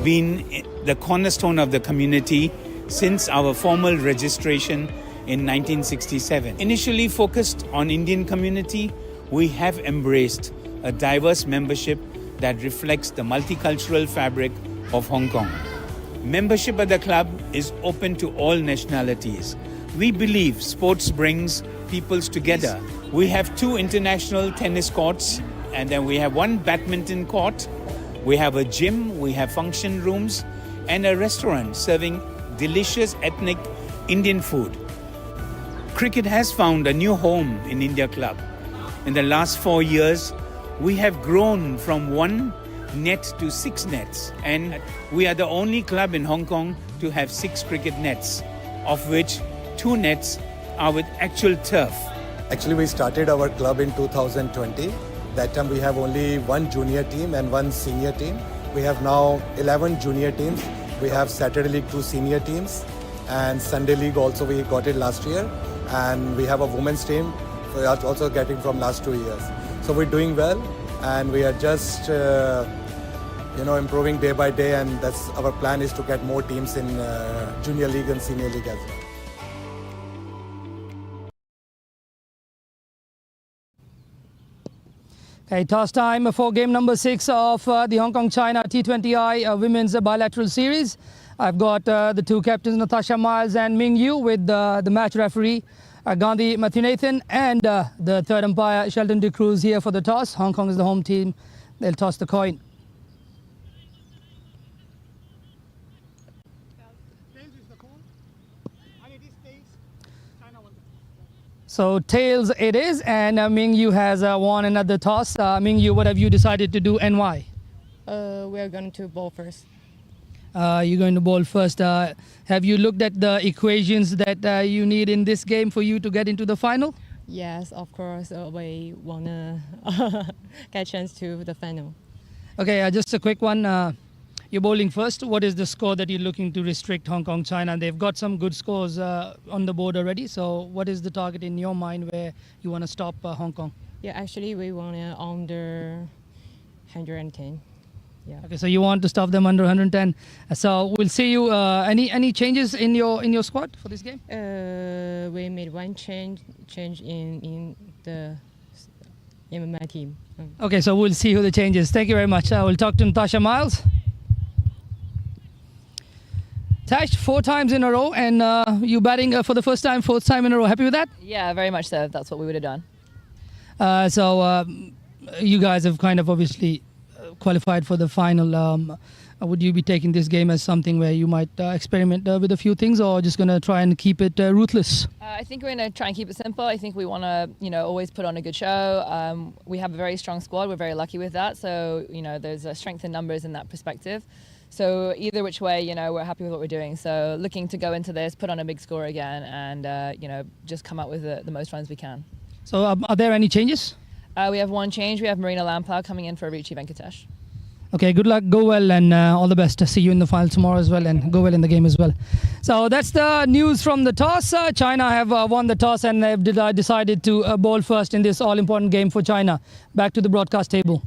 been the cornerstone of the community since our formal registration in 1967. Initially focused on Indian community, we have embraced a diverse membership that reflects the multicultural fabric of Hong Kong. Membership at the club is open to all nationalities. We believe sports brings peoples together. We have 2 international tennis courts, and then we have 1 badminton court. We have a gym, we have function rooms, and a restaurant serving delicious ethnic Indian food. Cricket has found a new home in India Club. In the last 4 years, we have grown from 1 net to 6 nets, and we are the only club in Hong Kong to have 6 cricket nets, of which 2 nets are with actual turf. Actually, we started our club in 2020. That time we have only 1 junior team and 1 senior team. We have now 11 junior teams. We have Saturday League 2 senior teams, and Sunday League also we got it last year. And we have a women's team we are also getting from last 2 years. So we're doing well, and we are just improving day by day, and that's our plan is to get more teams in junior league and senior league as well. Okay, toss time for game number 6 of the Hong Kong-China T20I Women's Bilateral Series. I've got the 2 captains, Natasha Miles and Ming Yu, with the match referee, Gandhi Mathinathan, and the 3rd umpire, Sheldon De Cruz, here for the toss. Hong Kong is the home team. They'll toss the coin. So tails it is, and Ming Yu has won another toss. Ming Yu, what have you decided to do and why? We are going to bowl first. You're going to bowl first. Have you looked at the equations that you need in this game for you to get into the final? Yes, of course. We want to get a chance to the final. Okay, just a quick one. You're bowling first. What is the score that you're looking to restrict Hong Kong, China? They've got some good scores on the board already. So what is the target in your mind where you want to stop Hong Kong? Yeah, actually, we want to under 110. Yeah. Okay, so you want to stop them under 110. So we'll see you. Any changes in your squad for this game? We made 1 change in my team. Okay, so we'll see who the changes. Thank you very much. We'll talk to Natasha Miles. Tash, 4 times in a row, and you batting for the first time, 4th time in a row. Happy with that? Yeah, very much so. That's what we would have done. So you guys have kind of obviously qualified for the final. Would you be taking this game as something where you might experiment with a few things, or just going to try and keep it ruthless? I think we're going to try and keep it simple. I think we want to, always put on a good show. We have a very strong squad. We're very lucky with that. So, there's a strength in numbers in that perspective. So either which way, we're happy with what we're doing. So looking to go into this, put on a big score again, and just come out with the most runs we can. So are there any changes? We have 1 change. We have Marina Lampau coming in for Ruchi Venkatesh. Okay, good luck, go well, and all the best. See you in the final tomorrow as well, and go well in the game as well. So that's the news from the toss. China have won the toss, and they've decided to bowl first in this all-important game for China. Back to the broadcast table.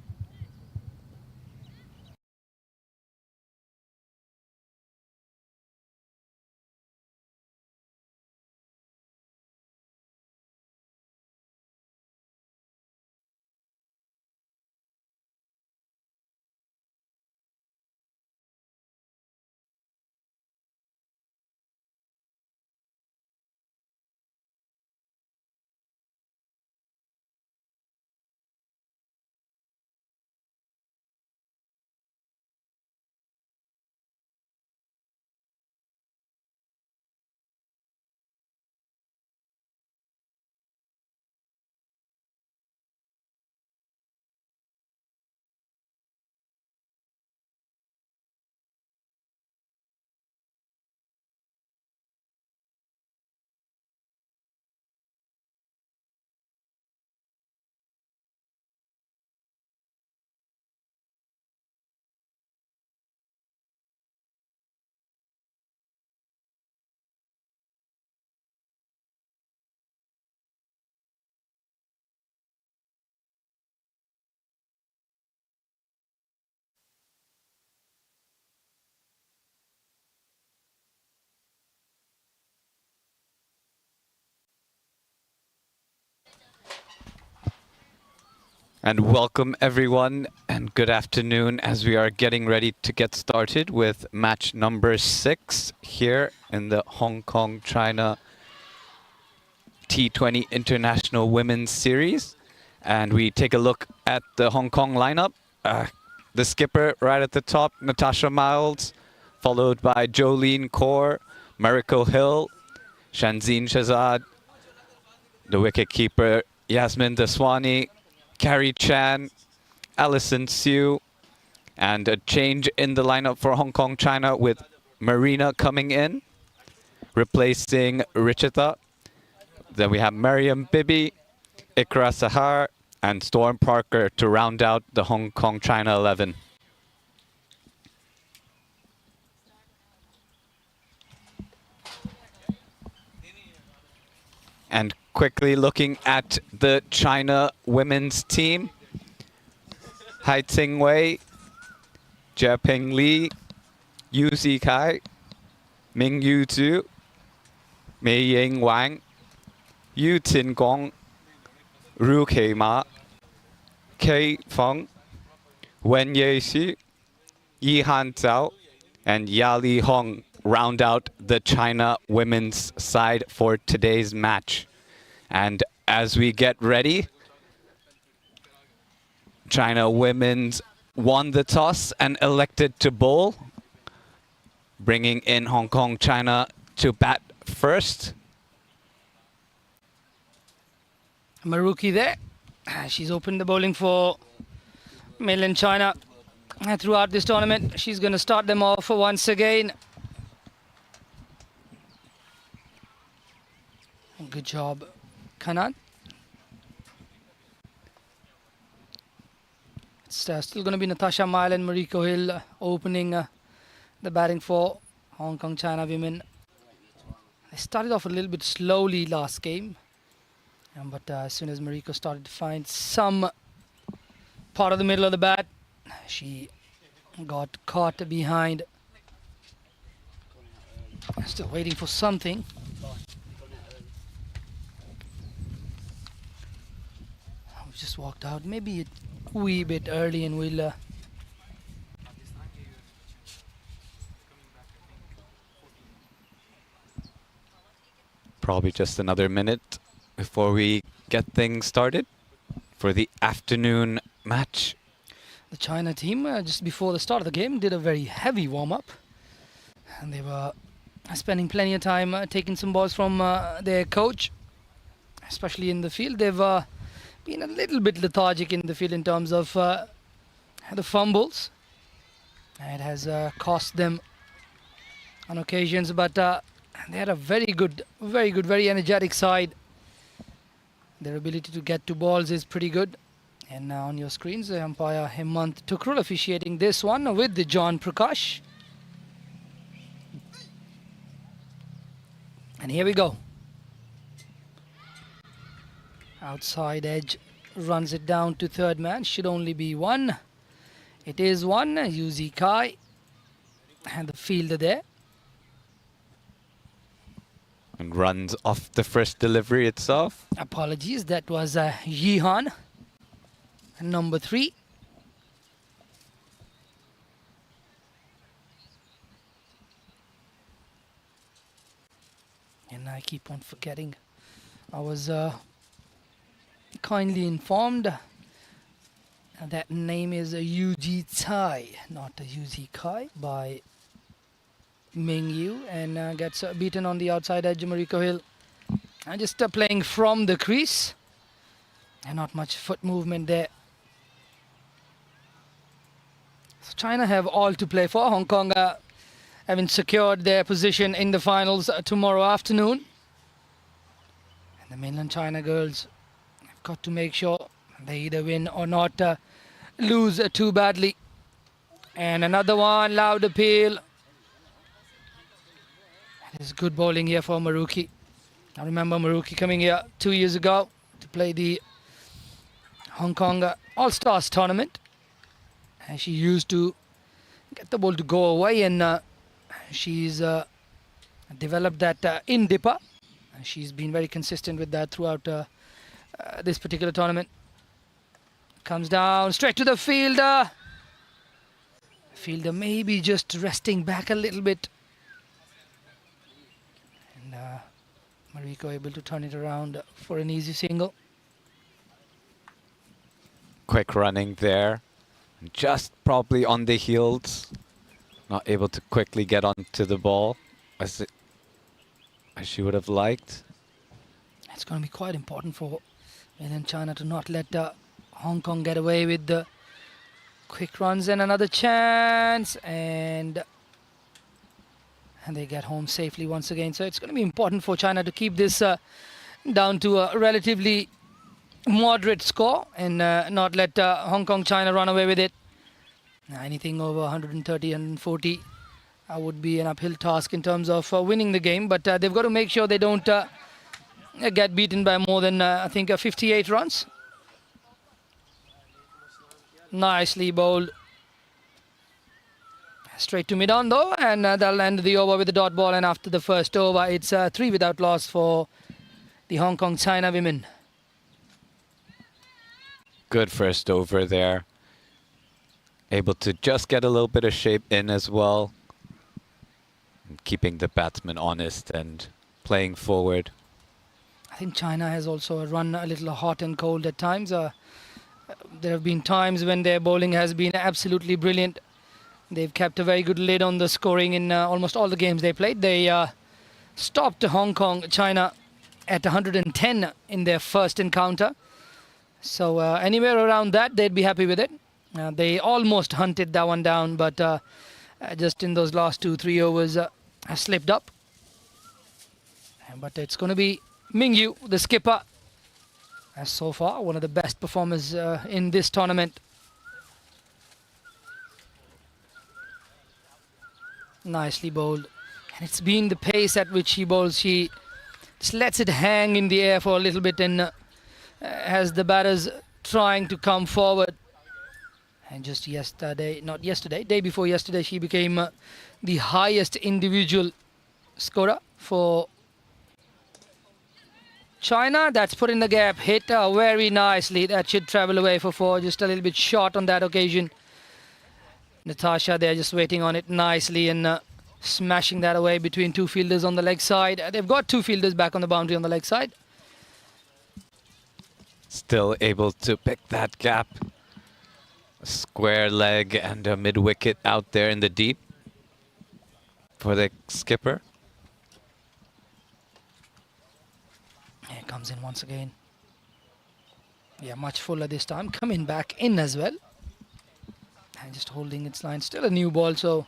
And welcome everyone and good afternoon as we are getting ready to get started with match number 6 here in the Hong Kong China T20 International Women's Series. And we take a look at the Hong Kong lineup. The skipper right at the top, Natasha Miles, followed by Jolene Kaur, Mariko Hill, Shanzine Shahzad, the wicketkeeper Yasmin Daswani, Carrie Chan, Alison Siu, and a change in the lineup for Hong Kong China with Marina coming in, replacing Richita. Then we have Mariam Bibi, Ikra Sahar, and Storm Parker to round out the Hong Kong China 11. And quickly looking at the China women's team, Hai Ting Wei, Jia Ping Li, Yu Zikai, Ming Yu Zhu, Mei Ying Wang, Yu Tin Gong, Ru Kei Ma, Kei Feng, Wen Ye Xu, Yi Han Zhao, and Ya Li Hong round out the China women's side for today's match. And as we get ready, China women's won the toss and elected to bowl, bringing in Hong Kong China to bat first. Maruki there. She's opened the bowling for mainland China throughout this tournament. She's going to start them off once again. Good job, Kanan. It's still going to be Natasha Mile and Mariko Hill opening the batting for Hong Kong China women. They started off a little bit slowly last game, but as soon as Mariko started to find some part of the middle of the bat, she got caught behind. Still waiting for something. We've just walked out maybe a wee bit early, and we'll Probably just another minute before we get things started for the afternoon match. The China team, just before the start of the game, did a very heavy warm-up. And they were spending plenty of time taking some balls from their coach, especially in the field. They've been a little bit lethargic in the field in terms of the fumbles. It has cost them on occasions, but they had a very good, very energetic side. Their ability to get to balls is pretty good. And now on your screens, the umpire Hemant Tukrul officiating this one with the John Prakash. And here we go. Outside edge runs it down to third man. Should only be one. It is one. Yu Zikai and the fielder there. And runs off the first delivery itself. Apologies, that was Yi Han, number 3. And I keep on forgetting. I was kindly informed that name is Yu Ji Tsai, not Yu Zi Kai, by Ming Yu, and gets beaten on the outside edge. Mariko Hill and just playing from the crease, and not much foot movement there. So China have all to play for. Hong Kong having secured their position in the finals tomorrow afternoon, and the mainland China girls have got to make sure they either win or not lose too badly. And another one, loud appeal. It's good bowling here for Maruki. I remember Maruki coming here 2 years ago to play the Hong Kong All-Stars tournament. And she used to get the ball to go away, and she's developed that in dipper. She's been very consistent with that throughout this particular tournament. Comes down straight to the fielder. Fielder maybe just resting back a little bit. And Mariko able to turn it around for an easy single. Quick running there. Just probably on the heels. Not able to quickly get onto the ball as she would have liked. It's going to be quite important for mainland China to not let Hong Kong get away with the quick runs. And another chance, and they get home safely once again. So it's going to be important for China to keep this down to a relatively moderate score and not let Hong Kong China run away with it. Anything over 130, 140 would be an uphill task in terms of winning the game, but they've got to make sure they don't get beaten by more than I think 58 runs. Nicely bowled. Straight to mid-on though, and they'll end the over with the dot ball, and after the first over it's 3 without loss for the Hong Kong China women. Good first over there. Able to just get a little bit of shape in as well. Keeping the batsman honest and playing forward. I think China has also run a little hot and cold at times. There have been times when their bowling has been absolutely brilliant. They've kept a very good lid on the scoring in almost all the games they played. They stopped Hong Kong China at 110 in their first encounter. So anywhere around that, they'd be happy with it. They almost hunted that one down, but just in those last 2-3 overs, slipped up. But it's going to be Mingyu, the skipper, as so far one of the best performers in this tournament. Nicely bowled, and it's been the pace at which she bowls. She just lets it hang in the air for a little bit and has the batters trying to come forward. And just yesterday, not yesterday, day before yesterday, she became the highest individual scorer for China. That's put in the gap, hit very nicely. That should travel away for 4, just a little bit short on that occasion. Natasha there just waiting on it nicely and smashing that away between 2 fielders on the leg side. They've got 2 fielders back on the boundary on the leg side. Still able to pick that gap. A square leg and a mid-wicket out there in the deep for the skipper. Here it comes in once again. Yeah, much fuller this time. Coming back in as well. And just holding its line. Still a new ball, so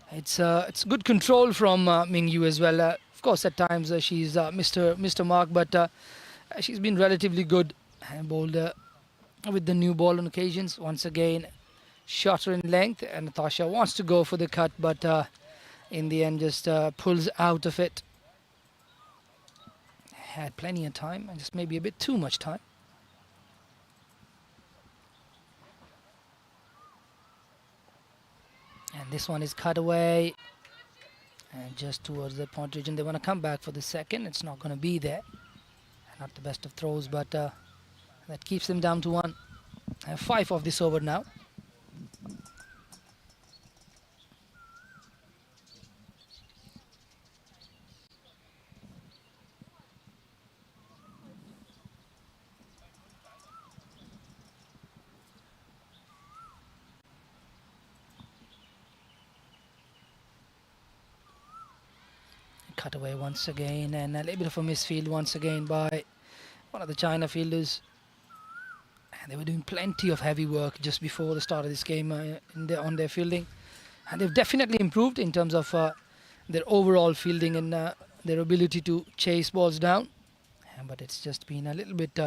it's good control from Mingyu as well. Of course, at times she's Mr. Mark, but she's been relatively good and bowled with the new ball on occasions. Once again, shorter in length, and Natasha wants to go for the cut, but in the end just pulls out of it. Had plenty of time, and just maybe a bit too much time. And this one is cut away, and just towards the point region. They want to come back for the second. It's not going to be there. Not the best of throws, but that keeps them down to 1. 5 of this over now. Cut away once again, and a little bit of a misfield once again by one of the China fielders. And they were doing plenty of heavy work just before the start of this game on their fielding, and they've definitely improved in terms of their overall fielding and their ability to chase balls down. But it's just been a little bit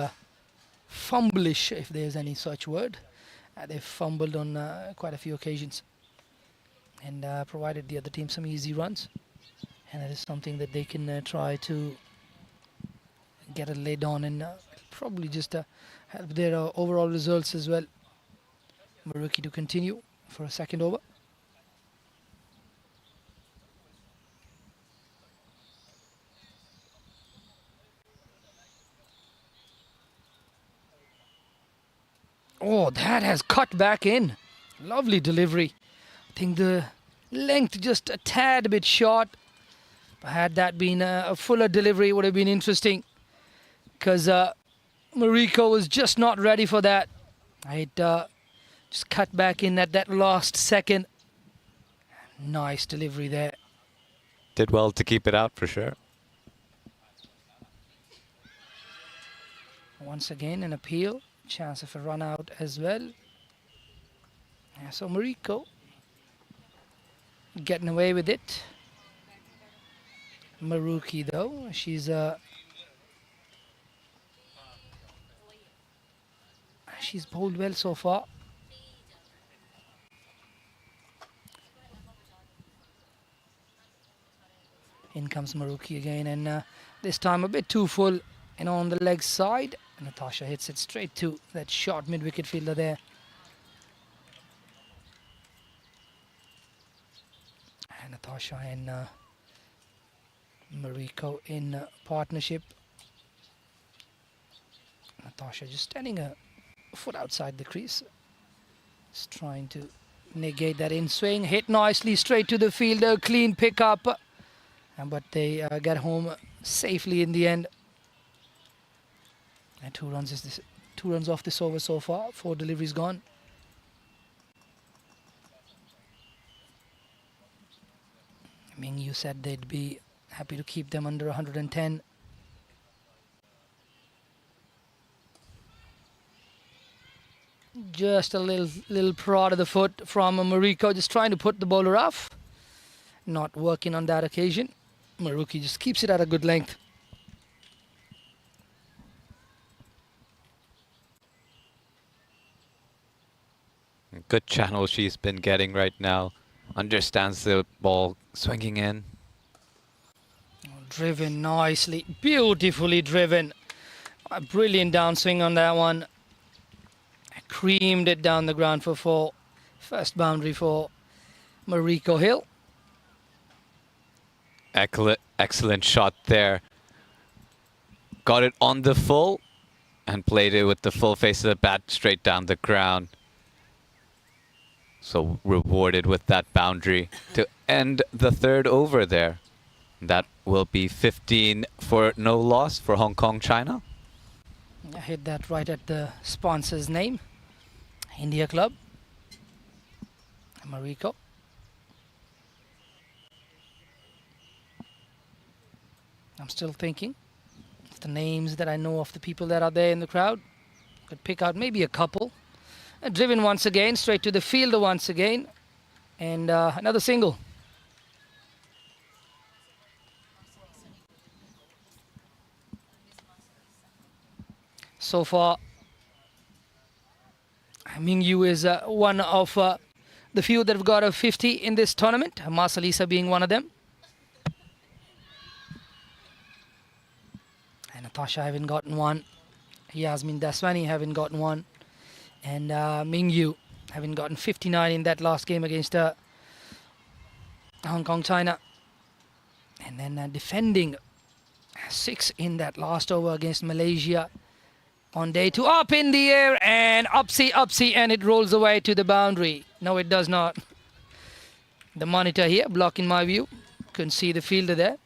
fumblish, if there's any such word. They've fumbled on quite a few occasions and provided the other team some easy runs. And that is something that they can try to get a lid on, and probably just help their overall results as well. Maruki to continue for a second over. Oh, that has cut back in. Lovely delivery. I think the length just a tad bit short. But had that been a fuller delivery, it would have been interesting. Because Mariko was just not ready for that. It just cut back in at that last second. Nice delivery there. Did well to keep it out for sure. Once again, an appeal. Chance of a run out as well. Yeah, so Mariko getting away with it. Maruki though, she's bowled well so far. In comes Maruki again, and this time a bit too full and on the leg side. Natasha hits it straight to that short mid-wicket fielder there. And Natasha and Mariko in partnership. Natasha just standing a foot outside the crease. Just trying to negate that in swing. Hit nicely straight to the fielder. Clean pick up. But they get home safely in the end. And 2 runs is this. 2 runs off this over so far. 4 deliveries gone. Ming Yu said they'd be happy to keep them under 110. Just a little prod of the foot from Mariko, just trying to put the bowler off. Not working on that occasion. Maruki just keeps it at a good length. Good channel she's been getting right now. Understands the ball swinging in. Driven nicely, beautifully driven. A brilliant downswing on that one. Creamed it down the ground for 4. First boundary for Mariko Hill. Excellent shot there. Got it on the full and played it with the full face of the bat straight down the ground. So rewarded with that boundary to end the 3rd over there. That will be 15 for no loss for Hong Kong, China. I hit that right at the sponsor's name. India Club. Mariko. I'm still thinking of the names that I know of the people that are there in the crowd. Could pick out maybe a couple. Driven once again, straight to the fielder once again. And another single. So far, Ming Yu is one of the few that have got a 50 in this tournament. Marcelisa being one of them. And Natasha haven't gotten one. Yasmin Daswani haven't gotten one. And Ming Yu having gotten 59 in that last game against Hong Kong, China. And then defending 6 in that last over against Malaysia. On day 2, up in the air and upsy, and it rolls away to the boundary. No, it does not. The monitor here blocking my view. Couldn't see the fielder there.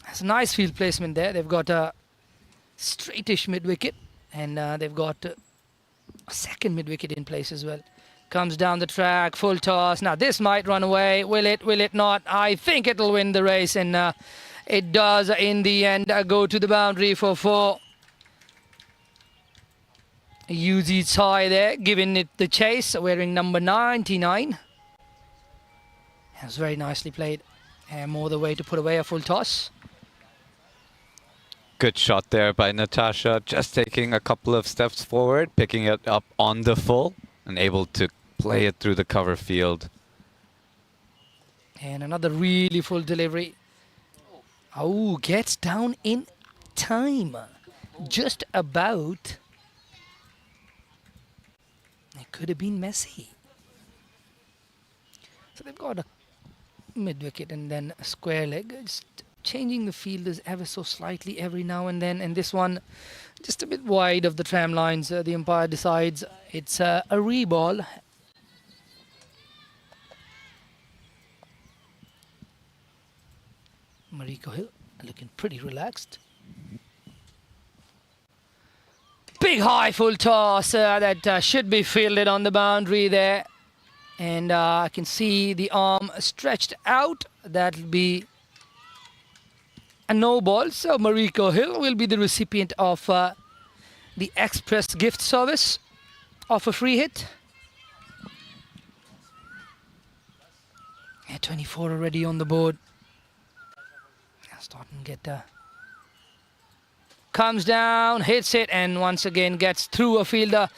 That's a nice field placement there. They've got a straightish mid-wicket, and they've got a second mid-wicket in place as well. Comes down the track, full toss. Now this might run away. Will it not? I think it'll win the race, and it does in the end go to the boundary for 4. Yuzi Tsai there, giving it the chase, wearing number 99. It was very nicely played. And more the way to put away a full toss. Good shot there by Natasha, just taking a couple of steps forward, picking it up on the full, and able to play it through the cover field. And another really full delivery. Oh, gets down in time. Just about. It could have been messy. So they've got a mid-wicket and then a square leg. Just changing the fielders ever so slightly every now and then, and this one just a bit wide of the tram lines. The umpire decides it's a re-ball. Mariko Hill looking pretty relaxed. Big high full toss that should be fielded on the boundary there. And I can see the arm stretched out. That'll be a no ball. So Mariko Hill will be the recipient of the express gift service of a free hit. Yeah, 24 already on the board. Starting to get comes down, hits it, and once again gets through a fielder.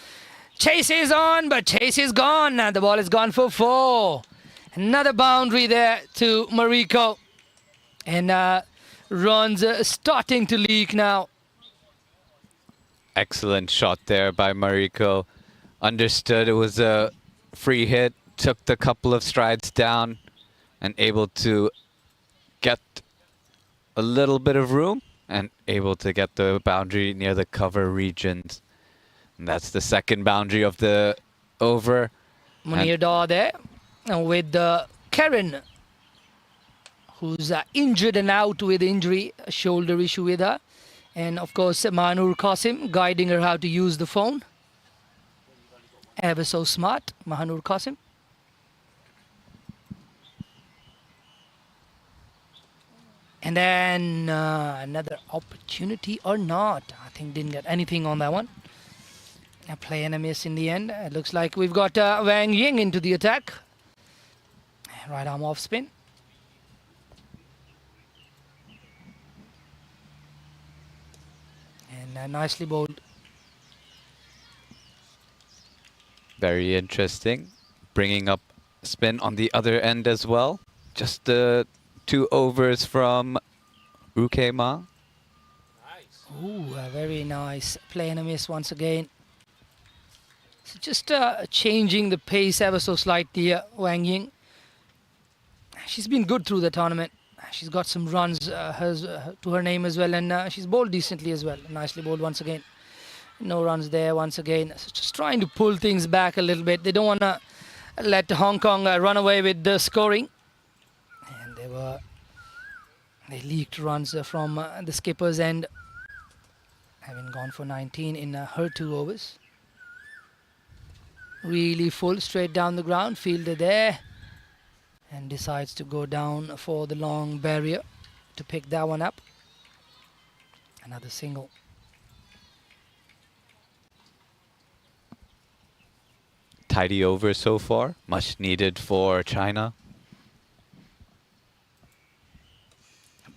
Chase is on, but Chase is gone. The ball is gone for 4. Another boundary there to Mariko. And runs starting to leak now. Excellent shot there by Mariko. Understood it was a free hit, took the couple of strides down and able to get a little bit of room and able to get the boundary near the cover regions. And that's the second boundary of the over. Munir Dar there with Karen, who's injured and out with injury, a shoulder issue with her. And of course, Mahanur Qasim guiding her how to use the phone. Ever so smart, Mahanur Qasim. And then another opportunity or not. I think didn't get anything on that one. A play and a miss in the end. It looks like we've got Wang Ying into the attack. Right arm off spin. And nicely bowled. Very interesting. Bringing up spin on the other end as well. Just the 2 overs from Ukema. Ooh, a very nice play and a miss once again. So just changing the pace ever so slightly, Wang Ying. She's been good through the tournament. She's got some runs to her name as well, and she's bowled decently as well. Nicely bowled once again. No runs there once again. So just trying to pull things back a little bit. They don't want to let Hong Kong run away with the scoring. And they leaked runs from the skipper's end, having gone for 19 in her 2 overs. Really full straight down the ground, fielder there, and decides to go down for the long barrier to pick that one up. Another single. Tidy over so far, much needed for China.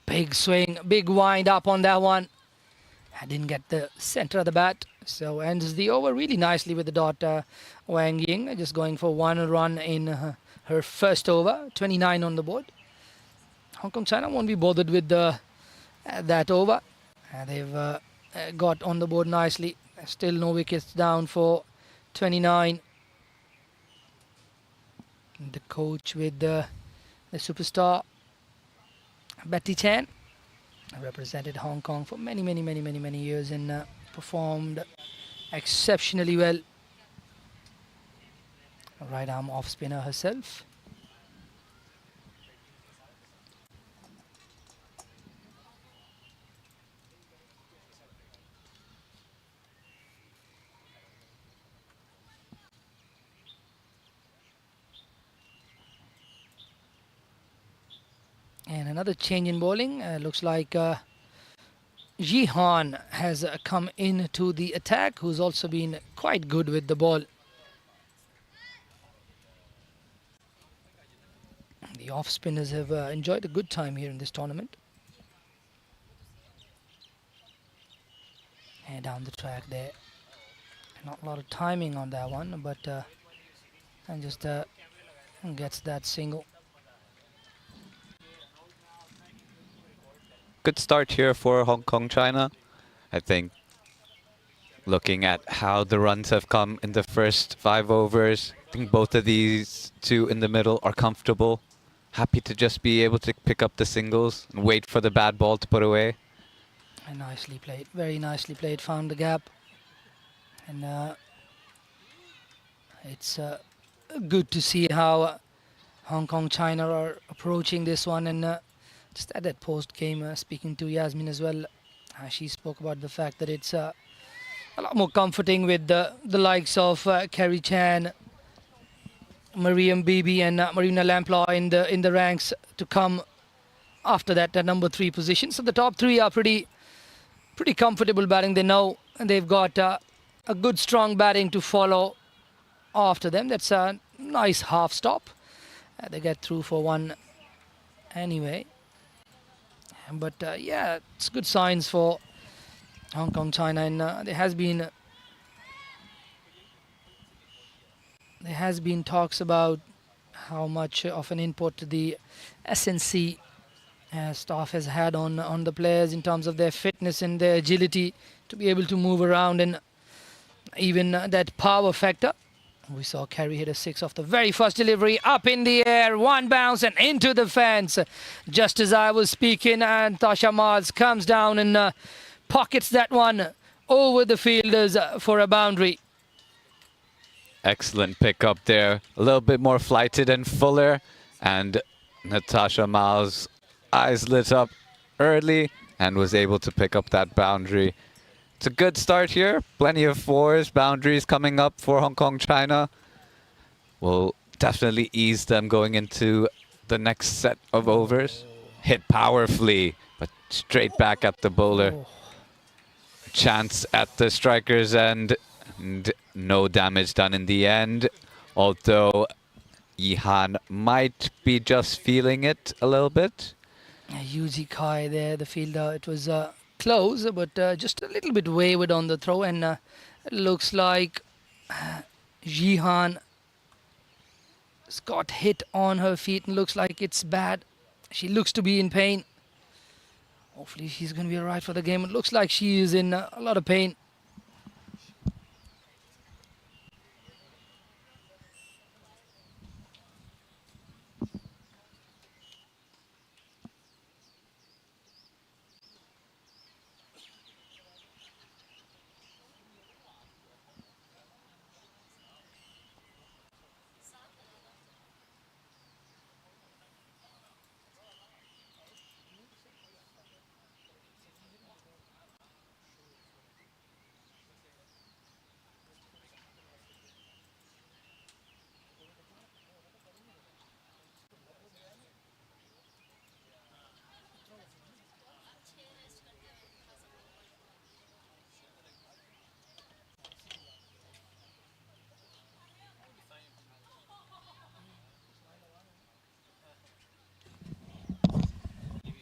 Big swing, big wind up on that one. I didn't get the center of the bat, so ends the over really nicely with the dot. Wang Ying just going for 1 run in her first over, 29 on the board. Hong Kong China won't be bothered with that over. They've got on the board nicely. Still no wickets down for 29. The coach with the superstar Betty Chan represented Hong Kong for many years and performed exceptionally well. Right arm off spinner herself. And another change in bowling. Looks like Ji Han has come into the attack, who's also been quite good with the ball. The off spinners have enjoyed a good time here in this tournament. And down the track there. Not a lot of timing on that one, but and just gets that single. Good start here for Hong Kong China. I think looking at how the runs have come in the first 5 overs, I think both of these 2 in the middle are comfortable. happy to just be able to pick up the singles and wait for the bad ball to put away. And nicely played, very nicely played, found the gap. And it's good to see how Hong Kong, China are approaching this one. And just at that post-game, speaking to Yasmin as well, she spoke about the fact that it's a lot more comforting with the likes of Kerry Chan, Mariam Bibi and Marina Lamplaw in the ranks to come after that number 3 position. So the top 3 are pretty comfortable batting. They know they've got a good strong batting to follow after them. That's a nice half stop. They get through for 1 anyway. But yeah, it's good signs for Hong Kong, China, and there has been talks about how much of an input the SNC staff has had on the players in terms of their fitness and their agility to be able to move around, and even that power factor. We saw Kerry hit a 6 off the very first delivery, up in the air, 1 bounce and into the fence. Just as I was speaking, and Tasha Miles comes down and pockets that one over the fielders for a boundary. Excellent pick up there. A little bit more flighted and fuller. And Natasha Miles' eyes lit up early and was able to pick up that boundary. It's a good start here. Plenty of 4s, boundaries coming up for Hong Kong, China. Will definitely ease them going into the next set of overs. Hit powerfully, but straight back at the bowler. Chance at the striker's end. And no damage done in the end. Although Yihan might be just feeling it a little bit. Yuji Kai there, the fielder. It was close, but just a little bit wayward on the throw, and it looks like Jihan has got hit on her feet and looks like it's bad. She looks to be in pain. Hopefully she's going to be alright for the game. It looks like she is in a lot of pain.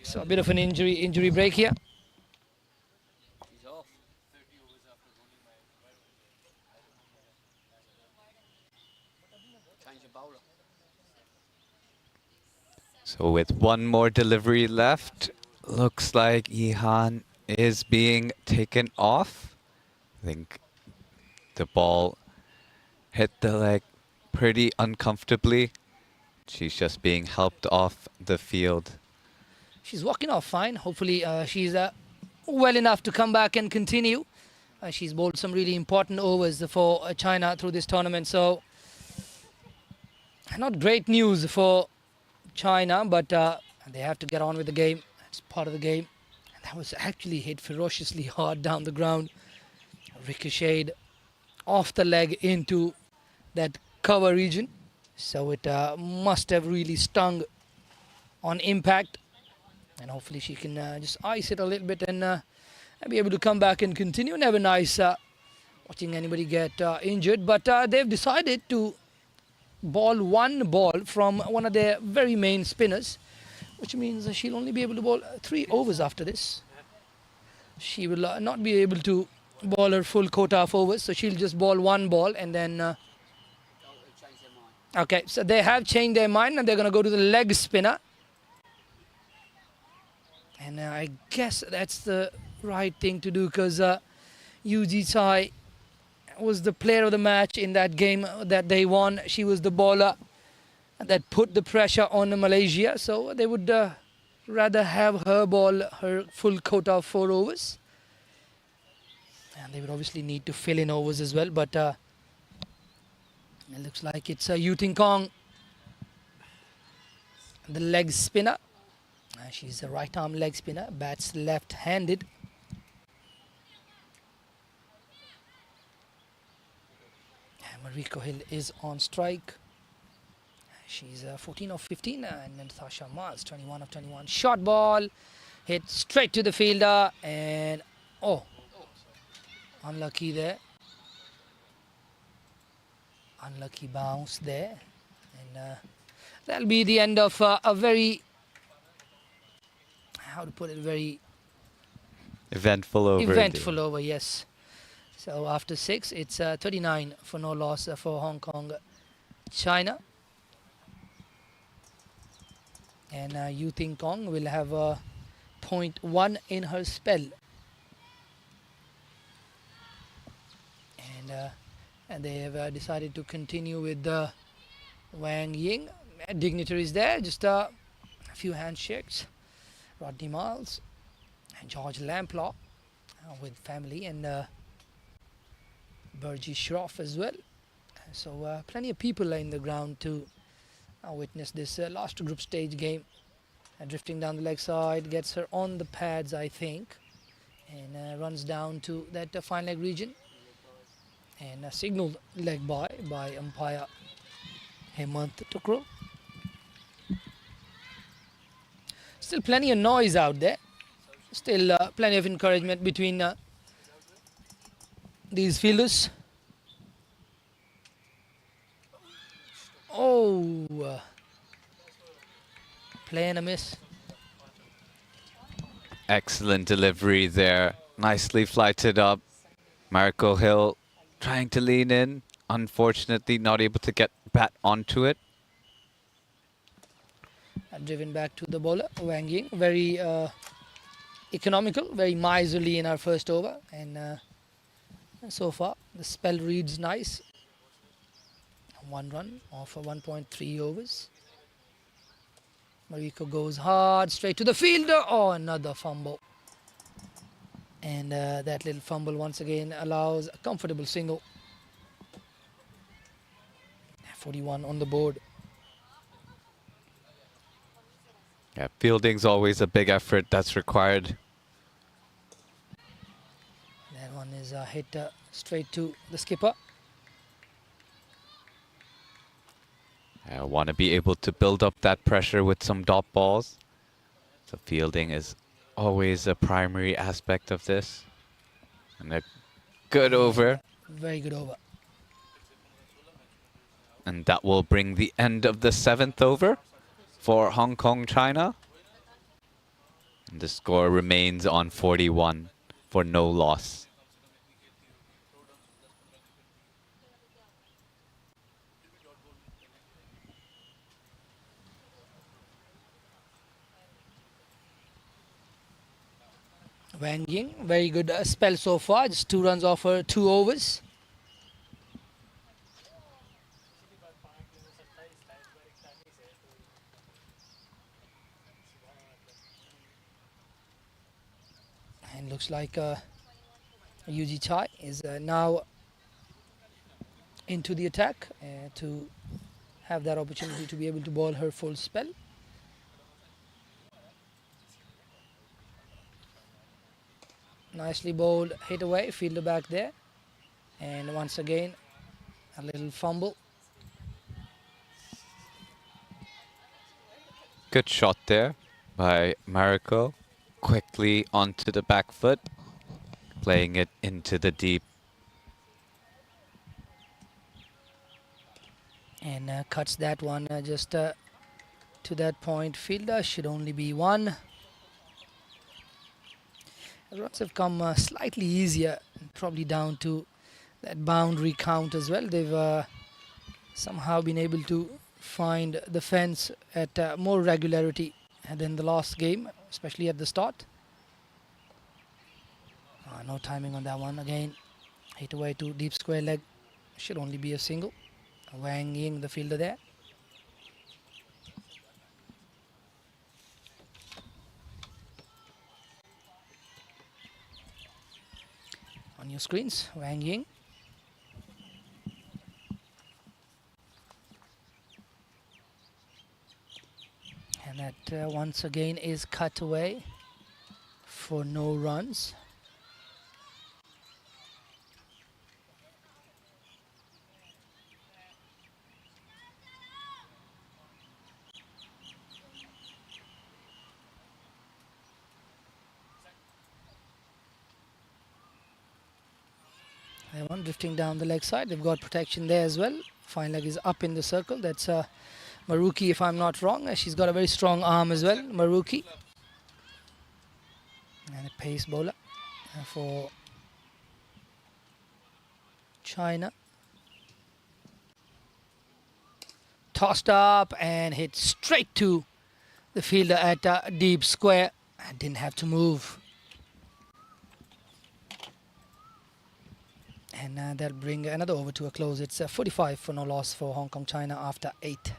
So a bit of an injury break here. So with 1 more delivery left, looks like Yihan is being taken off. I think the ball hit the leg pretty uncomfortably. She's just being helped off the field. She's walking off fine. Hopefully she's well enough to come back and continue. She's bowled some really important overs for China through this tournament. So not great news for China, but they have to get on with the game. It's part of the game. And that was actually hit ferociously hard down the ground. Ricocheted off the leg into that cover region. So it must have really stung on impact. And hopefully she can just ice it a little bit and be able to come back and continue. Never nice watching anybody get injured. But they've decided to bowl 1 ball from one of their very main spinners, which means that she'll only be able to bowl 3 overs after this. She will not be able to bowl her full quota of overs, so she'll just bowl 1 ball and then... Okay, so they have changed their mind and they're going to go to the leg spinner. And I guess that's the right thing to do, because Yu Ji Tsai was the player of the match in that game that they won. She was the bowler that put the pressure on Malaysia. So they would rather have her ball her full quota of 4 overs. And they would obviously need to fill in overs as well. But it looks like it's Yu Ting Kong, the leg spinner. She's a right arm leg spinner, bats left-handed. Mariko Hill is on strike. She's 14 of 15, and Natasha Miles 21 of 21. Short ball hit straight to the fielder, and oh, unlucky there. Unlucky bounce there, and that'll be the end of a very, how to put it, very Eventful over. eventful over, yes. So after 6, it's 39 for no loss for Hong Kong, China. And Yu Ting Kong will have a 0.1 in her spell. And they have decided to continue with Wang Ying. Dignitaries there, just a few handshakes. Rodney Miles and George Lamplaw with family, and Burji Shroff as well. So plenty of people are in the ground to witness this last group stage game. Drifting down the leg side, gets her on the pads, I think, and runs down to that fine leg region, and signaled leg by umpire Hemant Tukro. Still plenty of noise out there. Still plenty of encouragement between these fielders. Oh, play and a miss. Excellent delivery there. Nicely flighted up. Mariko Hill trying to lean in. Unfortunately, not able to get bat onto it. Driven back to the bowler, Wang Ying. Very economical, very miserly in our first over. And so far, the spell reads nice. 1 run off of 1.3 overs. Mariko goes hard, straight to the fielder. Oh, another fumble. And that little fumble once again allows a comfortable single. 41 on the board. Yeah, fielding's always a big effort that's required. That one is hit straight to the skipper. I want to be able to build up that pressure with some dot balls. So fielding is always a primary aspect of this. And a good over. Very good over. And that will bring the end of the 7th over for Hong Kong, China. And the score remains on 41 for no loss. Wang Ying, very good spell so far. Just 2 runs off her 2 overs. And looks like Yuji Chai is now into the attack to have that opportunity to be able to bowl her full spell. Nicely bowled, hit away, fielder back there. And once again, a little fumble. Good shot there by Mariko. Quickly onto the back foot, playing it into the deep. And cuts that one just to that point. Fielder should only be 1. Runs have come slightly easier, probably down to that boundary count as well. They've somehow been able to find the fence at more regularity than the last game, especially at the start. No timing on that one. Again, hit away to deep square leg. Should only be a single. Wang Ying, the fielder there. your screens. Wang Ying. And that once again is cut away for no runs. They want drifting down the leg side. They've got protection there as well. Fine leg is up in the circle. That's Maruki, if I'm not wrong. She's got a very strong arm as well, Maruki. And a pace bowler for China. Tossed up and hit straight to the fielder at deep square. And didn't have to move. And that'll bring another over to a close. It's 45 for no loss for Hong Kong China after 8.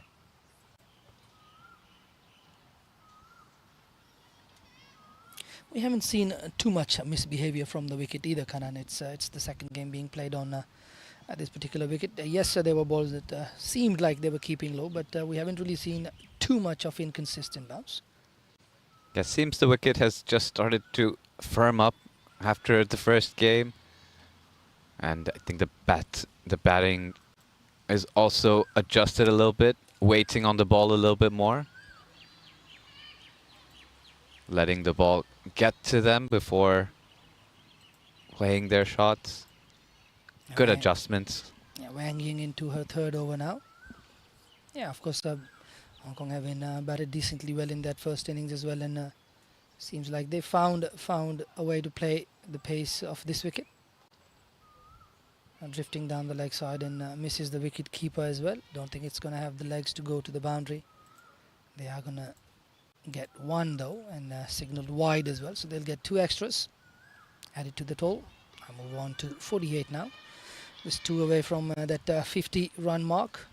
We haven't seen too much misbehavior from the wicket either, Kanan. It's the second game being played on at this particular wicket. Yes, there were balls that seemed like they were keeping low, but we haven't really seen too much of inconsistent bounce. Yeah, seems the wicket has just started to firm up after the first game. And I think the batting is also adjusted a little bit, waiting on the ball a little bit more. Letting the ball get to them before playing their shots. Good adjustments. Yeah, Wang Ying into her third over now. Yeah, of course, Hong Kong have been batted decently well in that first innings as well, and seems like they found a way to play the pace of this wicket. Drifting down the leg side and misses the wicket keeper as well. Don't think it's going to have the legs to go to the boundary. They are going to get one though, and signaled wide as well, so they'll get 2 extras added to the total. I move on to 48 now. Just 2 away from that 50 run mark.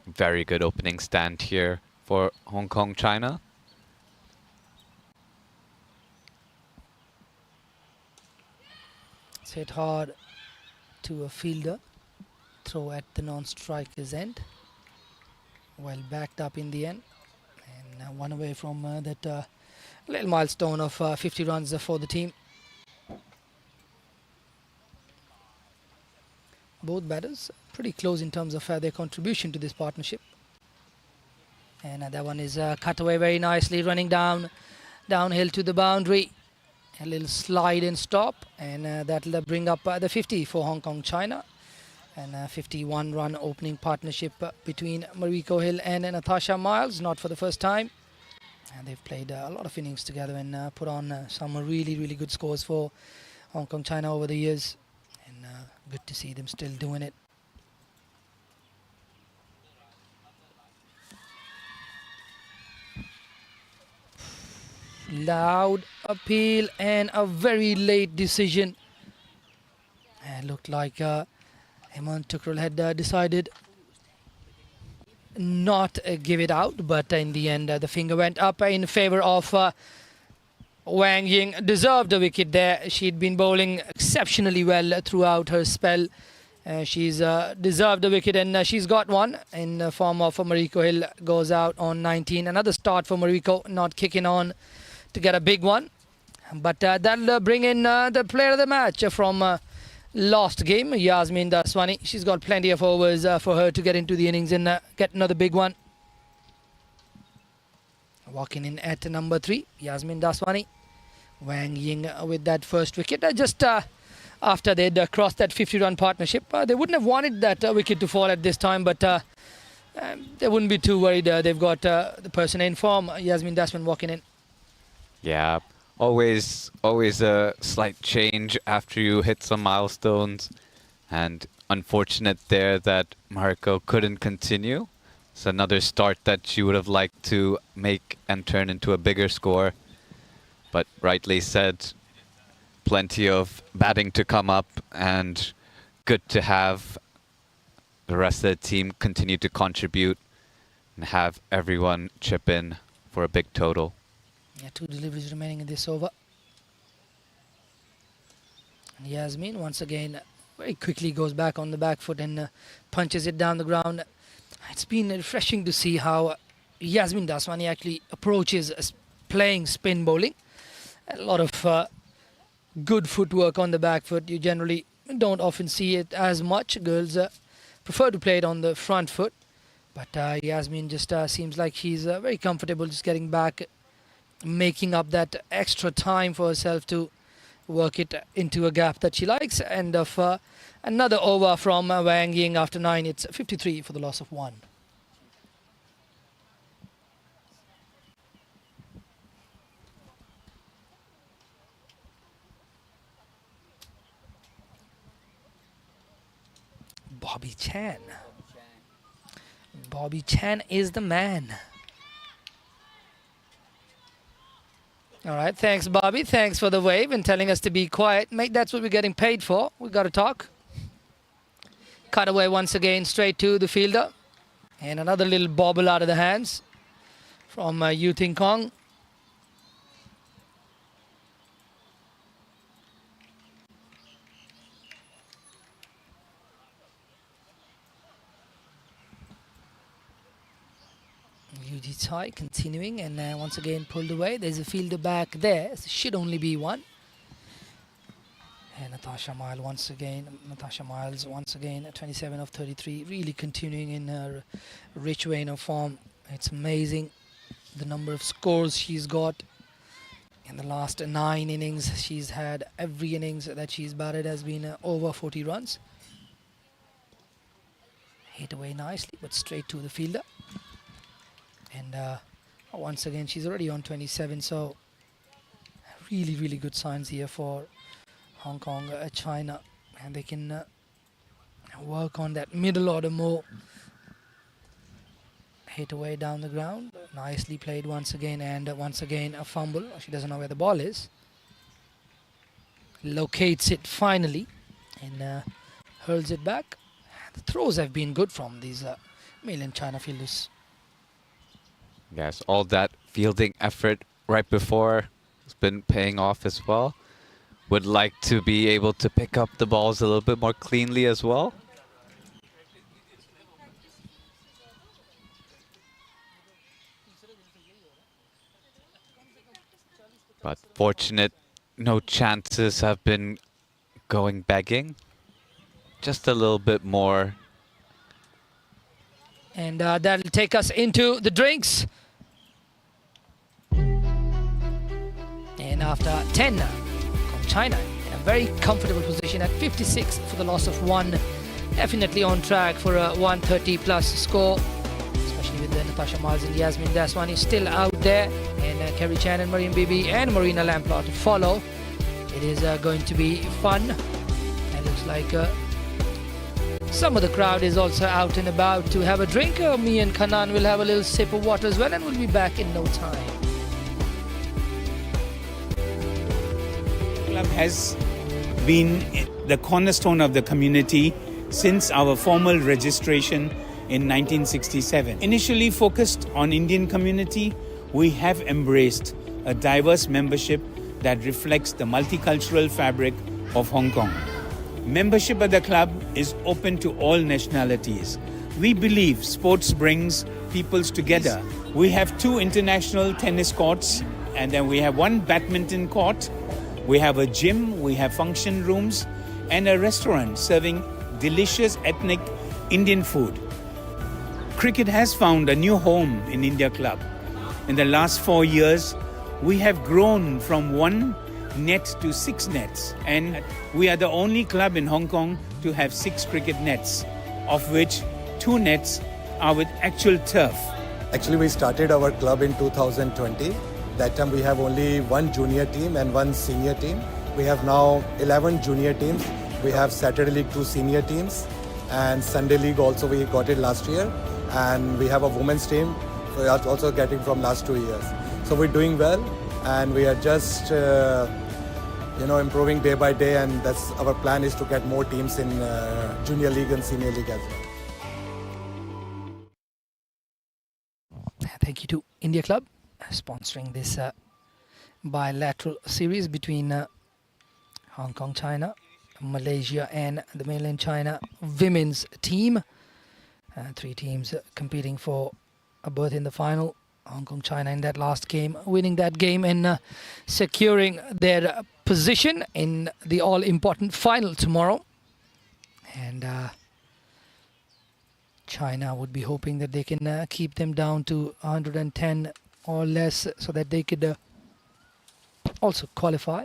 Very good opening stand here for Hong Kong China. It's hit hard to a fielder. Throw at the non-striker's end. Well backed up in the end. And 1 away from that little milestone of 50 runs for the team. Both batters pretty close in terms of their contribution to this partnership. And that one is cut away very nicely, running downhill to the boundary. A little slide and stop, and that'll bring up the 50 for Hong Kong China. And 51 run opening partnership between Mariko Hill and Natasha Miles, not for the first time. And they've played a lot of innings together and put on some really good scores for Hong Kong China over the years. And good to see them still doing it. Loud appeal and a very late decision. And looked like Hemant Tukrul had decided not give it out, but in the end the finger went up in favor of Wang Ying. Deserved a wicket there. She'd been bowling exceptionally well throughout her spell. She's deserved a wicket, and she's got one in the form of Mariko Hill. Goes out on 19. Another start for Mariko, not kicking on to get a big one. But that'll bring in the player of the match from last game, Yasmin Daswani. She's got plenty of overs for her to get into the innings and get another big one. Walking in at number 3, Yasmin Daswani. Wang Ying with that first wicket. Just after they'd crossed that 50-run partnership. They wouldn't have wanted that wicket to fall at this time, but they wouldn't be too worried. They've got the person in form, Yasmin Daswani, walking in. Yeah, always a slight change after you hit some milestones, and unfortunate there that Mariko couldn't continue. It's another start that she would have liked to make and turn into a bigger score, but rightly said, plenty of batting to come up, and good to have the rest of the team continue to contribute and have everyone chip in for a big total. Yeah, 2 deliveries remaining in this over. Yasmin once again very quickly goes back on the back foot and punches it down the ground. It's been refreshing to see how Yasmin Daswani actually approaches playing spin bowling. A lot of good footwork on the back foot. You generally don't often see it as much. Girls prefer to play it on the front foot. But Yasmin just seems like she's very comfortable just getting back, making up that extra time for herself to work it into a gap that she likes. And of another over from Wang Ying after 9. It's 53 for the loss of 1. Bobby Chan. Bobby Chan is the man. All right, thanks, Bobby. Thanks for the wave and telling us to be quiet. Mate, that's what we're getting paid for. We've got to talk. Cut away once again, straight to the fielder. And another little bobble out of the hands from Yu Ting Kong. Yuji Tsai continuing and once again pulled away. There's a fielder back there. So should only be one. And Natasha Miles once again, 27 of 33, really continuing in her rich vein of form. It's amazing the number of scores she's got in the last 9 innings. She's had every innings that she's batted has been over 40 runs. Hit away nicely, but straight to the fielder. And once again, she's already on 27, so really, really good signs here for Hong Kong, China, and they can work on that middle order more. Hit away down the ground, nicely played once again, and once again a fumble. She doesn't know where the ball is. Locates it finally and hurls it back. The throws have been good from these mainland China fielders. Yes, all that fielding effort right before has been paying off as well. Would like to be able to pick up the balls a little bit more cleanly as well. But fortunate, no chances have been going begging. Just a little bit more. And that'll take us into the drinks. And after 10, China in a very comfortable position at 56 for the loss of 1. Definitely on track for a 130 plus score, especially with Natasha Miles and Yasmin Daswani still out there, and Kerry Chan and Marine Bibi and Marina Lamplot to follow. It is going to be fun. It looks like some of the crowd is also out and about to have a drink. Me and Kanan will have a little sip of water as well, and we'll be back in no time. Club has been the cornerstone of the community since our formal registration in 1967. Initially focused on Indian community, we have embraced a diverse membership that reflects the multicultural fabric of Hong Kong. Membership at the club is open to all nationalities. We believe sports brings peoples together. We have 2 international tennis courts, and then we have 1 badminton court. We have a gym, we have function rooms, and a restaurant serving delicious ethnic Indian food. Cricket has found a new home in India Club. In the last 4 years, we have grown from 1 net to 6 nets, and we are the only club in Hong Kong to have 6 cricket nets, of which 2 nets are with actual turf. Actually, we started our club in 2020. That time we have only 1 junior team and 1 senior team. We have now 11 junior teams. We have Saturday League 2 senior teams, and Sunday League also we got it last year. And we have a women's team we are also getting from last 2 years. So we're doing well, and we are just improving day by day, and that's our plan is to get more teams in junior league and senior league as well. Thank you to India Club sponsoring this bilateral series between Hong Kong, China Malaysia and the mainland China women's team. 3 teams competing for a berth in the final. Hong Kong, China in that last game, winning that game and securing their position in the all-important final tomorrow. And China would be hoping that they can keep them down to 110 or less so that they could also qualify.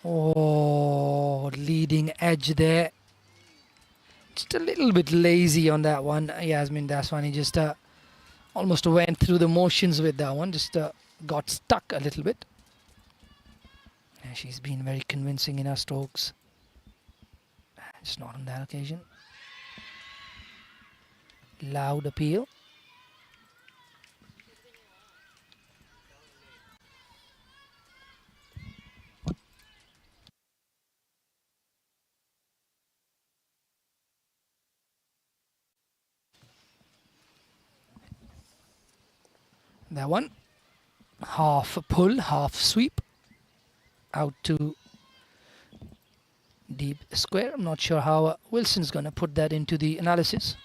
Oh, leading edge there. Just a little bit lazy on that one. Yasmin Daswani just almost went through the motions with that one. Just got stuck a little bit. She's been very convincing in her strokes. Just not on that occasion. Loud appeal. That one, half pull, half sweep, out to deep square. I'm not sure how Wilson's going to put that into the analysis.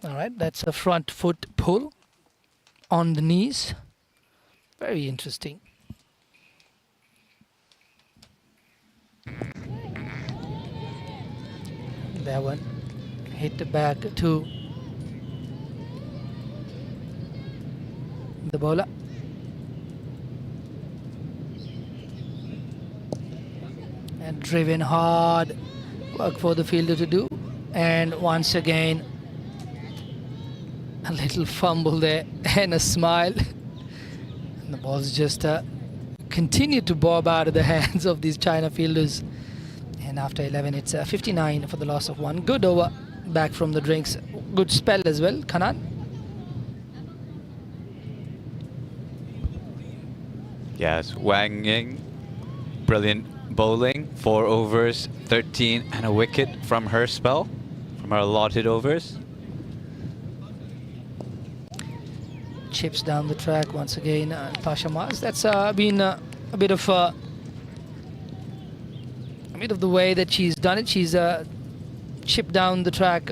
All right, that's a front foot pull on the knees. Very interesting. That one hit back to the bowler. And driven hard, work for the fielder to do. And once again, a little fumble there and a smile. And the balls just continue to bob out of the hands of these China fielders. And after 11, it's 59 for the loss of 1. Good over back from the drinks. Good spell as well, Kanan. Yes, Wang Ying, brilliant bowling. 4 overs, 13 and a wicket from her spell, from her allotted overs. Chips down the track once again, Tasha Mars. That's been a bit of the way that she's done it. She's chipped down the track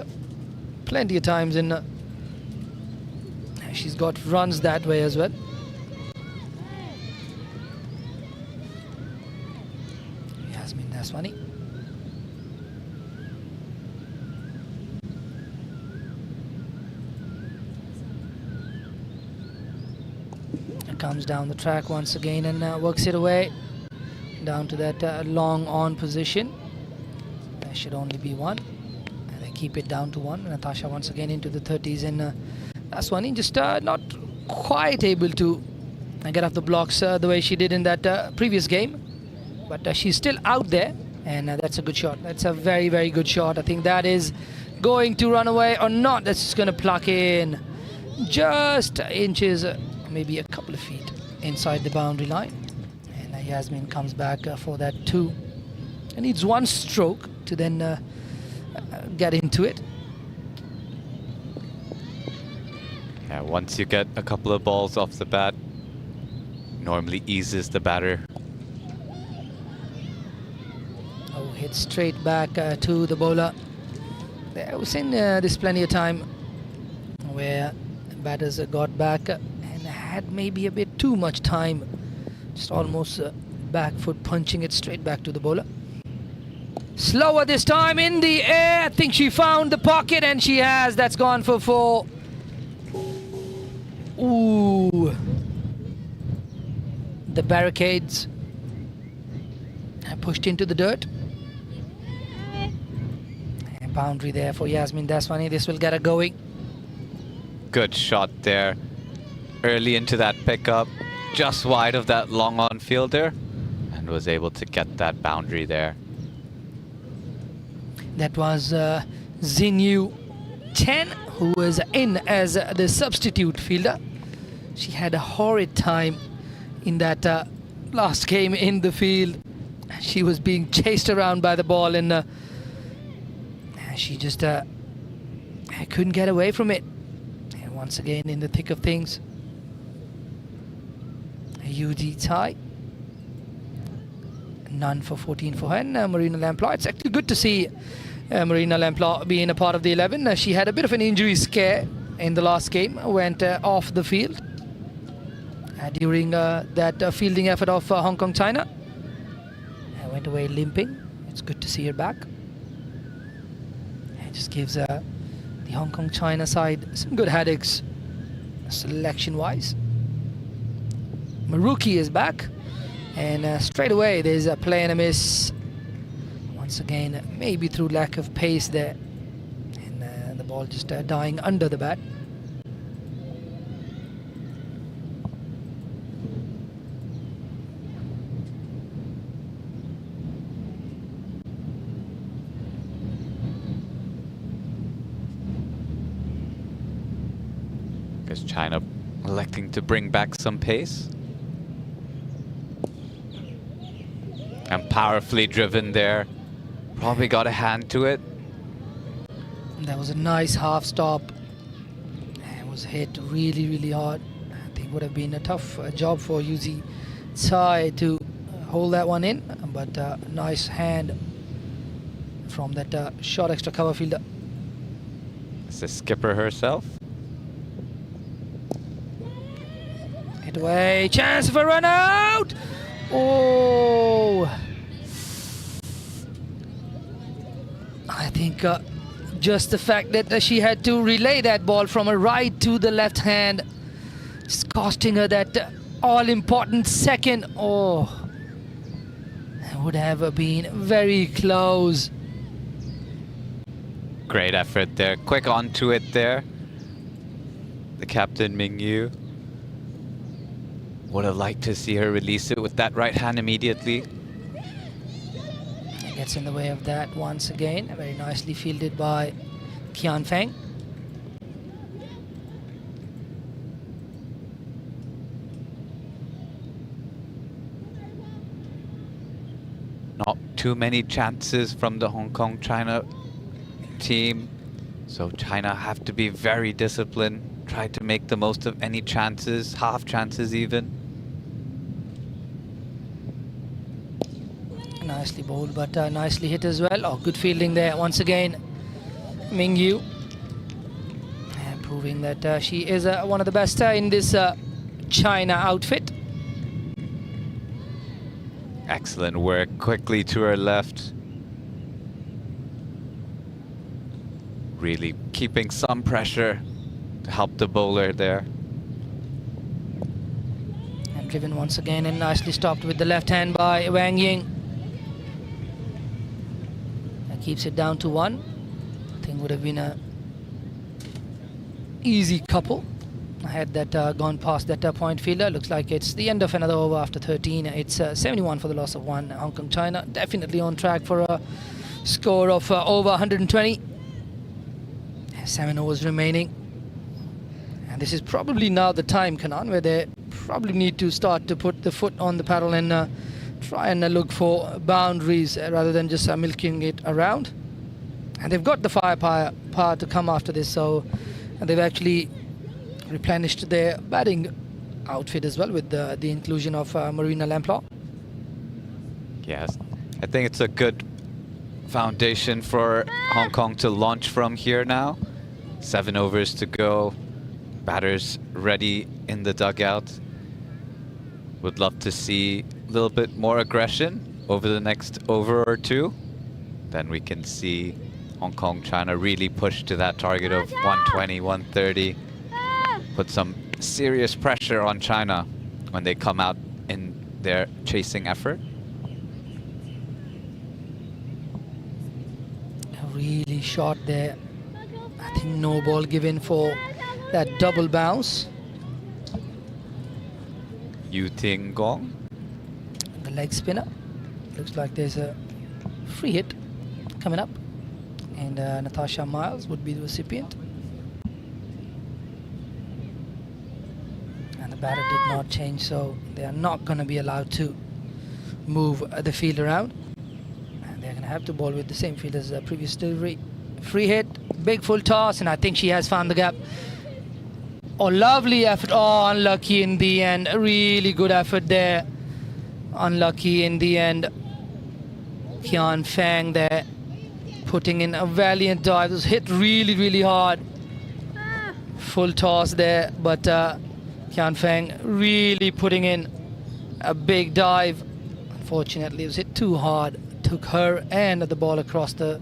plenty of times, and she's got runs that way as well. Yasmin Daswani. Comes down the track once again and works it away down to that long on position. There should only be 1, and they keep it down to 1. Natasha once again into the 30s, and Daswani just not quite able to get off the blocks the way she did in that previous game, but she's still out there, and that's a good shot. That's a very, very good shot. I think that is going to run away or not. That's just going to pluck in just inches, maybe a couple of feet inside the boundary line. And Yasmin comes back for that 2. It needs 1 stroke to then get into it. Yeah, once you get a couple of balls off the bat, normally eases the batter. Oh, hit straight back to the bowler. We've seen this plenty of time where batters got back and had maybe a bit too much time, just almost back foot punching it straight back to the bowler. Slower this time in the air. I think she found the pocket, and she has. That's gone for 4. Ooh. The barricades pushed into the dirt. And boundary there for Yasmin Daswani. This will get her going. Good shot there. Early into that pickup, just wide of that long on fielder, and was able to get that boundary there. That was Xinyu Chen, who was in as the substitute fielder. She had a horrid time in that last game in the field. She was being chased around by the ball, and she just couldn't get away from it. And once again in the thick of things, UD tie. none for 14 for her. And Marina Lamplaw, it's actually good to see Marina Lamplaw being a part of the 11. She had a bit of an injury scare in the last game, went off the field during that fielding effort of Hong Kong China. Went away limping. It's good to see her back. It just gives the Hong Kong China side some good headaches selection wise. Maruki is back, and straight away there's a play and a miss. Once again, maybe through lack of pace there, and the ball just dying under the bat. Because China electing to bring back some pace. And powerfully driven there. Probably got a hand to it. That was a nice half stop. It was hit really, really hard. I think would have been a tough job for Yuzi Tsai to hold that one in, but nice hand from that short extra cover fielder. It's the skipper herself. Hit away, chance for a run out! Oh! I think just the fact that she had to relay that ball from a right to the left hand, just costing her that all-important second. Oh, it would have been very close. Great effort there. Quick onto it there. The captain, Ming Yu. Would have liked to see her release it with that right hand immediately. Gets in the way of that once again. Very nicely fielded by Qian Feng. Not too many chances from the Hong Kong China team, so China have to be very disciplined, try to make the most of any chances, half chances even. Nicely bowled, but nicely hit as well. Oh, good fielding there once again, Ming Yu, proving that she is one of the best in this China outfit. Excellent work, quickly to her left. Really keeping some pressure to help the bowler there. And driven once again and nicely stopped with the left hand by Wang Ying. That keeps it down to 1. I think would have been a easy couple had that gone past that point fielder. Looks like it's the end of another over after 13. It's 71 for the loss of 1. Hong Kong China definitely on track for a score of over 120. 7 overs remaining, and this is probably now the time, Kanan, where they probably need to start to put the foot on the pedal and try and look for boundaries rather than just milking it around. And they've got the firepower to come after this, so and they've actually replenished their batting outfit as well with the inclusion of Marina Lamplaw. Yes, I think it's a good foundation for Hong Kong to launch from here now. 7 overs to go. Batters ready in the dugout. Would love to see a little bit more aggression over the next over or two. Then we can see Hong Kong China really push to that target of 120, 130. Put some serious pressure on China when they come out in their chasing effort. Really short there. I think no ball given for that double bounce. Yu Ting Gong. The leg spinner. Looks like there's a free hit coming up, and Natasha Miles would be the recipient. And the batter did not change, so they are not going to be allowed to move the field around. And they're going to have to bowl with the same field as the previous delivery. Free hit, big full toss, and I think she has found the gap. Oh, lovely effort. Oh, unlucky in the end. A really good effort there. Unlucky in the end. Qian Feng there, putting in a valiant dive. It was hit really, really hard. Full toss there, but Qian Feng really putting in a big dive. Unfortunately, it was hit too hard. Took her and the ball across the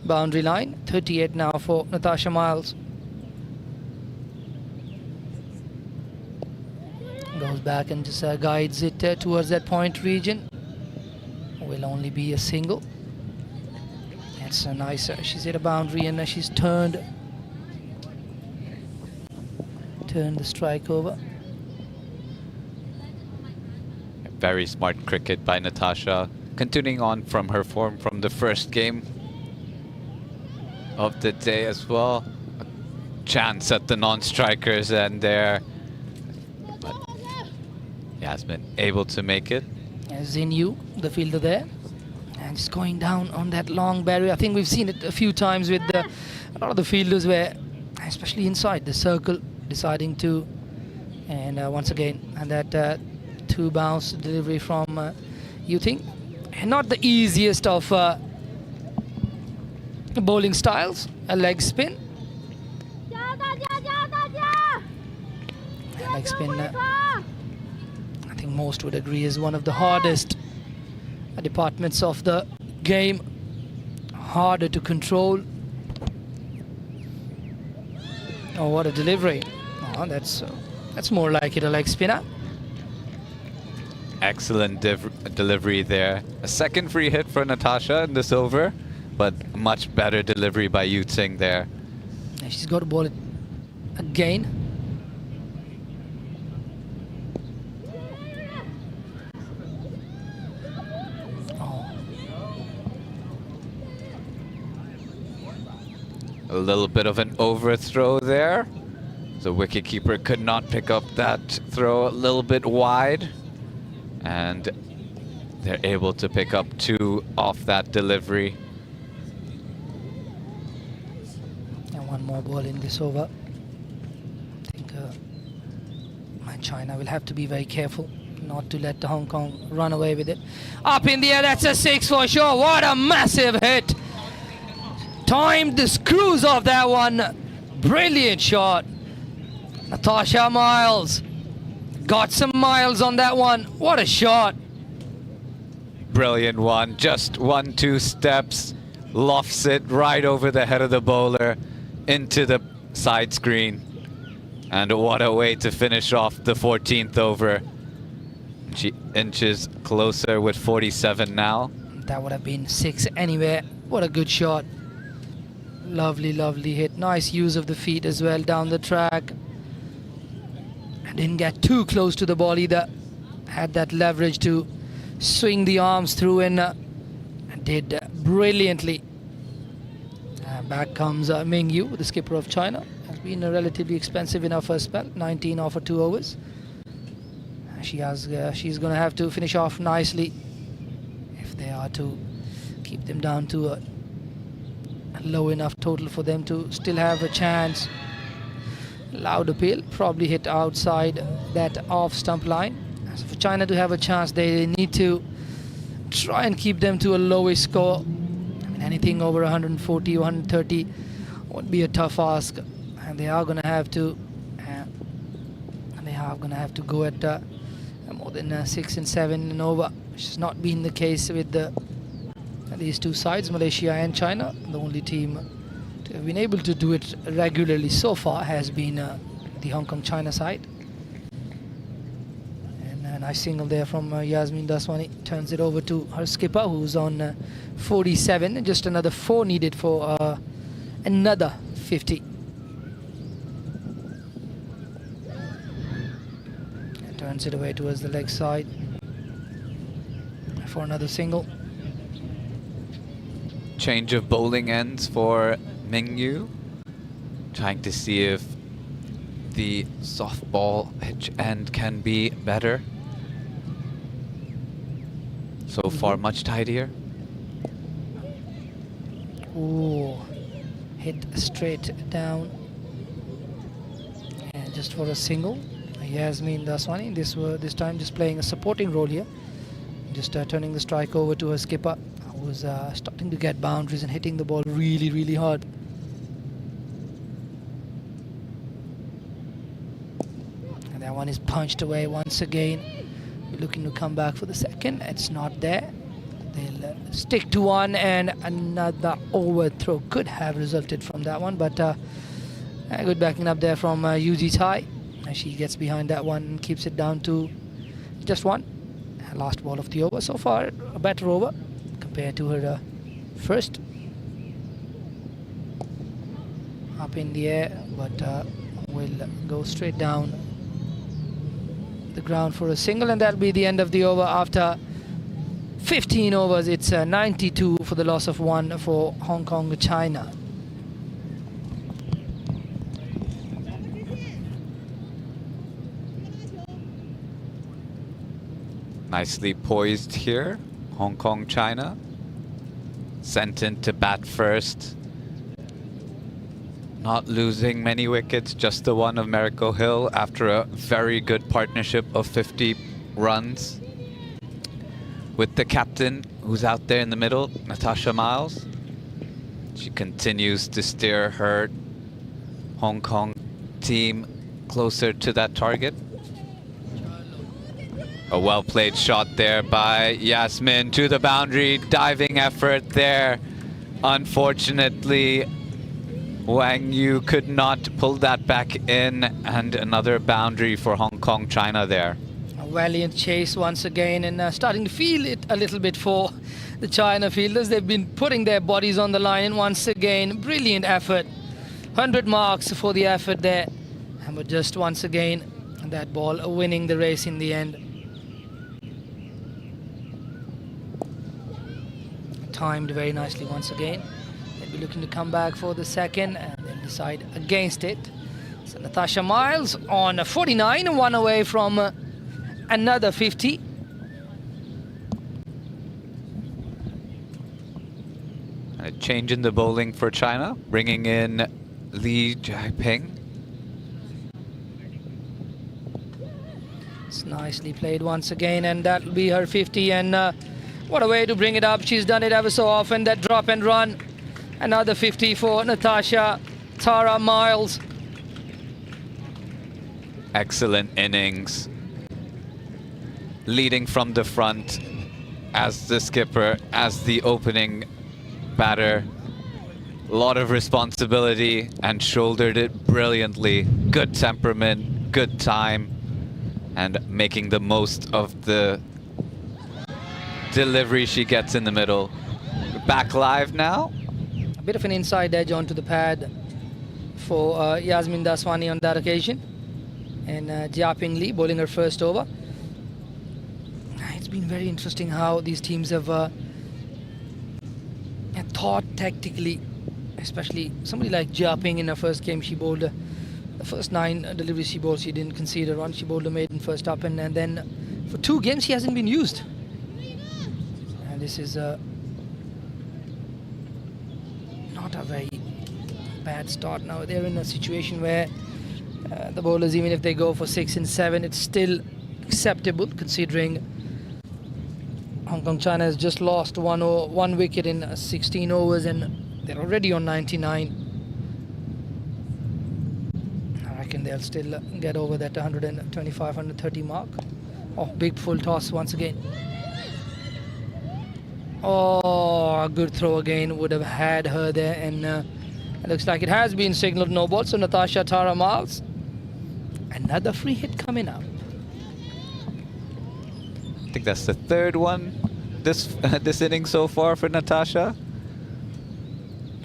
boundary line. 38 now for Natasha Miles. Goes back and just guides it towards that point region. Will only be a single. It's a nice. She's hit a boundary and she's turned the strike over. Very smart cricket by Natasha, continuing on from her form from the first game of the day as well. A chance at the non-strikers and there, but Yasmin able to make it. Xinyu, the fielder there, and just going down on that long barrier. I think we've seen it a few times with a lot of the fielders where, especially inside the circle, deciding to, and once again, and that two bounce delivery from Yuting. And not the easiest of bowling styles, a leg spin. A leg spin, I think most would agree, is one of the hardest departments of the game. Harder to control. Oh, what a delivery. Oh, that's more like it, a leg spinner. Excellent delivery there. A second free hit for Natasha in this over, but much better delivery by Yu Tsing there. And she's got to ball it again. Oh. A little bit of an overthrow there. The wicketkeeper could not pick up that throw, a little bit wide. And they're able to pick up two off that delivery. And one more ball in this over. I think China will have to be very careful not to let the Hong Kong run away with it. Up in the air, that's a six for sure. What a massive hit. Timed the screws off that one. Brilliant shot. Natasha Miles. Got some miles on that one. What a shot. Brilliant one. Just 1-2 steps. Lofts it right over the head of the bowler into the side screen. And what a way to finish off the 14th over. She inches closer with 47 now. That would have been 6 anywhere. What a good shot. Lovely, lovely hit. Nice use of the feet as well down the track. Didn't get too close to the ball either. Had that leverage to swing the arms through and did brilliantly. Back comes Ming Yu, the skipper of China. Has been relatively expensive in her first spell. 19 off for 2 overs. She's going to have to finish off nicely if they are to keep them down to a low enough total for them to still have a chance. Loud appeal, probably hit outside that off stump line. So for China to have a chance, they need to try and keep them to a lowish score. I mean, anything over 140, 130 would be a tough ask, and they are going to have to. Go at more than 6 and 7 and over, which has not been the case with these two sides, Malaysia and China. The only team to have been able to do it regularly so far has been the Hong Kong China side. And a nice single there from Yasmin Daswani. Turns it over to her skipper, who's on 47. Just another 4 needed for another 50. And turns it away towards the leg side for another single. Change of bowling ends for Ming Yu. Trying to see if the softball pitch end can be better. So far, much tidier. Ooh, hit straight down. And just for a single. Yasmin Daswani, this time just playing a supporting role here. Just turning the strike over to her skipper, who's starting to get boundaries and hitting the ball really, really hard. And that one is punched away once again. Looking to come back for the second. It's not there. They'll stick to one, and another overthrow could have resulted from that one, but good backing up there from Yuji Tai. She gets behind that one and keeps it down to just one. Last ball of the over so far, a better over compared to her first. Up in the air, but will go straight down the ground for a single, and that'll be the end of the over. After 15 overs, it's 92 for the loss of one for Hong Kong, China. Nicely poised here, Hong Kong, China. Sent in to bat first. Not losing many wickets, just the one of Miracle Hill after a very good partnership of 50 runs. With the captain, who's out there in the middle, Natasha Miles. She continues to steer her Hong Kong team closer to that target. A well-played shot there by Yasmin to the boundary. Diving effort there. Unfortunately, Wang Yu could not pull that back in, and another boundary for Hong Kong, China there. A valiant chase once again, and starting to feel it a little bit for the China fielders. They've been putting their bodies on the line, and once again, brilliant effort. 100 marks for the effort there. And but just once again, that ball winning the race in the end. Timed very nicely once again. They'll be looking to come back for the second, and they'll decide against it. So Natasha Miles on 49, one away from another 50. A change in the bowling for China, bringing in Li Jiaping. It's nicely played once again, and that'll be her 50. And what a way to bring it up. She's done it ever so often, that drop and run. Another 50 for Natasha Tara Miles. Excellent innings. Leading from the front as the skipper, as the opening batter. A lot of responsibility and shouldered it brilliantly. Good temperament, good time, and making the most of the delivery she gets in the middle. Back live now. A bit of an inside edge onto the pad for Yasmin Daswani on that occasion. And Jiaping Lee bowling her first over. It's been very interesting how these teams have thought tactically, especially somebody like Jiaping in her first game. She bowled the first 9 deliveries she bowled, she didn't concede a run. She bowled a maiden first up, and then for 2 games she hasn't been used. And this is not a very bad start. Now they're in a situation where the bowlers, even if they go for 6 and 7, it's still acceptable considering Hong Kong China has just lost one wicket in 16 overs, and they're already on 99. I reckon they'll still get over that 125, 130 mark. Oh, big full toss once again. Oh, a good throw again, would have had her there, and it looks like it has been signalled no ball. So Natasha Tara Miles, another free hit coming up. I think that's the 3rd one this inning so far for Natasha.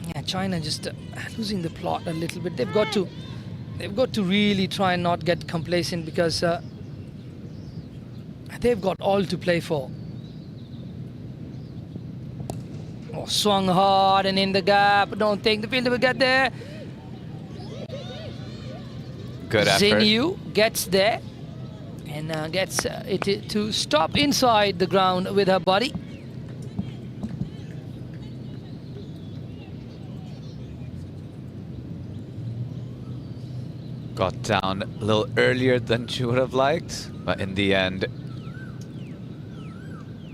Yeah, China just losing the plot a little bit. They've got to really try and not get complacent, because they've got all to play for. Oh, swung hard and in the gap. Don't think the fielder will get there. Good effort. Xinyu gets there and gets it to stop inside the ground with her body. Got down a little earlier than she would have liked, but in the end,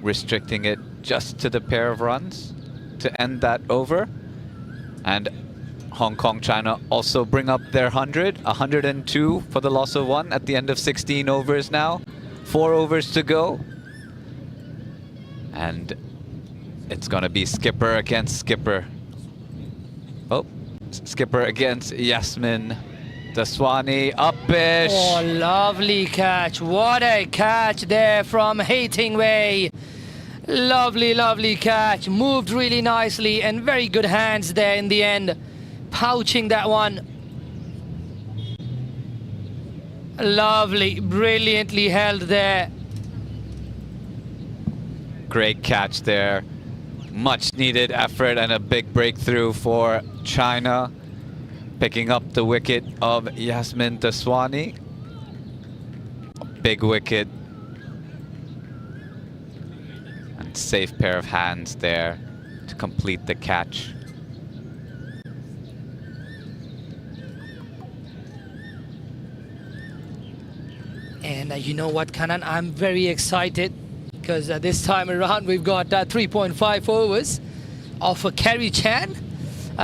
restricting it just to the pair of runs to end that over. And Hong Kong, China also bring up their 102 for the loss of 1 at the end of 16 overs now. 4 overs to go. And it's going to be skipper against skipper. Oh, skipper against Yasmin Daswani. Uppish. Oh, lovely catch. What a catch there from Hatingway. Lovely, lovely catch. Moved really nicely and very good hands there in the end. Pouching that one. Lovely, brilliantly held there. Great catch there. Much needed effort and a big breakthrough for China. Picking up the wicket of Yasmin Daswani. Big wicket. And safe pair of hands there to complete the catch. And you know what, Kanan? I'm very excited because this time around we've got 3.5 overs of Carrie Chan.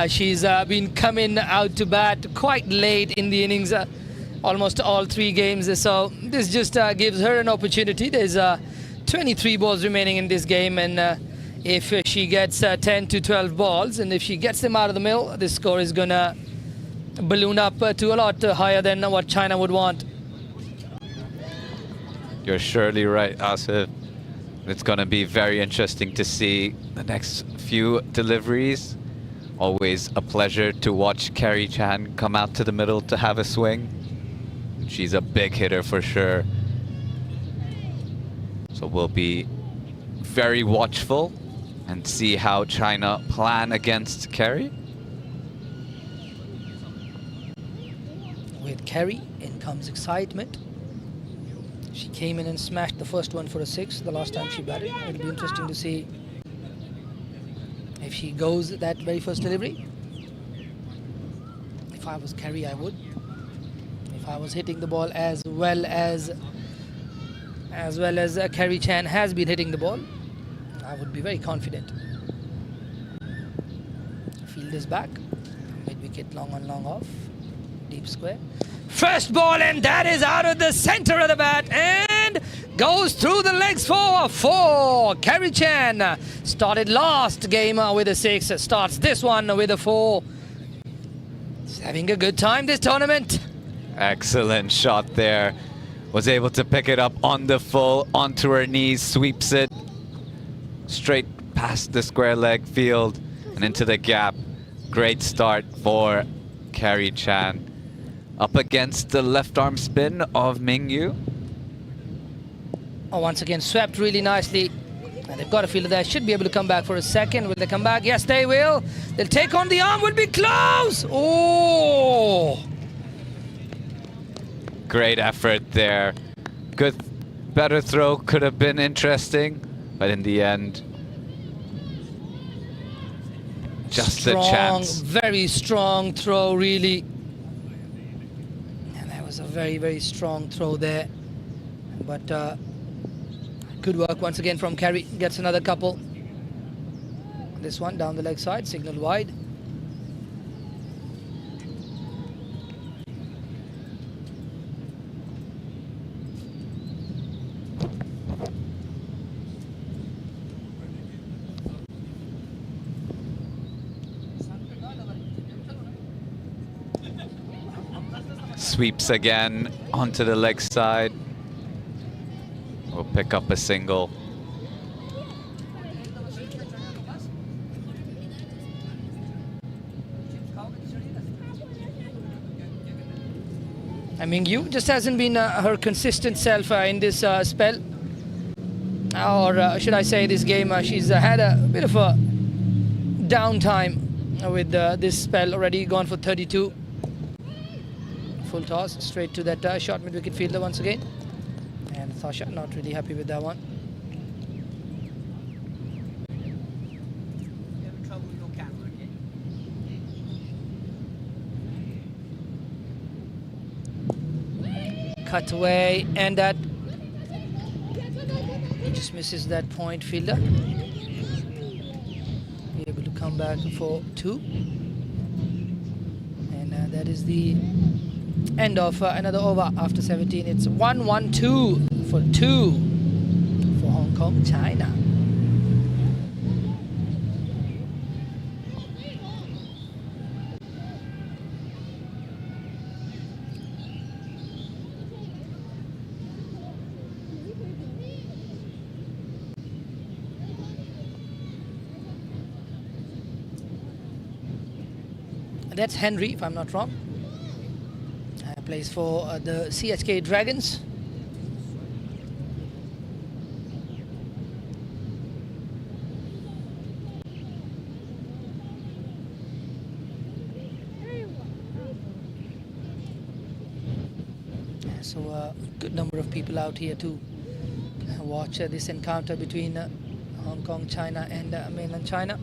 She's been coming out to bat quite late in the innings, almost all 3 games. So this just gives her an opportunity. There's 23 balls remaining in this game, and if she gets 10 to 12 balls, and if she gets them out of the middle, this score is gonna balloon up to a lot higher than what China would want. You're surely right, Asif. It's going to be very interesting to see the next few deliveries. Always a pleasure to watch Carrie Chan come out to the middle to have a swing. She's a big hitter for sure. So we'll be very watchful and see how China plan against Carrie. With Carrie, in comes excitement. She came in and smashed the first one for a 6 the last time she batted. It'll be interesting to see if she goes that very first delivery. If I was Carrie, I would. If I was hitting the ball as well as Carrie Chan has been hitting the ball, I would be very confident. Field is back. Mid wicket, long on, long off. Deep square. First ball, and that is out of the center of the bat and goes through the legs for a 4. Carrie Chan started last game with a 6, starts this one with a 4. She's having a good time this tournament. Excellent shot there. Was able to pick it up on the full, onto her knees, sweeps it straight past the square leg field and into the gap. Great start for Carrie Chan. Up against the left arm spin of Mingyu. Oh, once again swept really nicely. And they've got a fielder there. Should be able to come back for a second. Will they come back? Yes, they will. They'll take on the arm. Will be close. Oh! Great effort there. Good, better throw. Could have been interesting. But in the end, just strong, a chance. Very strong throw, really. And that was a very, very strong throw there. But good work once again from Carrie. Gets another couple. This one down the leg side, signal wide. Sweeps again onto the leg side. We'll pick up a single. I mean, Yu just hasn't been her consistent self in this spell. Or should I say this game, she's had a bit of a downtime with this spell already, gone for 32. Full toss, straight to that short mid-wicket fielder once again. And Thasha not really happy with that one. Cut away, and that just misses that point fielder. come back for 2. And that is the end of another over after 17. It's 1-1-2 for 2 for Hong Kong, China. That's Henry, if I'm not wrong. Plays for the CHK Dragons. So a good number of people out here to watch this encounter between Hong Kong, China and mainland China.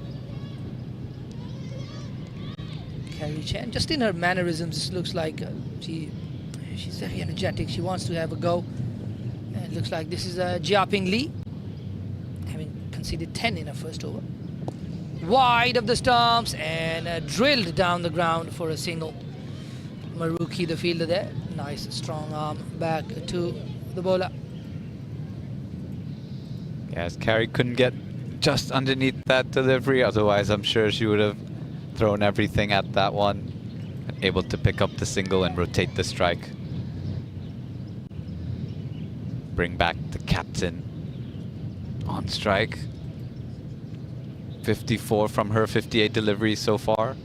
Carrie Chen, just in her mannerisms, looks like she's very energetic. She wants to have a go. And it looks like this is Jiaping Li, having conceded 10 in her first over. Wide of the stumps and drilled down the ground for a single. Maruki, the fielder there. Nice strong arm back to the bowler. Yes, Carrie couldn't get just underneath that delivery, otherwise I'm sure she would have thrown everything at that one. Able to pick up the single and rotate the strike. Bring back the captain on strike. 54 from her 58 deliveries so far.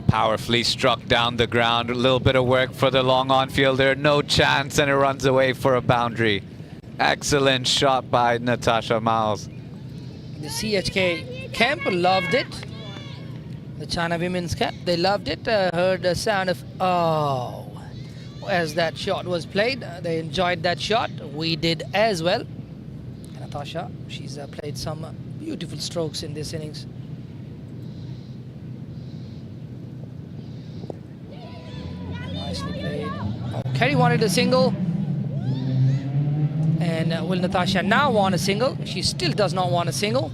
Powerfully struck down the ground. A little bit of work for the long on fielder. No chance, and it runs away for a boundary. Excellent shot by Natasha Miles. The CHK camp loved it. The China women's camp, they loved it. Heard the sound of oh as that shot was played. They enjoyed that shot. We did as well. Natasha, she's played some beautiful strokes in this innings. Nicely played. Oh, Kerry wanted a single. And will Natasha now want a single? She still does not want a single.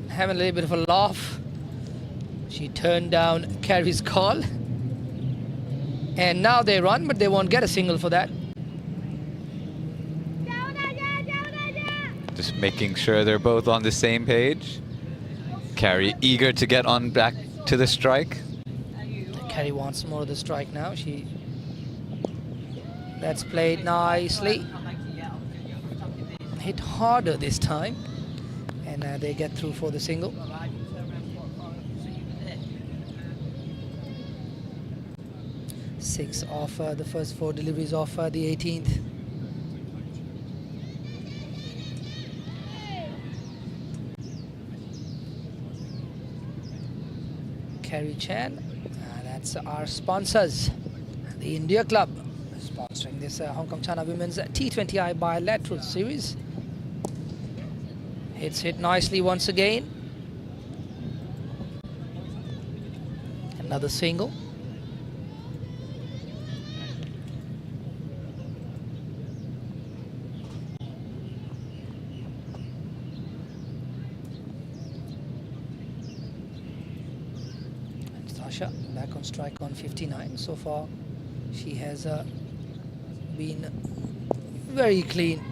Having a little bit of a laugh. She turned down Carrie's call. And now they run, but they won't get a single for that. Just making sure they're both on the same page. Carrie eager to get on back to the strike. Carrie wants more of the strike now. That's played nicely. Hit harder this time. And they get through for the single. Six off the first 4 deliveries off the 18th. Carrie Chan, that's our sponsors, the India Club, sponsoring this Hong Kong China Women's T20I bilateral series. It's hit nicely once again. Another single. Back on strike on 59. So far, she has been very clean.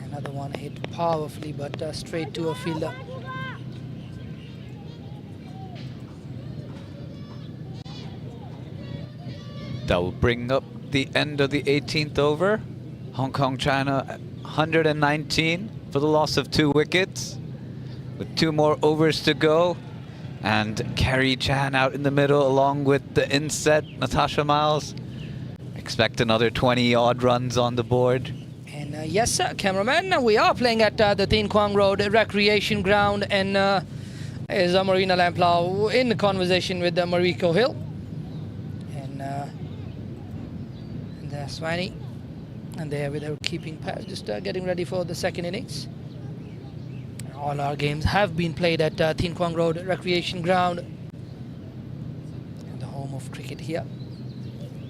Another one hit powerfully, but straight to a fielder. That will bring up the end of the 18th over. Hong Kong China 119 for the loss of 2 wickets. With 2 more overs to go, and Carrie Chan out in the middle along with the inset Natasha Miles. Expect another 20-odd runs on the board. And yes, sir, cameraman, we are playing at the Tin Kwang Road Recreation Ground, and is Marina Lamplau in conversation with Mariko Hill. And Swani, and they are with her keeping pair, just getting ready for the second innings. All our games have been played at Tin Kwang Road Recreation Ground, the home of cricket here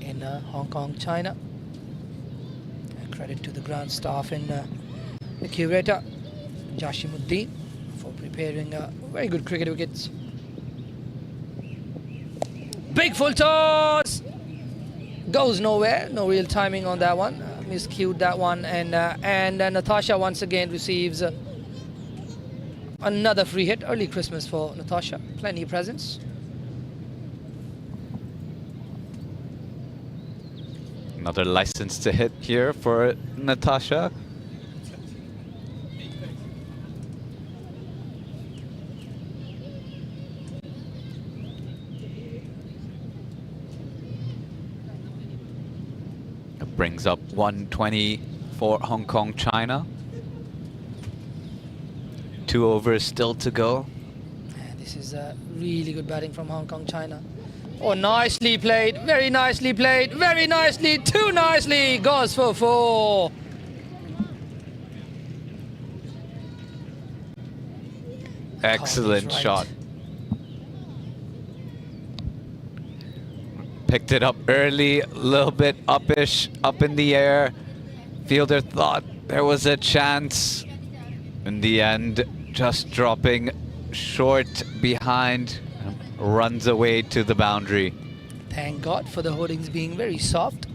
in Hong Kong, China. Credit to the ground staff in the curator, Jashimuddin, for preparing very good cricket wickets. Big full toss! Goes nowhere, no real timing on that one. Miscued that one, and Natasha once again receives another free hit. Early Christmas for Natasha, plenty of presents. Another license to hit here for Natasha. It brings up 120 for Hong Kong, China. 2 overs still to go. This is really good batting from Hong Kong, China. Oh, nicely played, very nicely played, very nicely, too nicely, goes for 4. Excellent Right. shot. Picked it up early, a little bit uppish, up in the air. Fielder thought there was a chance. In the end, just dropping short behind, runs away to the boundary. Thank God for the holdings being very soft.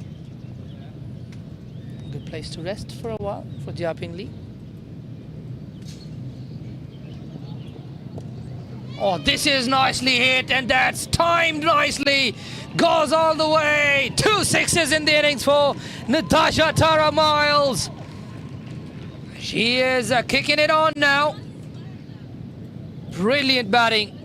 Good place to rest for a while for Jia Ping Lee. Oh, this is nicely hit, and that's timed nicely. Goes all the way. 2 sixes in the innings for Natasha Tara Miles. She is kicking it on now. Brilliant batting.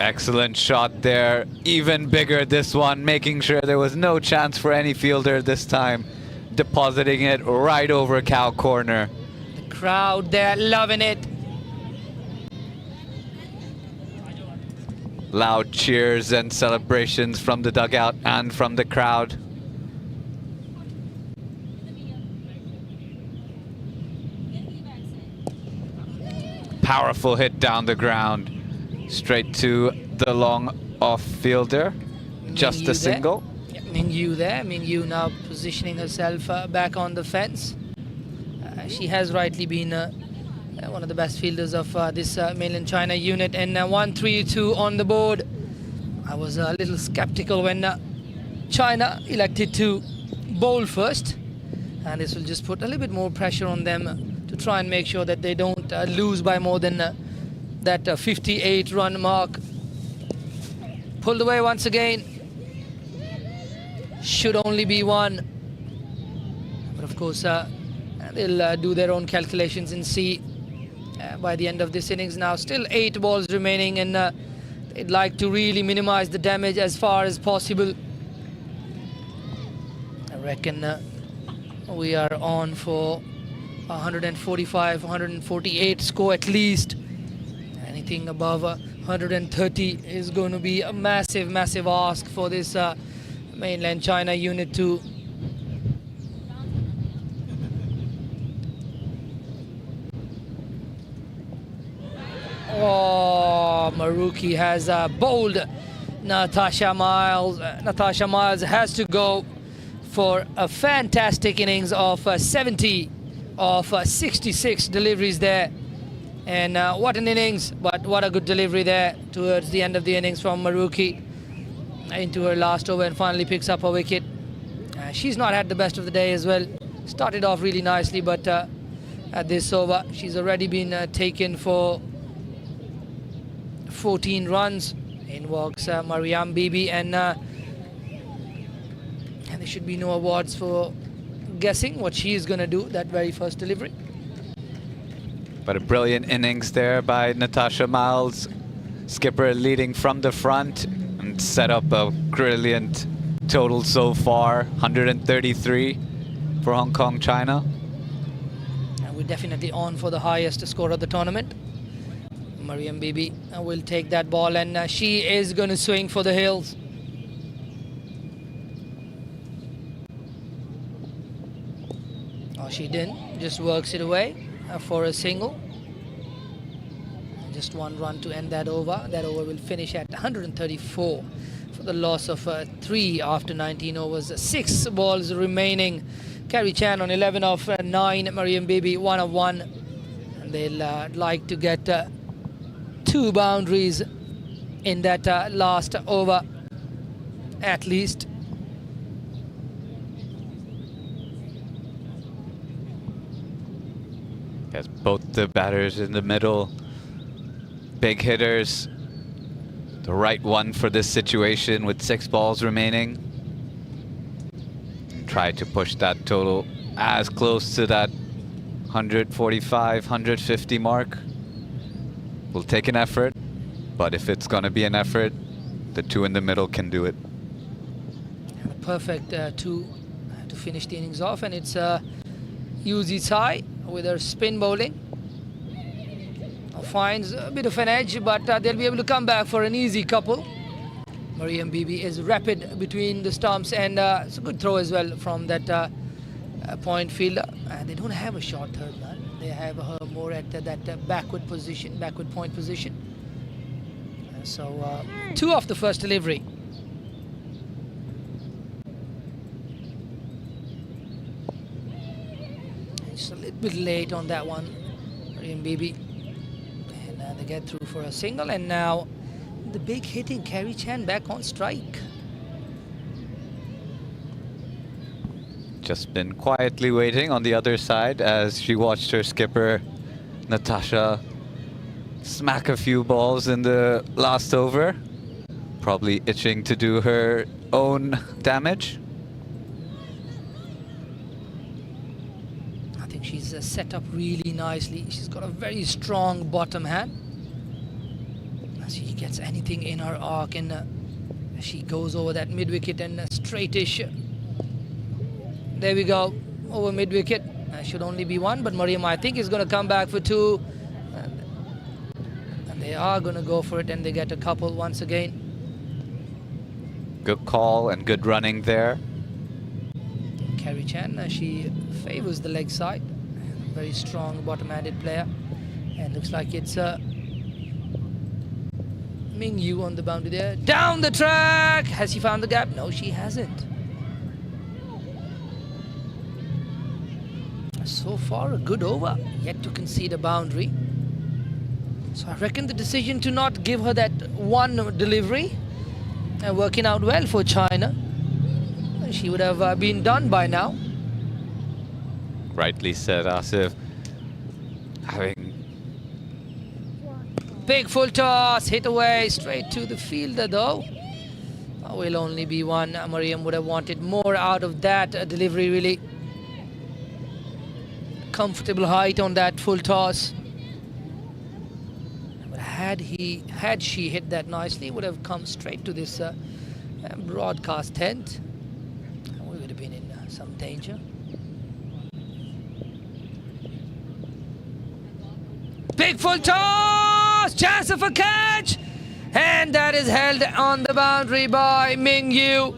Excellent shot there. Even bigger this one, making sure there was no chance for any fielder this time. Depositing it right over cow corner. The crowd there loving it. Loud cheers and celebrations from the dugout and from the crowd. Powerful hit down the ground. Straight to the long off fielder. Just a single. Yeah, Mingyu there. Mingyu now positioning herself back on the fence. She has rightly been one of the best fielders of this mainland China unit, and 1-3-2 on the board. I was a little skeptical when China elected to bowl first, and this will just put a little bit more pressure on them to try and make sure that they don't lose by more than that 58-run mark. Pulled away once again. Should only be 1, but of course they'll do their own calculations and see by the end of this innings. Now still 8 balls remaining, and they'd like to really minimize the damage as far as possible. I reckon we are on for 145, 148 score at least. Anything above 130 is going to be a massive, massive ask for this mainland China unit to Oh, Maruki has bowled Natasha Miles. Natasha Miles has to go for a fantastic innings of 70 of 66 deliveries there. And what an innings, but what a good delivery there towards the end of the innings from Maruki into her last over, and finally picks up a wicket. She's not had the best of the day as well. Started off really nicely, but at this over, she's already been taken for 14 runs. In walks Mariam Bibi, and there should be no awards for guessing what she is going to do that very first delivery. But a brilliant innings there by Natasha Miles. Skipper leading from the front and set up a brilliant total so far. 133 for Hong Kong, China. And we're definitely on for the highest score of the tournament. Mariam Bibi will take that ball, and she is going to swing for the hills. Oh, she didn't. Just works it away for a single. Just 1 run to end that over. That over will finish at 134 for the loss of 3 after 19 overs. 6 balls remaining Carrie Chan on 11 of 9, Mariam Bibi 1 of 1. And they'll like to get 2 boundaries in that last over at least. Yes, both the batters in the middle, big hitters. The right one for this situation with 6 balls remaining. Try to push that total as close to that 145, 150 mark. Will take an effort, but if it's going to be an effort, the 2 in the middle can do it. And a perfect 2 to finish the innings off, and it's Yuzi Tsai with her spin bowling. Finds a bit of an edge, but they'll be able to come back for an easy couple. Mariam Bibi is rapid between the stumps, and it's a good throw as well from that point fielder. They don't have a short third man. They have her more at that backward position, backward point position. So 2 off the first delivery. It's a little bit late on that one, Mariam Bibi. And they get through for a single, and now the big hitting Carrie Chan back on strike. Just been quietly waiting on the other side as she watched her skipper Natasha smack a few balls in the last over. Probably itching to do her own damage. I think she's set up really nicely. She's got a very strong bottom hand. She gets anything in her arc, and she goes over that mid-wicket and straightish. There we go, over mid-wicket. Should only be 1, but Mariam, I think, is going to come back for 2. And they are going to go for it, and they get a couple once again. Good call and good running there. Carrie Chan, she favors the leg side. Very strong bottom-handed player. And looks like it's Ming Yu on the boundary there. Down the track! Has she found the gap? No, she hasn't. So far, a good over. Yet to concede a boundary. So I reckon the decision to not give her that 1 delivery working out well for China. She would have been done by now. Rightly said, Asif. Having big full toss, hit away, straight to the fielder though. Will only be 1. Mariam would have wanted more out of that delivery, really. Comfortable height on that full toss. But had she hit that nicely, would have come straight to this broadcast tent. We would have been in some danger. Big full toss, chance of a catch, and that is held on the boundary by Ming Yu.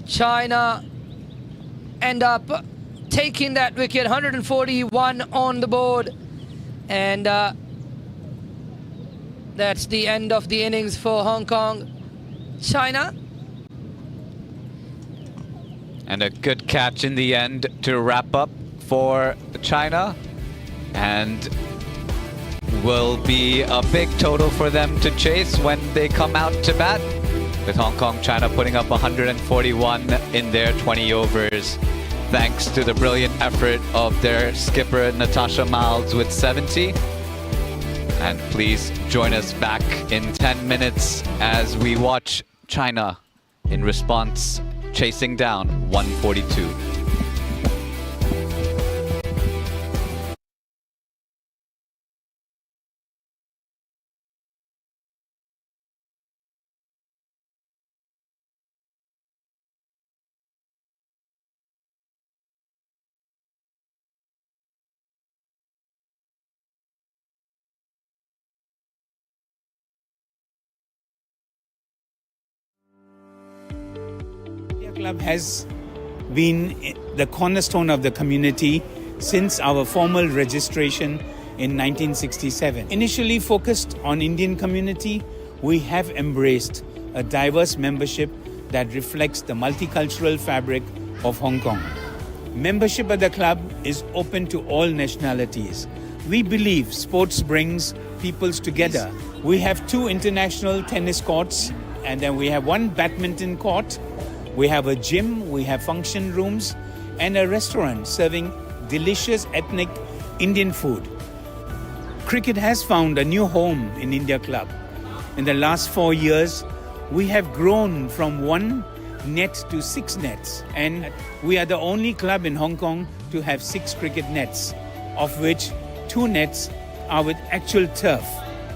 China end up taking that wicket, 141 on the board, and that's the end of the innings for Hong Kong. China. And a good catch in the end to wrap up for China. And will be a big total for them to chase when they come out to bat, with Hong Kong, China putting up 141 in their 20 overs, thanks to the brilliant effort of their skipper Natasha Miles with 70. And please join us back in 10 minutes as we watch China in response chasing down 142. Club has been the cornerstone of the community since our formal registration in 1967. Initially focused on Indian community, we have embraced a diverse membership that reflects the multicultural fabric of Hong Kong. Membership at the club is open to all nationalities. We believe sports brings peoples together. We have 2 international tennis courts, and then we have 1 badminton court. We have a gym, we have function rooms, and a restaurant serving delicious ethnic Indian food. Cricket has found a new home in India Club. In the last 4 years, we have grown from 1 net to 6 nets, and we are the only club in Hong Kong to have 6 cricket nets, of which 2 nets are with actual turf.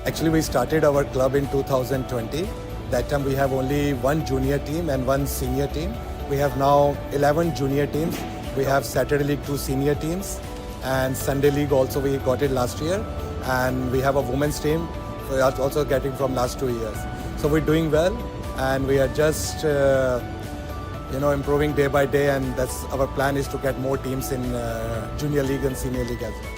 Actually, we started our club in 2020. That time we have only 1 junior team and 1 senior team. We have now 11 junior teams. We have Saturday League 2 senior teams, and Sunday League also we got it last year. And we have a women's team we are also getting from last 2 years. So we're doing well, and we are just improving day by day, and that's our plan is to get more teams in junior league and senior league as well.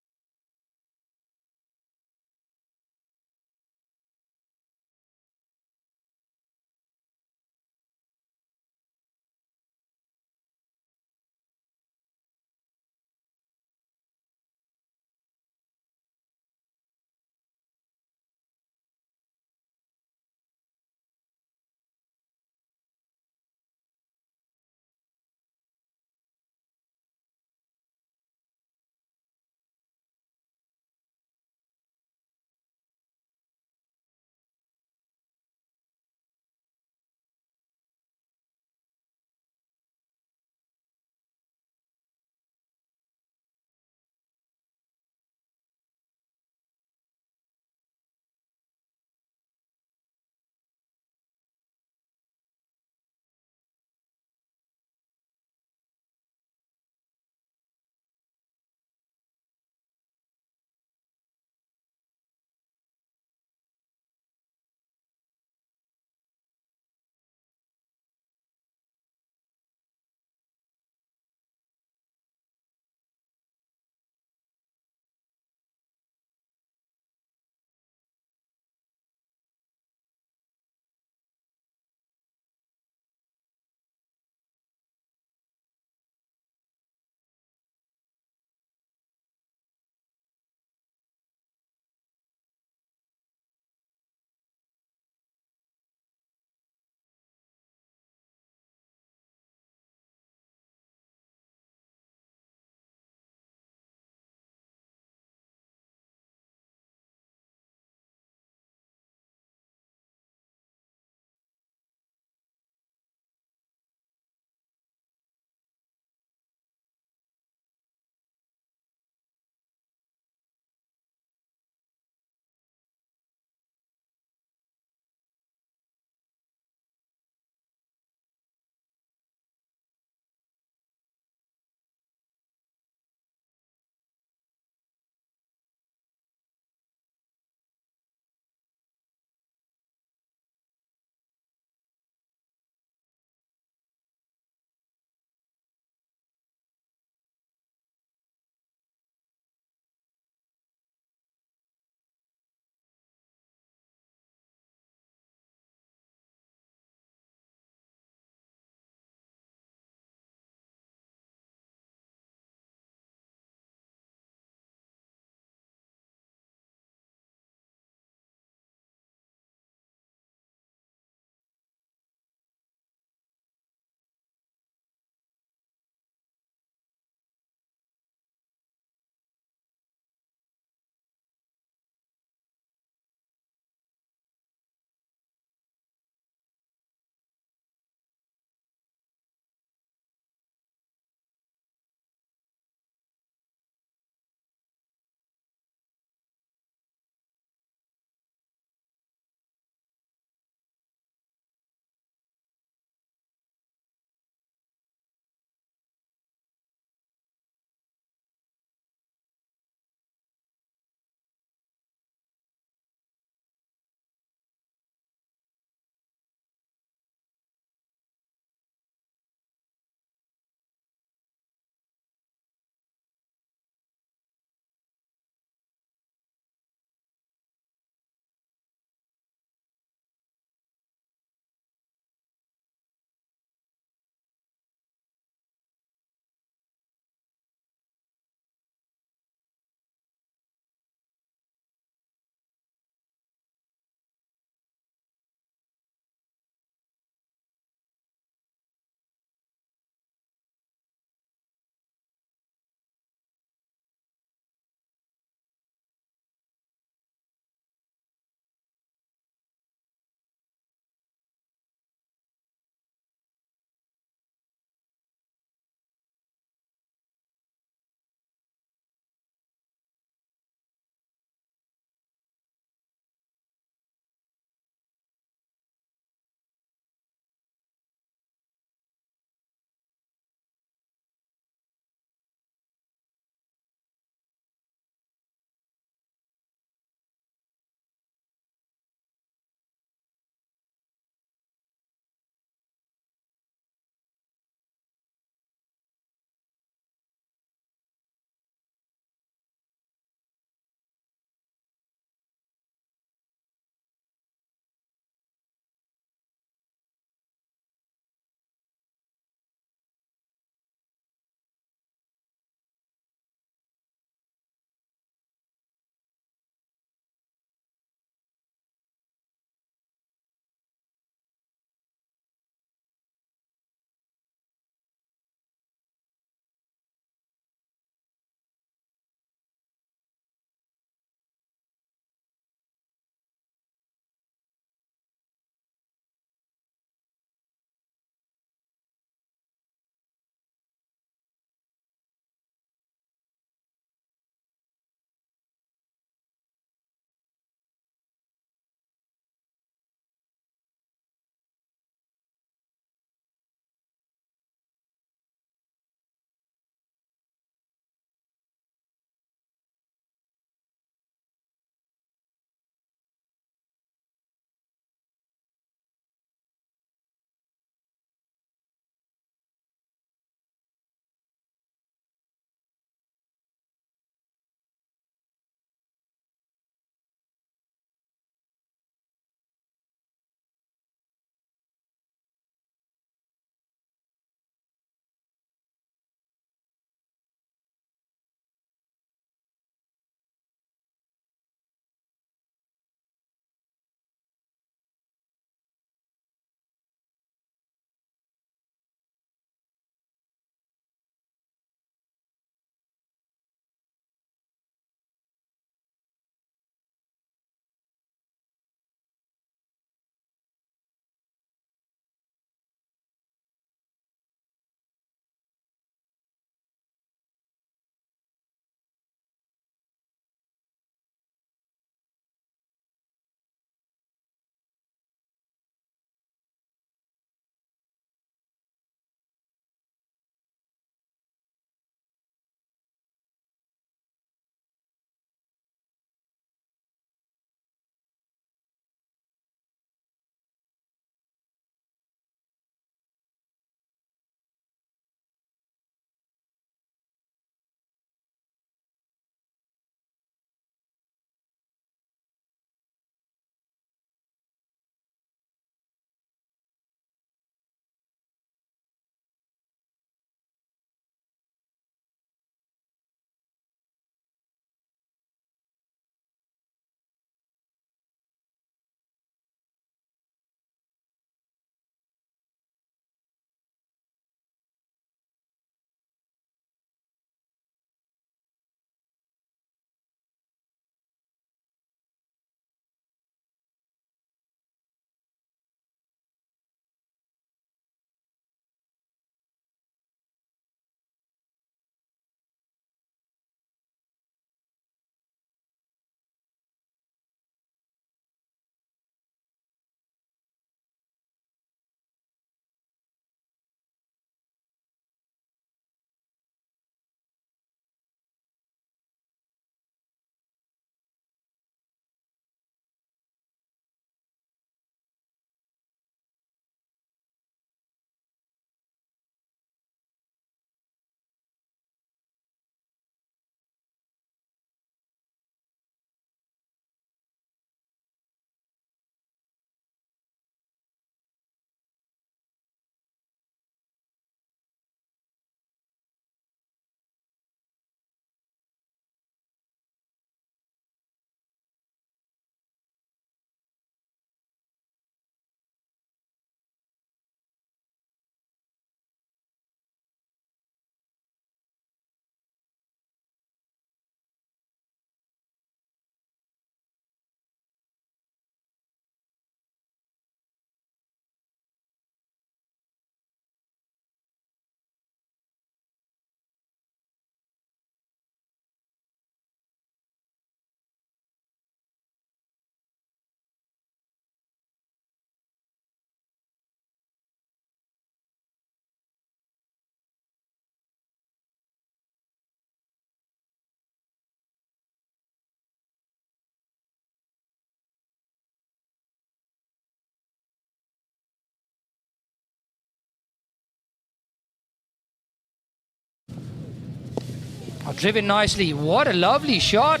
driven nicely. What a lovely shot.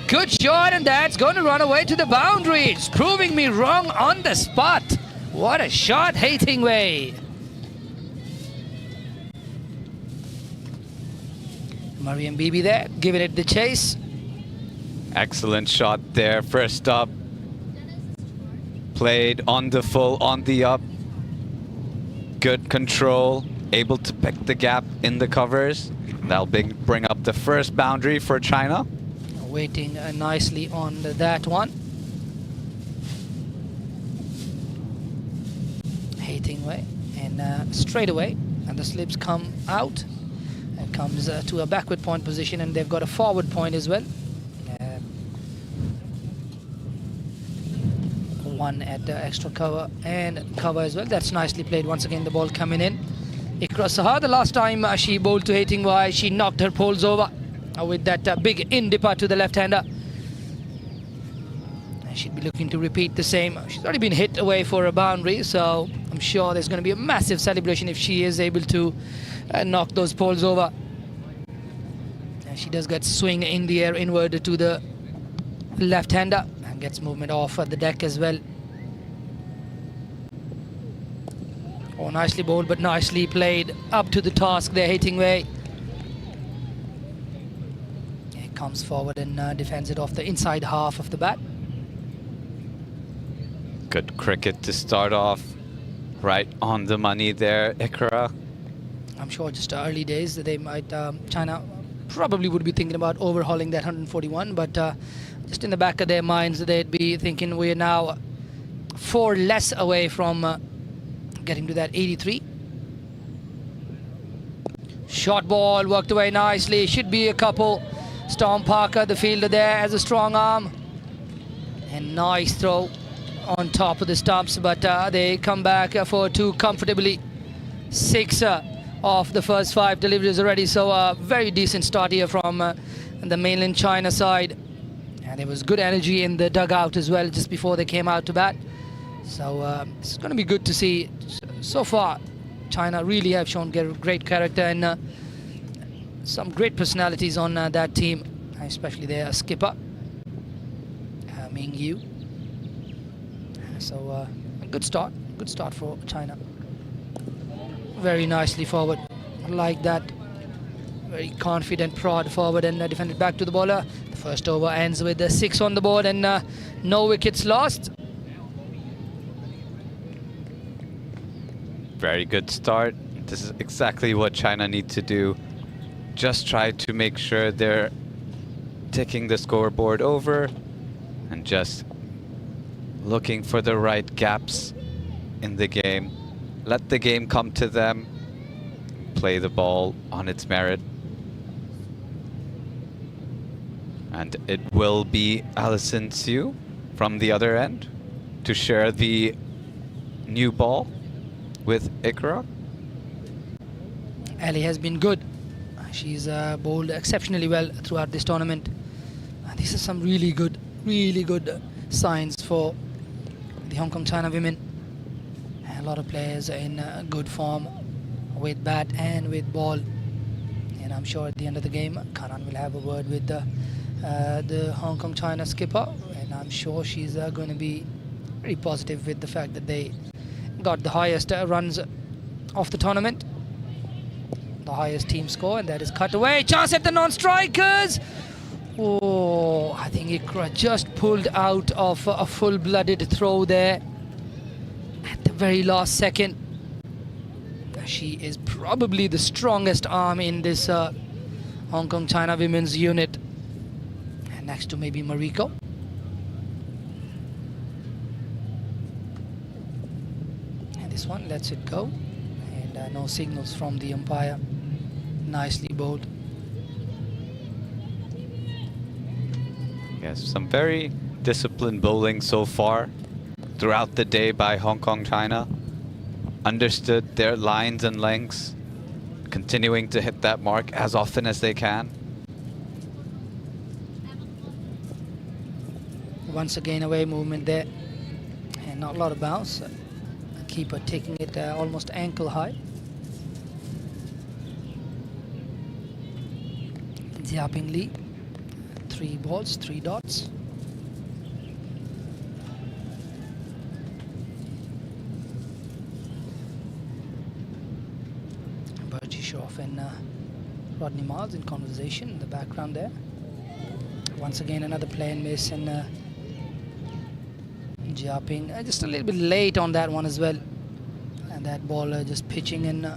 Good shot, and that's going to run away to the boundary. It's proving me wrong on the spot. What a shot, Hatingway. Mariam Bibi there, giving it the chase. Excellent shot there. First up. Played on the full, on the up. Good control. Able to pick the gap in the covers. That'll bring up the first boundary for China. Waiting nicely on that one. Hatingway, and straight away, and the slips come out. It comes to a backward point position, and they've got a forward point as well. One at the extra cover and cover as well. That's nicely played. Once again, the ball coming in. Ikra Sahar, the last time she bowled to Hatingway, she knocked her poles over with that big in dipper to the left-hander. And she'd be looking to repeat the same. She's already been hit away for a boundary, so I'm sure there's going to be a massive celebration if she is able to knock those poles over. And she does get swing in the air inward to the left-hander and gets movement off at the deck as well. Oh, nicely bowled, but nicely played. Up to the task there, Hatingway. Comes forward and defends it off the inside half of the bat. Good cricket to start off. Right on the money there, Ikra. I'm sure just early days that they might, China probably would be thinking about overhauling that 141, but just in the back of their minds, they'd be thinking we're now 4 less away from getting to that 83. Short ball worked away nicely. Should be a couple. Storm Parker, the fielder there, has a strong arm. And nice throw on top of the stumps, but they come back for 2 comfortably. 6 of the first 5 deliveries already, so a very decent start here from the mainland China side. And there was good energy in the dugout as well just before they came out to bat. So it's going to be good to see. So far, China really have shown great character and some great personalities on that team, especially their skipper, Ming Yu. So a good start for China. Very nicely forward, like that. Very confident prod forward and defended back to the bowler. The first over ends with a 6 on the board and no wickets lost. Very good start. This is exactly what China need to do. Just try to make sure they're ticking the scoreboard over and just looking for the right gaps in the game. Let the game come to them. Play the ball on its merit. And it will be Alison Siu from the other end to share the new ball with Ikra. Ali has been good. She's bowled exceptionally well throughout this tournament. These are some really good signs for the Hong Kong China women. And a lot of players are in good form with bat and with ball. And I'm sure at the end of the game, Karan will have a word with the Hong Kong China skipper. And I'm sure she's going to be very positive with the fact that they got the highest runs of the tournament. The highest team score, and that is cut away. Chance at the non-strikers. Oh, I think Ikra just pulled out of a full-blooded throw there at the very last second. She is probably the strongest arm in this Hong Kong China women's unit, and next to maybe Mariko. And this one lets it go, and no signals from the umpire. Nicely bowled. Yes, some very disciplined bowling so far throughout the day by Hong Kong China. Understood their lines and lengths, continuing to hit that mark as often as they can. Once again, away movement there, and not a lot of bounce. Keeper taking it almost ankle high. Jiaping Lee. 3 balls, 3 dots. Bertie Shroff and Rodney Miles in conversation in the background there. Once again, another play and miss, and Jiaping just a little bit late on that one as well. And that ball just pitching and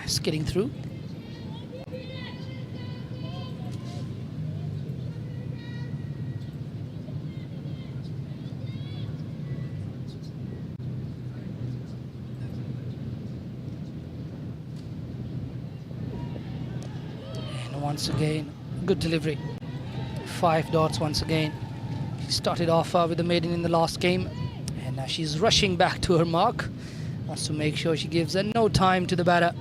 skidding through. Once again, good delivery. 5 dots once again. She started off with the maiden in the last game, and now she's rushing back to her mark. Wants to make sure she gives no time to the batter.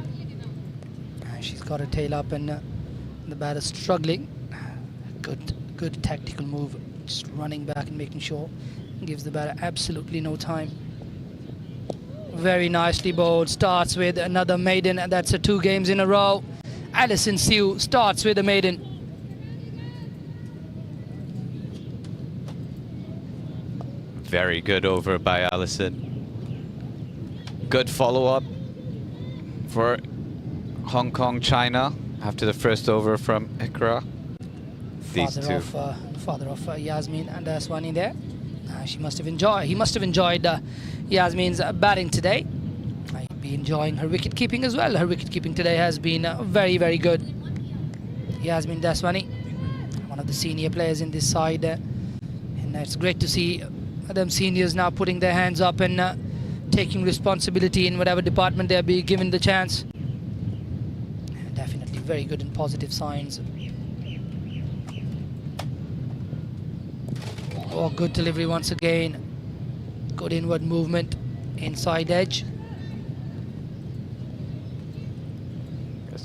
She's got her tail up, and the batter struggling. Good tactical move. Just running back and making sure gives the batter absolutely no time. Very nicely bowled. Starts with another maiden, and that's 2 games in a row. Alison Siu starts with a maiden. Very good over by Alison. Good follow-up for Hong Kong, China after the first over from Ikra. These two. Father of Yasmin and Swani there. He must have enjoyed Yasmin's batting today. He'd be enjoying her wicket keeping as well. Her wicket keeping today has been very, very good. Yasmin Daswani, one of the senior players in this side, and it's great to see them seniors now putting their hands up and taking responsibility in whatever department they'll be given the chance. Definitely very good and positive signs. Oh, good delivery once again. Good inward movement, inside edge.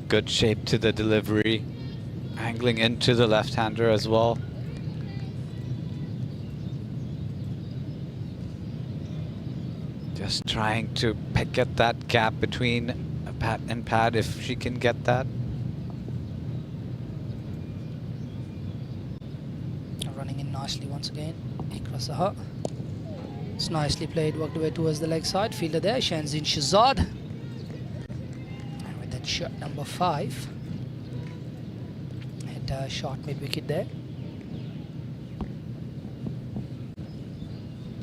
Good shape to the delivery, angling into the left-hander as well. Just trying to pick at that gap between pat and pad if she can get that. Running in nicely once again. Ikra Saha. It's nicely played, worked away towards the leg side. Fielder there, Shanzin Shahzad. Shot number 5. Hit a shot mid-wicket there.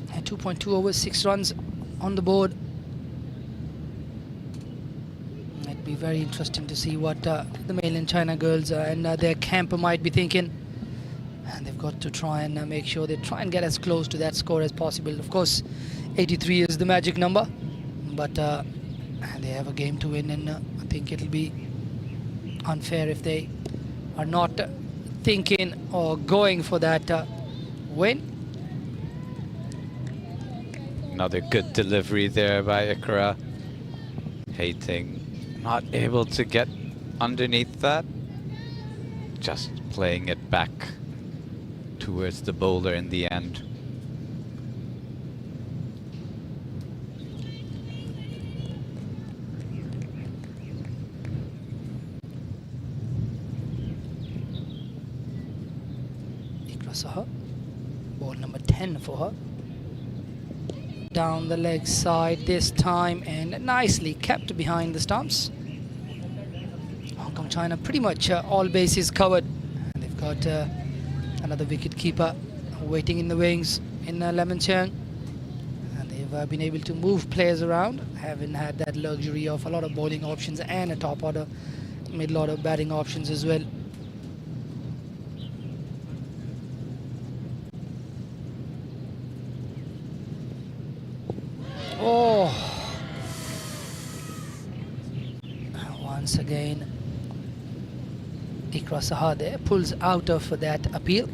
2.2 overs, 6 runs on the board. It'd be very interesting to see what the mainland China girls and their camp might be thinking. And they've got to try and make sure they try and get as close to that score as possible. Of course, 83 is the magic number, but they have a game to win, and I think it'll be unfair if they are not thinking or going for that win. Another good delivery there by Ikra. Hating not able to get underneath that. Just playing it back towards the bowler in the end. Saha, ball number 10 for her. Down the leg side this time, and nicely kept behind the stumps. Hong Kong China pretty much all bases covered. And they've got another wicket keeper waiting in the wings in Lemon Cheung. And they've been able to move players around, having had that luxury of a lot of bowling options and a top order, middle order batting options as well. Oh, once again, Ikra Saha there pulls out of that appeal.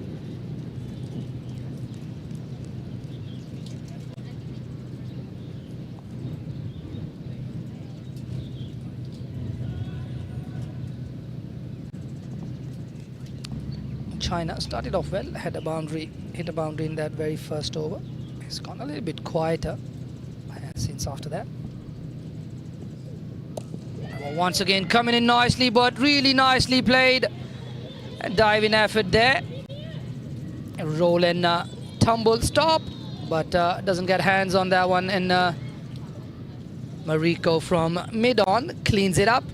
China started off well, hit a boundary in that very first over. It's gone a little bit quieter since after that. Well, once again coming in nicely, but really nicely played. A diving effort there. A roll and tumble stop, but doesn't get hands on that one. And Mariko from mid-on cleans it up.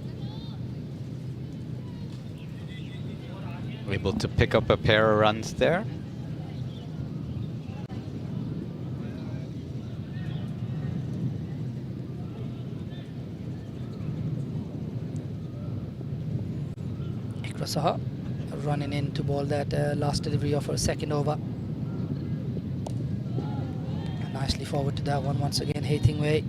Able to pick up a pair of runs there. Ikrasaha running in to ball that last delivery of her second over. Nicely forward to that one once again. Hatingway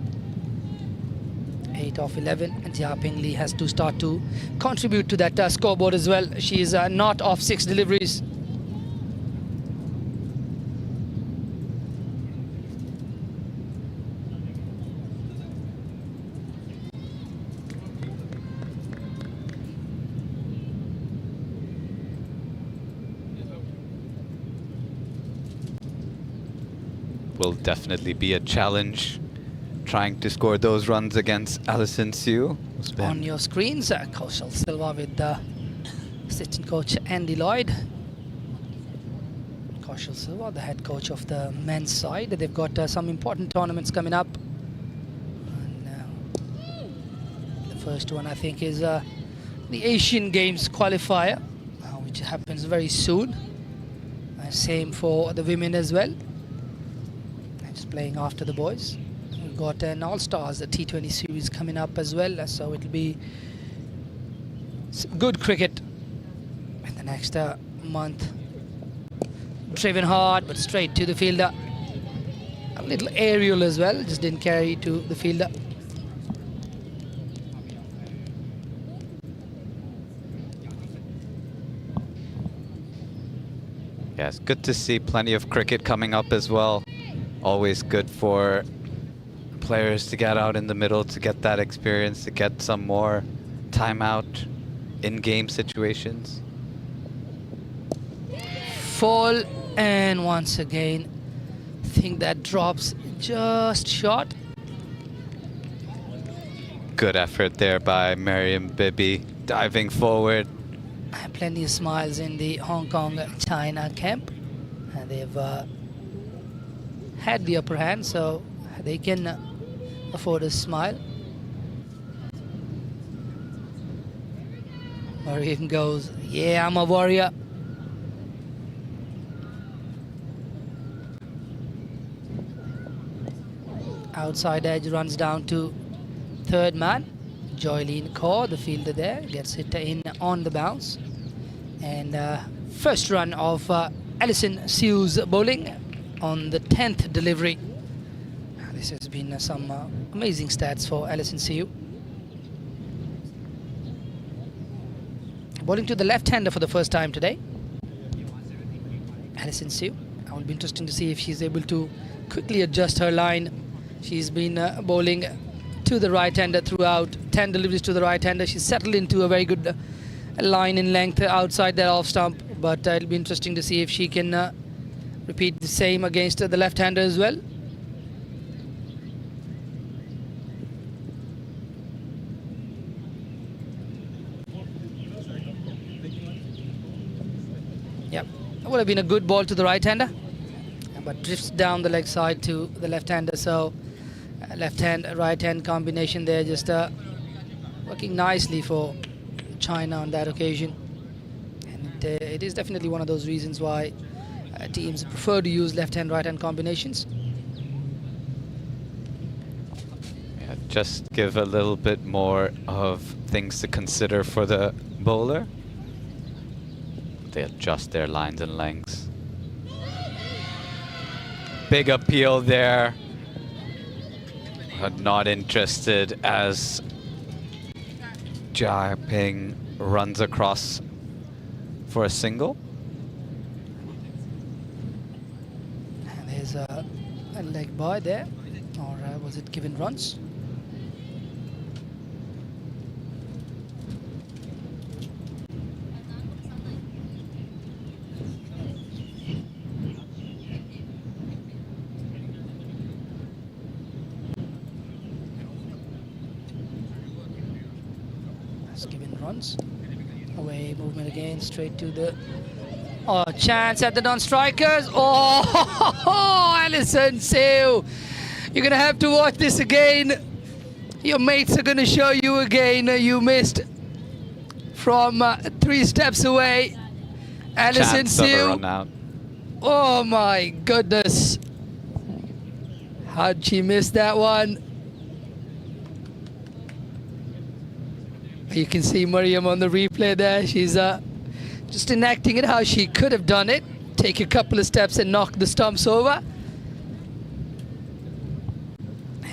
8 of 11, and Jia Ping Lee has to start to contribute to that scoreboard as well. She is not off 6 deliveries. Will definitely be a challenge trying to score those runs against Alison Siu. On your screens, Kaushal Silva with assistant coach Andy Lloyd. Kaushal Silva, the head coach of the men's side. They've got some important tournaments coming up. And, the first one, I think, is the Asian Games qualifier, which happens very soon. Same for the women as well. Just playing after the boys. We've got an All-Stars, the T20 series coming up as well, so it'll be some good cricket in the next month. Driven hard, but straight to the fielder. A little aerial as well, just didn't carry to the fielder. Yeah, it's good to see plenty of cricket coming up as well. Always good for players to get out in the middle, to get that experience, to get some more time out in game situations. Fall, and once again, I think that drops just short. Good effort there by Mariam Bibi, diving forward. Plenty of smiles in the Hong Kong China camp, and they've had the upper hand, so they can afford a smile. Mariam goes, yeah, I'm a warrior. Outside edge runs down to third man. Joylene Kaur, the fielder there, gets hit in on the bounce. And first run of Alison Siu's bowling on the 10th delivery. This has been some amazing stats for Alison Siu. Bowling to the left-hander for the first time today. Alison Siu. It will be interesting to see if she's able to quickly adjust her line. She's been bowling to the right-hander throughout. 10 deliveries to the right-hander. She's settled into a very good line in length outside that off stump, but it'll be interesting to see if she can repeat the same against the left-hander as well. Yep, it would have been a good ball to the right-hander, but drifts down the leg side to the left-hander, so left-hand, right-hand combination there, just working nicely for China on that occasion. And it is definitely one of those reasons why teams prefer to use left-hand, right-hand combinations. Yeah, just give a little bit more of things to consider for the bowler. They adjust their lines and lengths. Big appeal there. But not interested as Jia Ping runs across for a single. And there's a leg by there, or was it given runs? Just giving runs. Away movement again, straight to the chance at the non-strikers. Oh, Alison Seo. You're going to have to watch this again. Your mates are going to show you again. You missed from 3 steps away. Alison Chance of a Seo. run out. Oh my goodness. How'd she miss that one? You can see Mariam on the replay there. She's just enacting it how she could have done it. Take a couple of steps and knock the stumps over.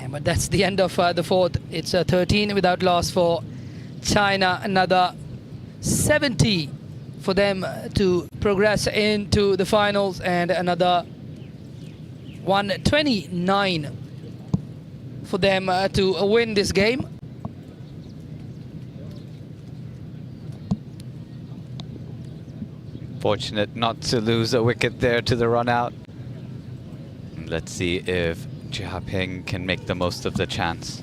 But that's the end of the fourth. It's 13 without loss for China. Another 70 for them to progress into the finals, and another 129 for them to win this game. Fortunate not to lose a wicket there to the run out. Let's see if Jia Ping can make the most of the chance.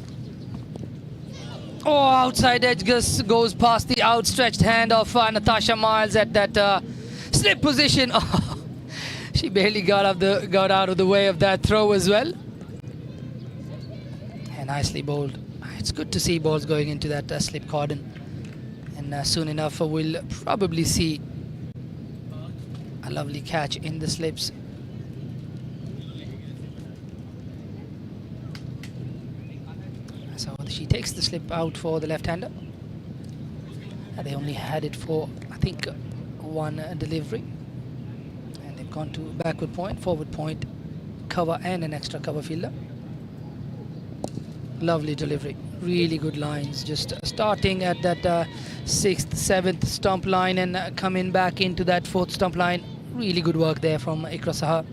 Oh, outside edge goes past the outstretched hand of Natasha Miles at that slip position. Oh, she barely got out of the way of that throw as well. And nicely bowled. It's good to see balls going into that slip cordon. And soon enough we'll probably see a lovely catch in the slips. So she takes the slip out for the left-hander. They only had it for, I think, 1 delivery. And they've gone to backward point, forward point, cover and an extra cover fielder. Lovely delivery. Really good lines. Just starting at that 6th, 7th stump line and coming back into that 4th stump line. Really good work there from Ikra Saha.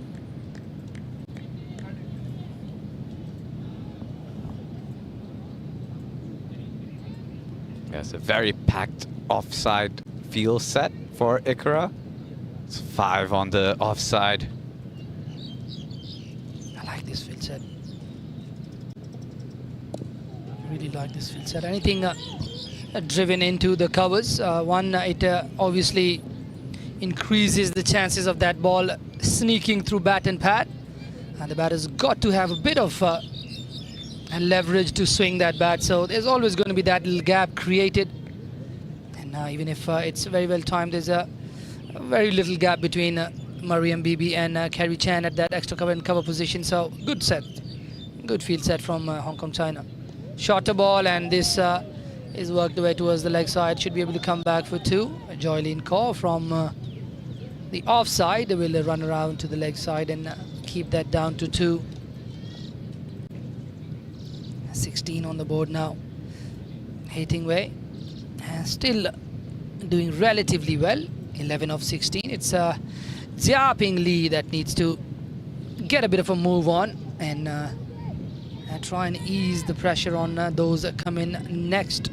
Yes, a very packed offside field set for Ikra. It's 5 on the offside. I like this field set. Really like this field set. Anything driven into the covers. It obviously increases the chances of that ball sneaking through bat and pad. And the batter's got to have a bit of leverage to swing that bat. So there's always going to be that little gap created. And even if it's very well timed, there's a very little gap between Mariam Bibi and Carrie Chan at that extra cover and cover position. So good set. Good field set from Hong Kong China. Shorter ball, and this is worked away towards the leg side. Should be able to come back for 2. Joylene Kaur from the offside will run around to the leg side and keep that down to 2. 16 on the board now. Hatingway still doing relatively well. 11 of 16. It's Jia Ping Lee that needs to get a bit of a move on and try and ease the pressure on those that come in next.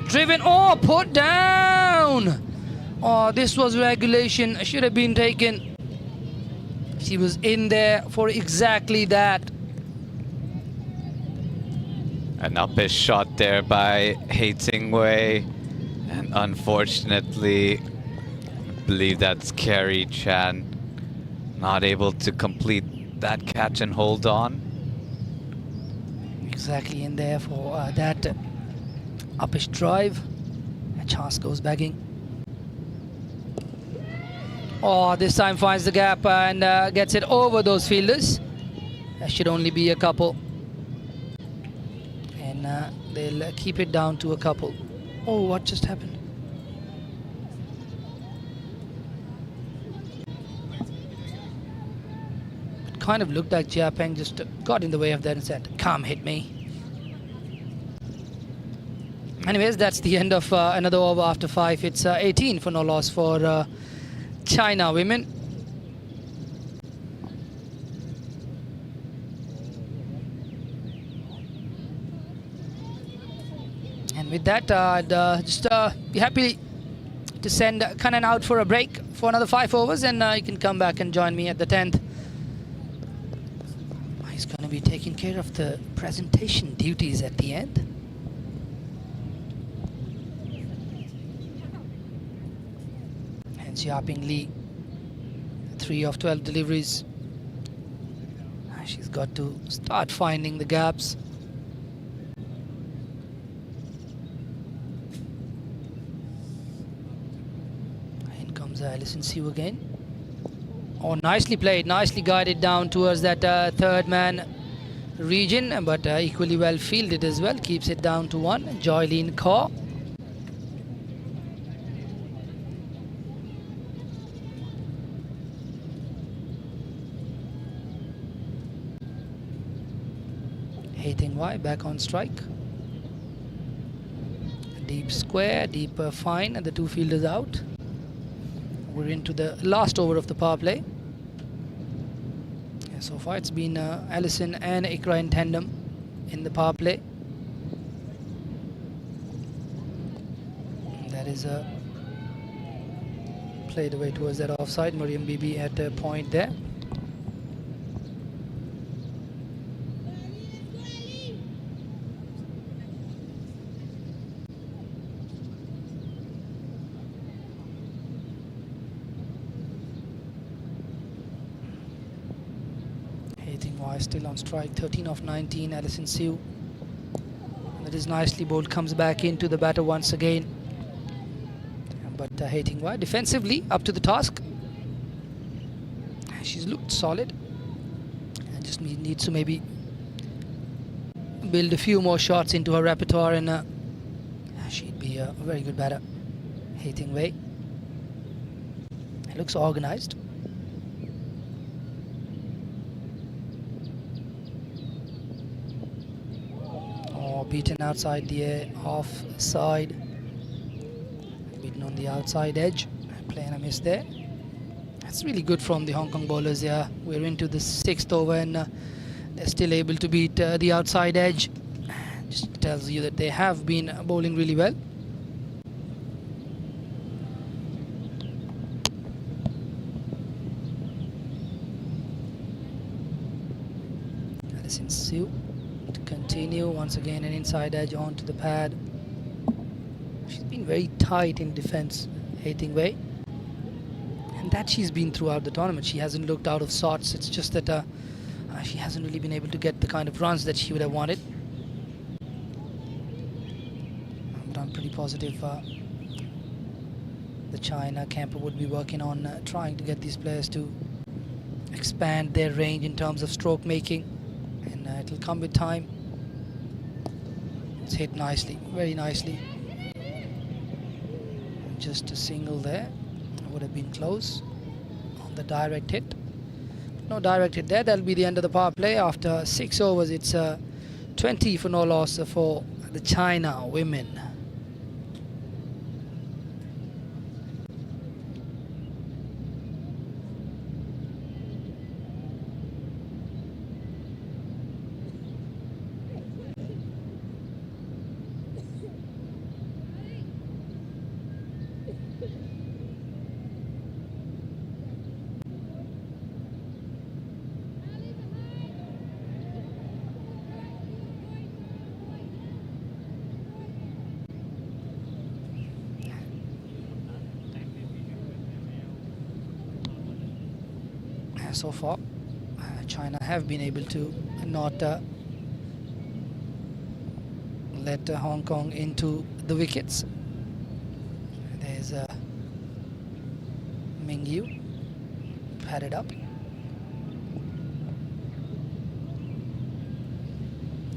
Driven, oh, put down. Oh, this was regulation, should have been taken. She was in there for exactly that. An uppish shot there by Hatingway. And unfortunately, I believe that's Carrie Chan not able to complete that catch and hold on. Exactly in there for that uppish drive. And Chance goes bagging. Oh, this time finds the gap and gets it over those fielders. There should only be a couple. And they'll keep it down to a couple. Oh, what just happened? It kind of looked like Jia Peng just got in the way of that and said, "Come hit me." Anyways, that's the end of another over after 5. It's 18 for no loss for China women. And with that, I'd just be happy to send Kannan out for a break for another 5 overs, and you can come back and join me at the 10th. He's going to be taking care of the presentation duties at the end. And Xiaoping Li, 3 of 12 deliveries. She's got to start finding the gaps. In comes Alison Siu again. Oh, nicely played, nicely guided down towards that third man region, but equally well fielded as well. Keeps it down to 1. Joylene Kaur. T20I back on strike. Deep square, deep fine, and the 2 fielders out. We're into the last over of the power play. Yeah, so far it's been Allison and Ikra in tandem in the power play. That is played away towards that offside. Mariam Bibi at a point there. T20I still on strike, 13 of 19, Alison Siu. That is nicely bowled, comes back into the batter once again. But T20I defensively up to the task. She's looked solid and just needs to maybe build a few more shots into her repertoire, and she'd be a very good batter. T20I. It looks organized. Beaten outside the air, offside. Beaten on the outside edge. Playing a miss there. That's really good from the Hong Kong bowlers. Yeah, we're into the 6th over, and they're still able to beat the outside edge. Just tells you that they have been bowling really well. Alison Siu. Continue once again, an inside edge onto the pad. She's been very tight in defense, T20I, and that she's been throughout the tournament. She hasn't looked out of sorts. It's just that she hasn't really been able to get the kind of runs that she would have wanted. But I'm pretty positive the China camper would be working on trying to get these players to expand their range in terms of stroke making, and it'll come with time. It's hit nicely, very nicely. Just a single there. Would have been close on the direct hit. No direct hit there. That'll be the end of the power play. After 6 overs, it's 20 for no loss for the China women. So far, China have been able to not let Hong Kong into the wickets. There's Ming Yu padded up.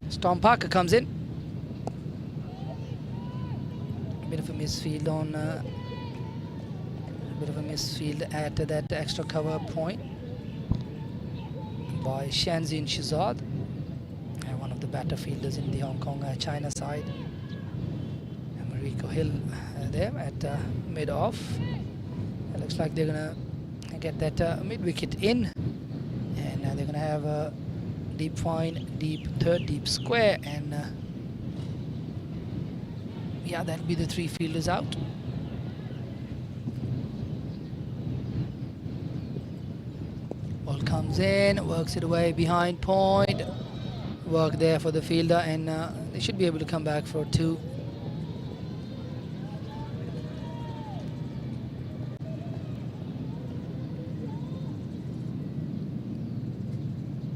Storm Parker comes in. A bit of a misfield on at that extra cover point by Shanzin Shizad, one of the better fielders in the Hong Kong China side. And Mariko Hill there at mid-off. It looks like they're going to get that mid-wicket in, and they're going to have a deep fine, deep third, deep square, and yeah, that'll be the 3 fielders out. Comes in, works it away behind point. Work there for the fielder, and they should be able to come back for 2.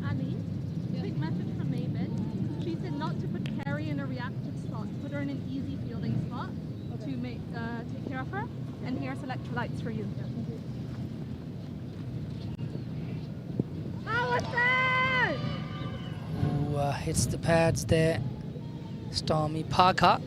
Ali, quick message from Maven. She said not to put Carrie in a reactive slot. Put her in an easy fielding spot to make take care of her. And here's electrolytes for you. Oh, what's that? Who hits the pads there? Stormy Parker.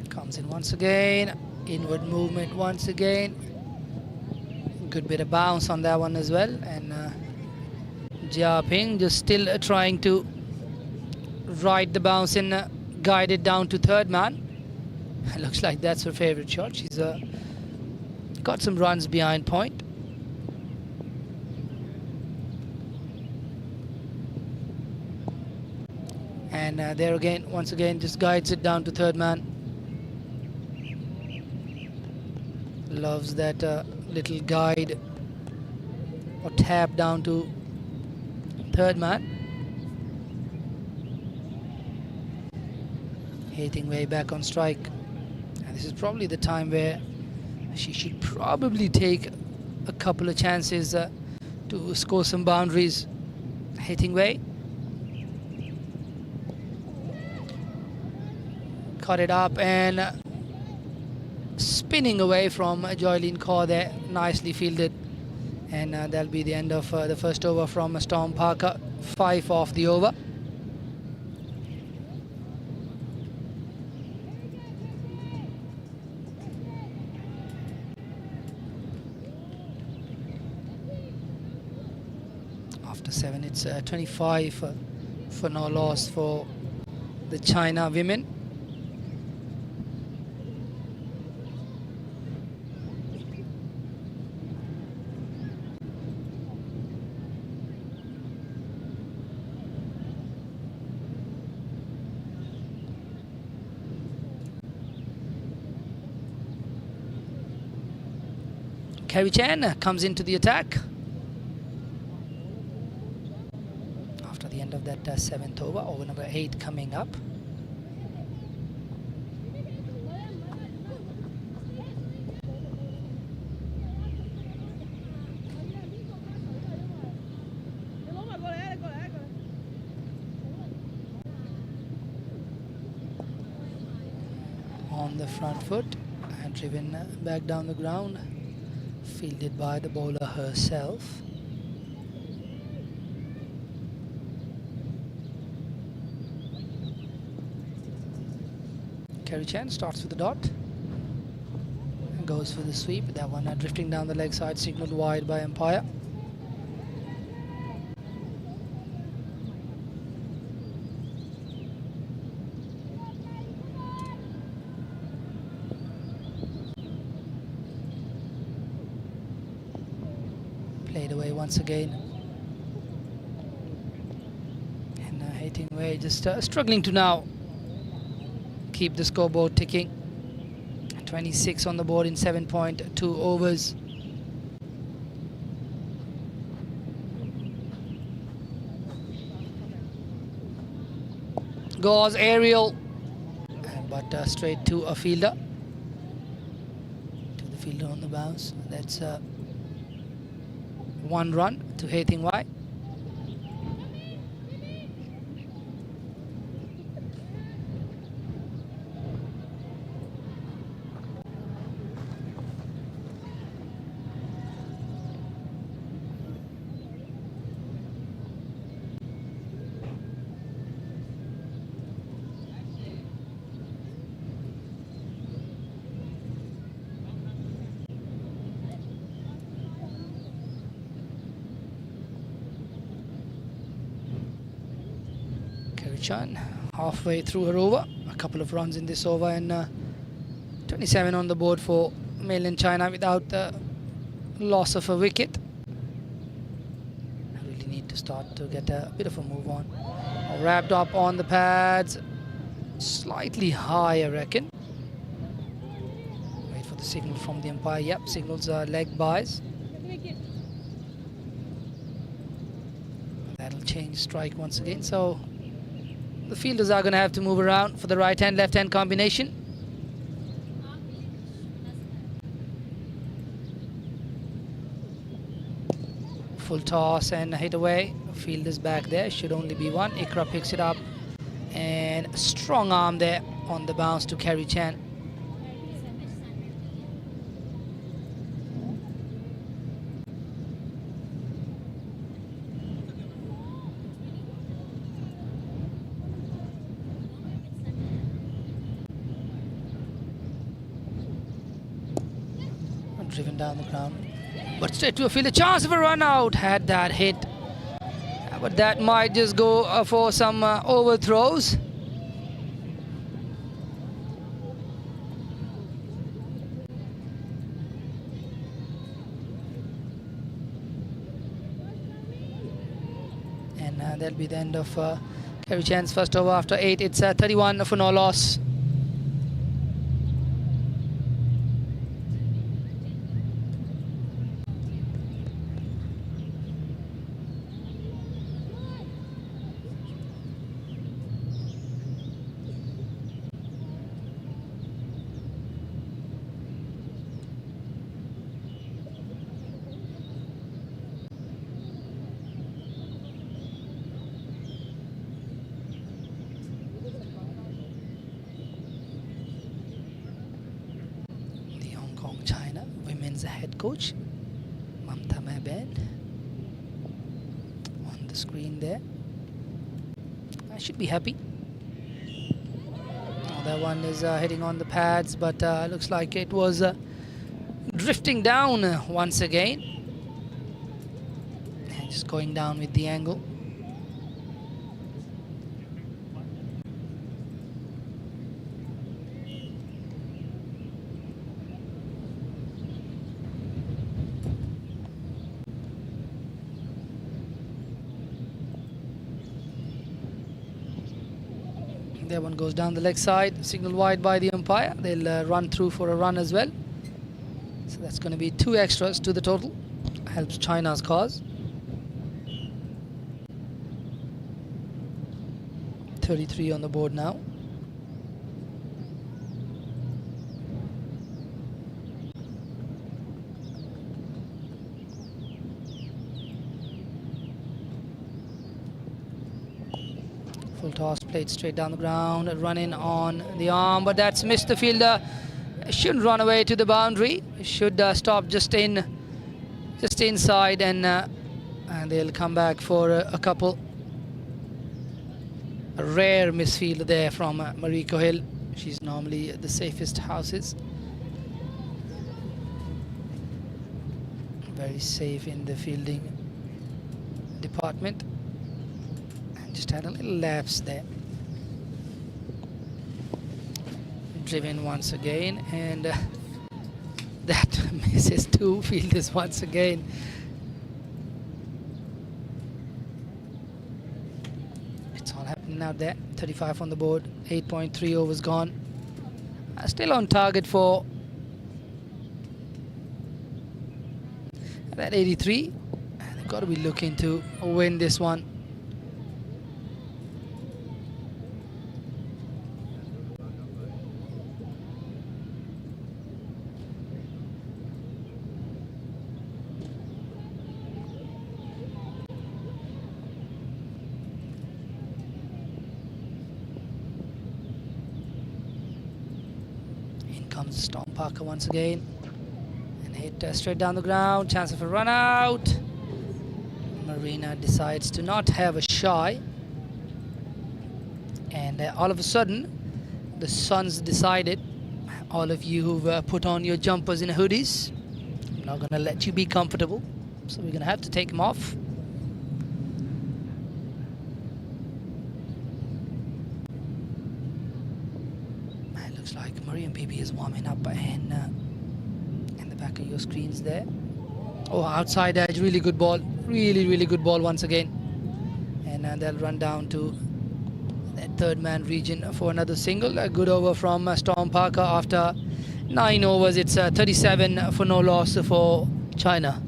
Comes in once again, inward movement once again. Good bit of bounce on that one as well, and Jia Ping just still trying to ride the bounce and guide it down to third man. Looks like that's her favorite shot. She's got some runs behind point. And there again, once again, just guides it down to third man. Loves that little guide or tap down to third man. Hitting way back on strike. And this is probably the time where she should probably take a couple of chances to score some boundaries. Hitting way. Cut it up and spinning away from Joylene Kaur there, nicely fielded, and that'll be the end of the first over from Storm Parker. 5 off the over. After 7, it's 25 for no loss for the China women. Kerry Chen comes into the attack after the end of that 7th over. Over number 8 coming up. On the front foot and driven back down the ground. Fielded by the bowler herself. Kerry Chen starts with the dot and goes for the sweep. That one drifting down the leg side, signaled wide by umpire. Played away once again, and hitting away, just struggling to now keep the scoreboard ticking. 26 on the board in 7.2 overs. Goes aerial, but straight to a fielder. To the fielder on the bounce. That's 1 run to Haithing Wai. Chan halfway through her over. A couple of runs in this over, and 27 on the board for mainland China without the loss of a wicket. I really need to start to get a bit of a move on. Wrapped up on the pads, slightly high, I reckon. Wait for the signal from the umpire. Yep, signals are leg buys. That'll change strike once again. So the fielders are going to have to move around for the right hand left hand combination. Full toss and hit away. Field is back there, should only be one. Ikra picks it up and strong arm there on the bounce to Kerry Chan. Driven down the ground, but straight to a field. A chance of a run out. Had that hit, but that might just go for some overthrows. And that'll be the end of Kerry Chan's first over after 8. It's 31 for no loss. China women's head coach Mamta Mehbed on the screen there. I should be happy. Oh, that one is hitting on the pads, but looks like it was drifting down once again. And just going down with the angle. That one goes down the leg side, signal wide by the umpire. They'll run through for a run as well. So that's going to be 2 extras to the total. Helps China's cause. 33 on the board now. Full toss played straight down the ground, run in on the arm, but that's missed the fielder. Shouldn't run away to the boundary. Should stop just inside, and they'll come back for a couple. A rare misfield there from Mariko Hill. She's normally the safest houses. Very safe in the fielding department. Just had a little lapse there. Driven once again, and that misses 2 fielders once again. It's all happening out there. 35 on the board, 8.3 overs gone. Still on target for that 83. They've got to be looking to win this one. Comes Storm Parker once again and hit straight down the ground. Chance of a run out. Marina decides to not have a shy, and all of a sudden the Suns decided, all of you who've put on your jumpers and hoodies, I'm not going to let you be comfortable, so we're going to have to take them off. Mariam Bibi is warming up, and at your screens there. Oh, outside edge, really good ball. Really good ball once again. And they'll run down to that third man region for another single. A good over from Storm Parker after 9 overs. It's 37 for no loss for China.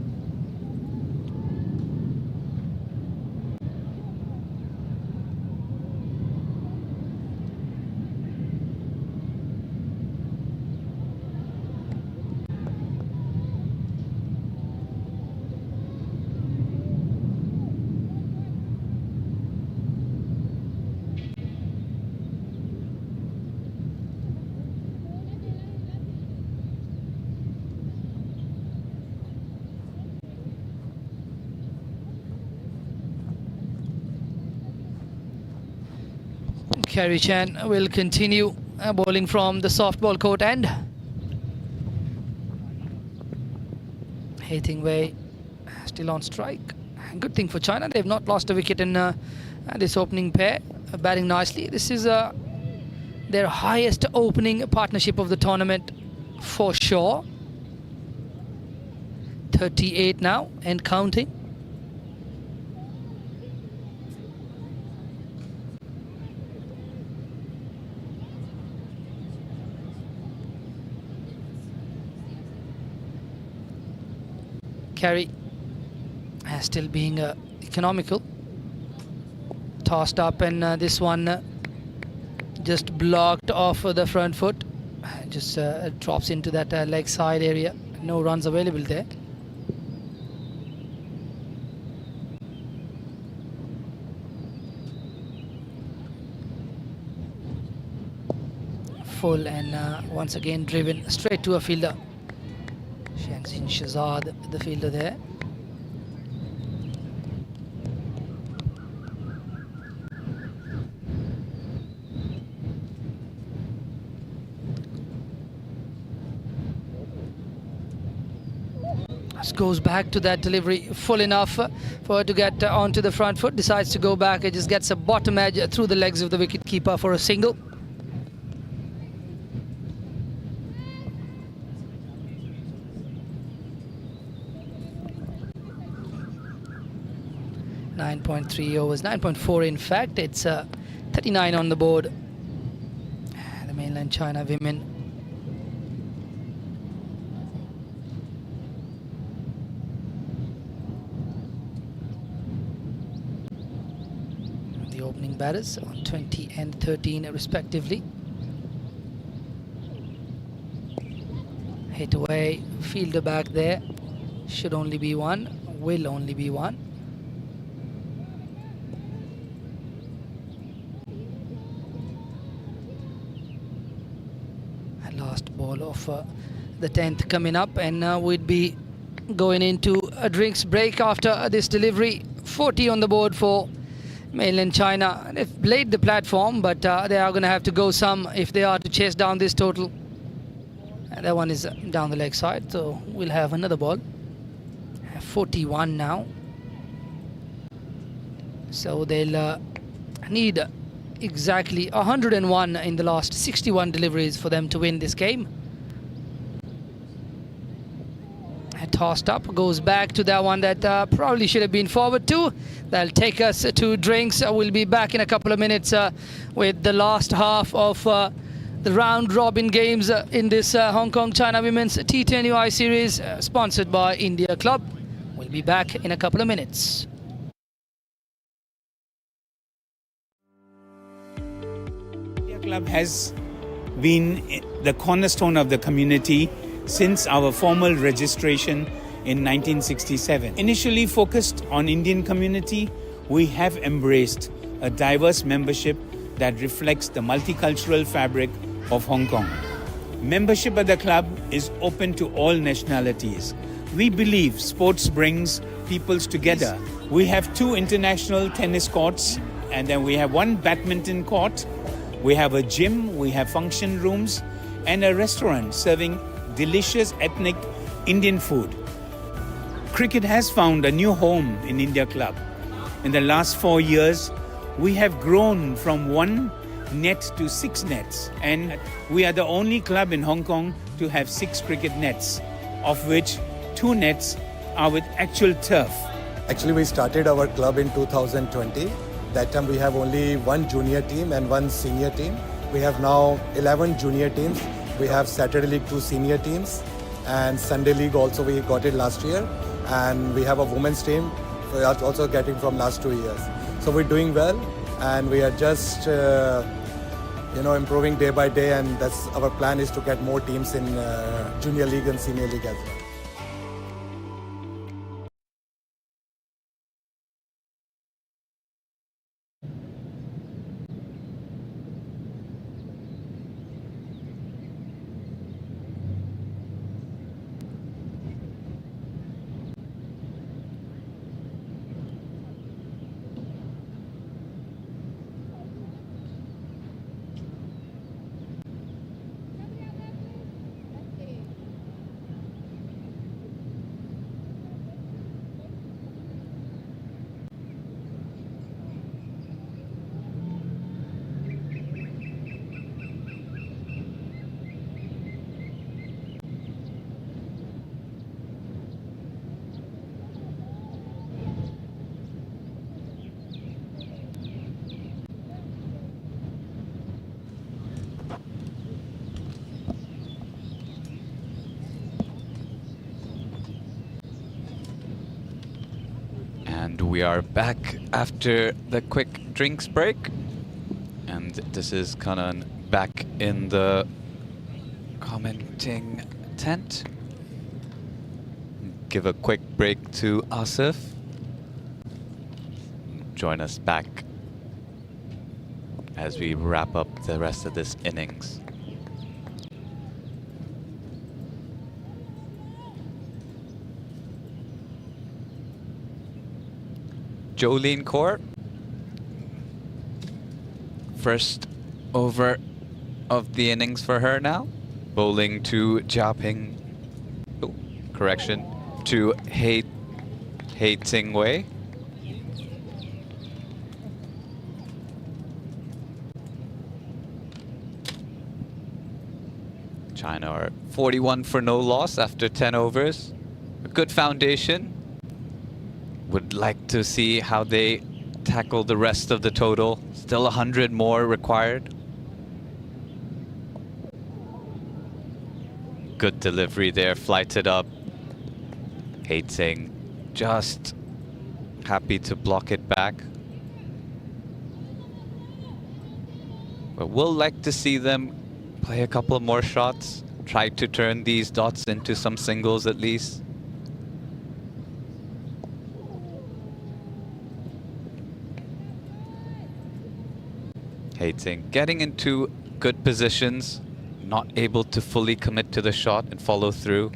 Kerry Chan will continue bowling from the softball court end. Hathingway still on strike. Good thing for China, they've not lost a wicket in this opening pair. Batting nicely. This is their highest opening partnership of the tournament for sure. 38 now and counting. Carry still being economical. Tossed up, and this one just blocked off the front foot. Just drops into that leg side area. No runs available there. Full, and once again driven straight to a fielder. Shangzin Shahzad, the fielder there. This goes back to that delivery, full enough for her to get onto the front foot. Decides to go back. It just gets a bottom edge through the legs of the wicketkeeper for a single. .3 overs, 9.4 in fact. It's 39 on the board. The mainland China women. The opening batters on 20 and 13 respectively. Hit away, fielder back there. Should only be one, will only be one. Last ball of the 10th coming up, and we'd be going into a drinks break after this delivery. 40 on the board for mainland China. They've laid the platform, but they are going to have to go some if they are to chase down this total. And that one is down the leg side, so we'll have another ball. 41 now. So they'll need exactly 101 in the last 61 deliveries for them to win this game. And tossed up, goes back to that one that probably should have been forward to. That'll take us to drinks. We'll be back in a couple of minutes with the last half of the round robin games in this Hong Kong China Women's T20I series sponsored by India Club. We'll be back in a couple of minutes. Club has been the cornerstone of the community since our formal registration in 1967. Initially focused on Indian community, we have embraced a diverse membership that reflects the multicultural fabric of Hong Kong. Membership at the club is open to all nationalities. We believe sports brings peoples together. We have 2 international tennis courts, and then we have 1 badminton court. We have a gym, we have function rooms, and a restaurant serving delicious ethnic Indian food. Cricket has found a new home in India Club. In the last 4 years, we have grown from 1 net to 6 nets, and we are the only club in Hong Kong to have 6 cricket nets. of which 2 nets are with actual turf. Actually, we started our club in 2020. That time we have only one junior team and one senior team. We have now 11 junior teams. We have Saturday League 2 senior teams, and Sunday League also we got it last year. And we have a women's team we are also getting from last 2 years. So we're doing well, and we are just improving day by day, and that's our plan is to get more teams in junior league and senior league as well. And we are back after the quick drinks break. And this is Kanan back in the commenting tent. Give a quick break to Asif. Join us back as we wrap up the rest of this innings. Jolene Kaur, first over of the innings for her now. Bowling to Jiaping, to Hei Ting Wei. China are 41 for no loss after 10 overs. A good foundation. Would like to see how they tackle the rest of the total. Still 100 more required. Good delivery there, flighted up. Hei Ting just happy to block it back. But we'll like to see them play a couple more shots. Try to turn these dots into some singles at least. Hei Ting getting into good positions, not able to fully commit to the shot and follow through.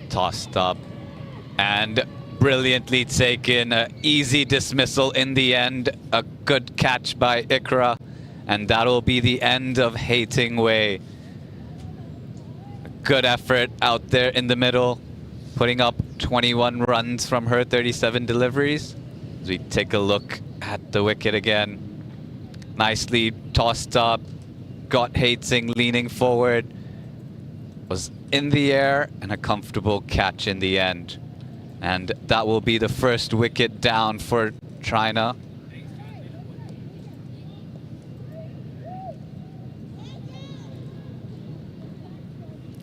Tossed up and brilliantly taken. Easy dismissal in the end. A good catch by Ikra, and that'll be the end of Hei Ting Wei. Good effort out there in the middle, putting up 21 runs from her 37 deliveries. As we take a look at the wicket again. Nicely tossed up, got Hei Ting leaning forward, was in the air, and a comfortable catch in the end. And that will be the first wicket down for China.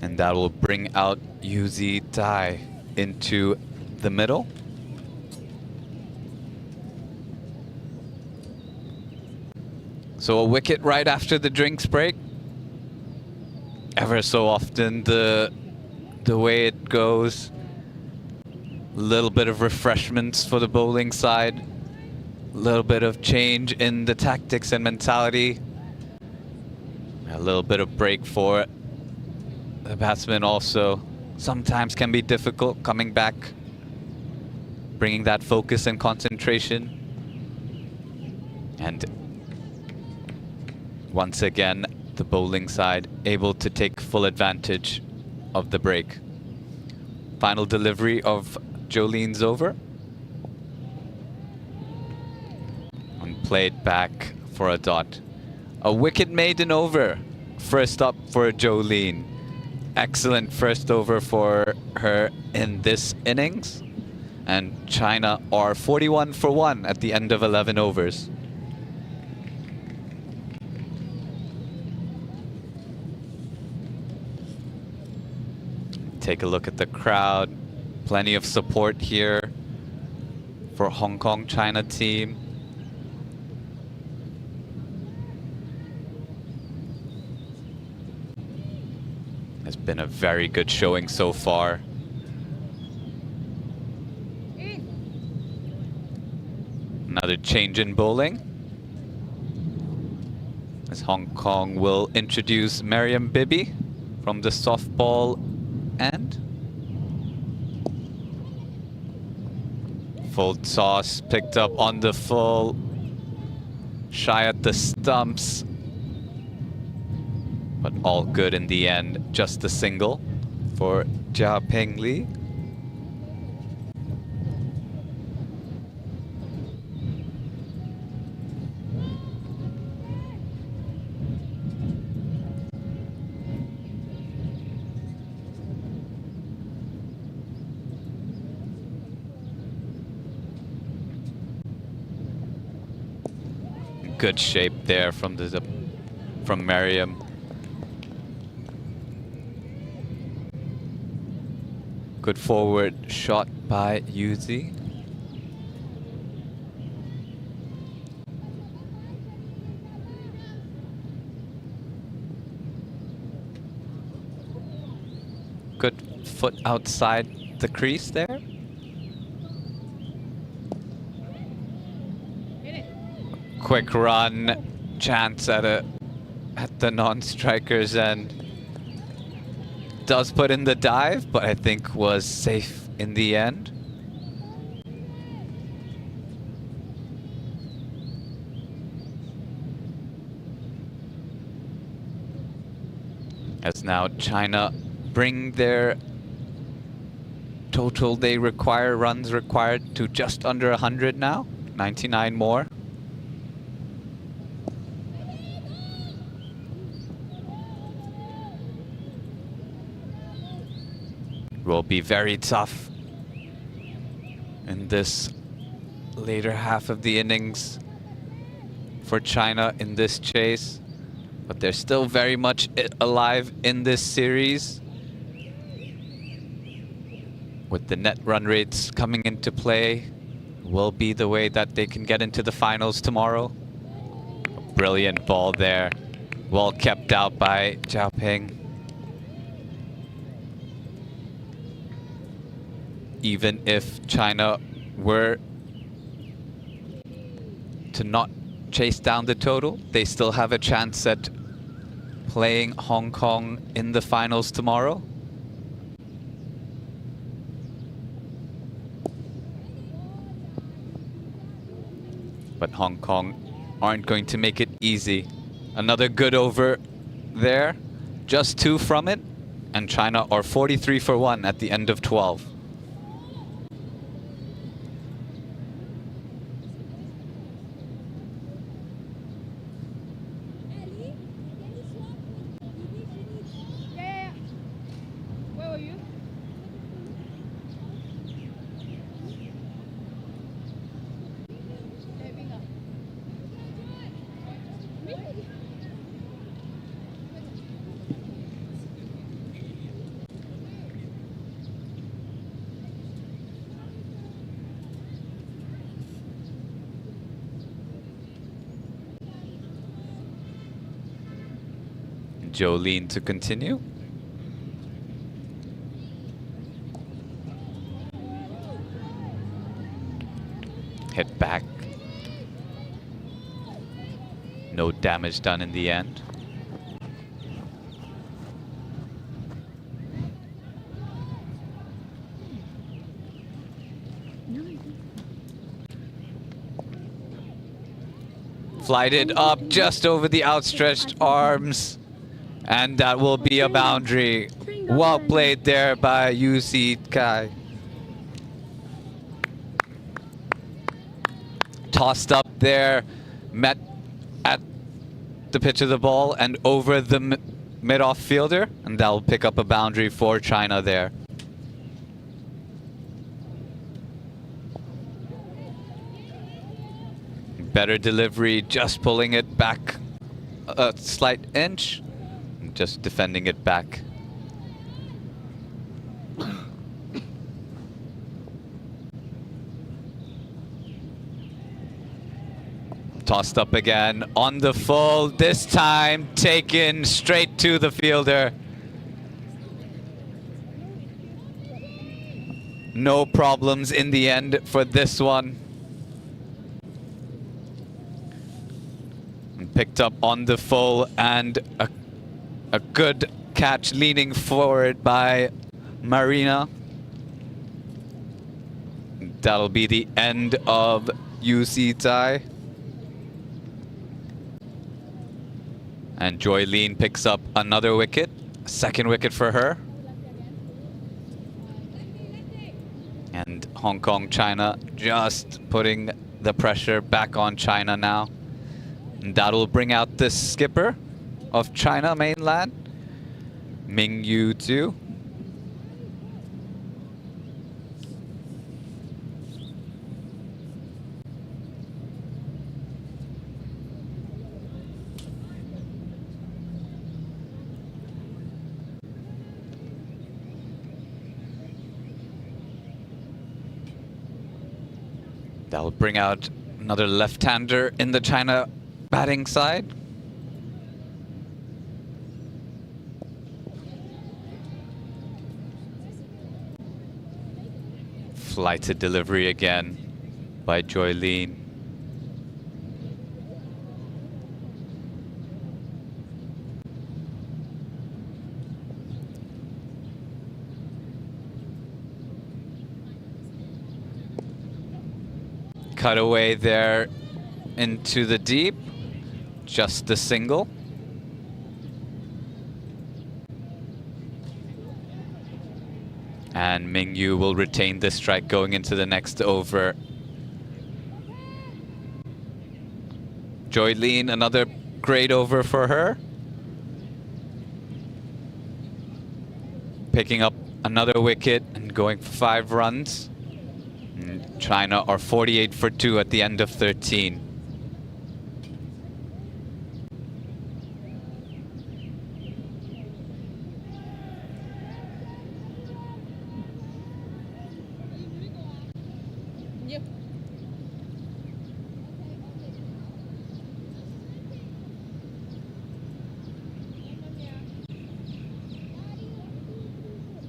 And that will bring out Yuzi Tai into the middle. So a wicket right after the drinks break. Ever so often the way it goes. A little bit of refreshments for the bowling side. A little bit of change in the tactics and mentality. A little bit of break for the batsman also. Sometimes can be difficult coming back, bringing that focus and concentration. And once again, the bowling side able to take full advantage of the break. Final delivery of Jolene's over. played back for a dot. A wicket maiden over. First up for Jolene. Excellent first over for her in this innings. And China are 41 for 1 at the end of 11 overs. Take a look at the crowd. Plenty of support here for Hong Kong China team. Has been a very good showing so far. Another change in bowling, as Hong Kong will introduce Mariam Bibi from the softball end. Full toss picked up on the full, shy at the stumps, but all good in the end. Just a single for Jia Peng Li. Good shape there from Mariam. Good forward shot by Yuzi. Good foot outside the crease there. Quick run, chance at the non-strikers end. Does put in the dive, but I think was safe in the end. As now China bring their total they require, runs required, to just under 100 now, 99 more. Will be very tough in this later half of the innings for China in this chase, but they're still very much alive in this series. With the net run rates coming into play, will be the way that they can get into the finals tomorrow. A brilliant ball there, well kept out by Zhao Peng. Even if China were to not chase down the total, they still have a chance at playing Hong Kong in the finals tomorrow. But Hong Kong aren't going to make it easy. Another good over there, just 2 from it, and China are 43 for 1 at the end of 12. Jolene to continue. Hit back. No damage done in the end. Flighted up just over the outstretched arms. And that will be a boundary. Well played there by Yu Si Kai. Tossed up there. met at the pitch of the ball and over the mid-off fielder, and that'll pick up a boundary for China there. Better delivery, just pulling it back a slight inch, just defending it back. Tossed up again on the full, this time taken straight to the fielder. No problems in the end for this one. Picked up on the full, and a good catch leaning forward by Marina. That'll be the end of T20I. And Joy Lean picks up another wicket, second wicket for her. And Hong Kong, China just putting the pressure back on China now. And that'll bring out the skipper of China mainland, Ming Yu too. That'll bring out another left-hander in the China batting side. Flighted delivery again by Joy Lean. Cut away there into the deep, just the single. And Ming Yu will retain the strike going into the next over. Joy Lean, another great over for her. Picking up another wicket and going for 5 runs. China are 48 for 2 at the end of 13.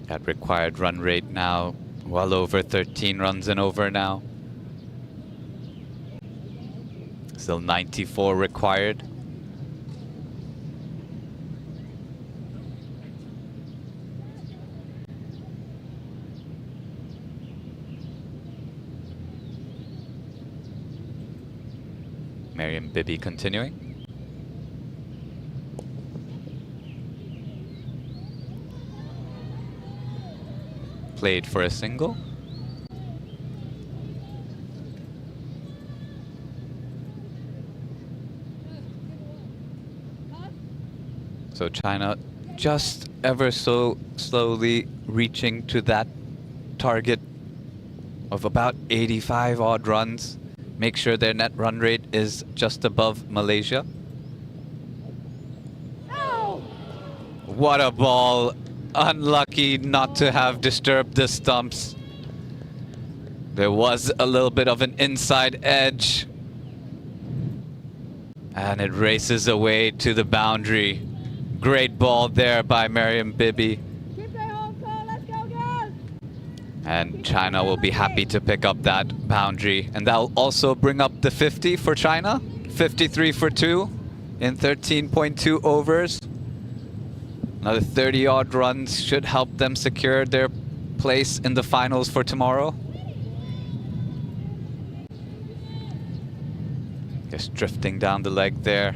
That required run rate now well over 13 runs and over now. Still 94 required. Mariam Bibi continuing. Played for a single. So China just ever so slowly reaching to that target of about 85 odd runs. Make sure their net run rate is just above Malaysia. Oh. What a ball. Unlucky not to have disturbed the stumps. There was a little bit of an inside edge. And it races away to the boundary. Great ball there by Mariam Bibi. Keep going, Hong Kong. Let's go, girls. And China will be happy to pick up that boundary. And that'll also bring up the 50 for China. 53 for 2 in 13.2 overs. Another 30 odd runs should help them secure their place in the finals for tomorrow. Just drifting down the leg there.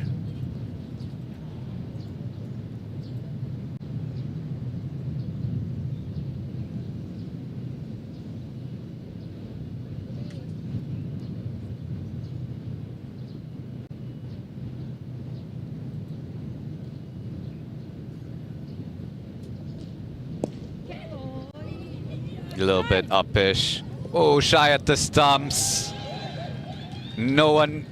A little bit uppish. Oh, shy at the stumps. No one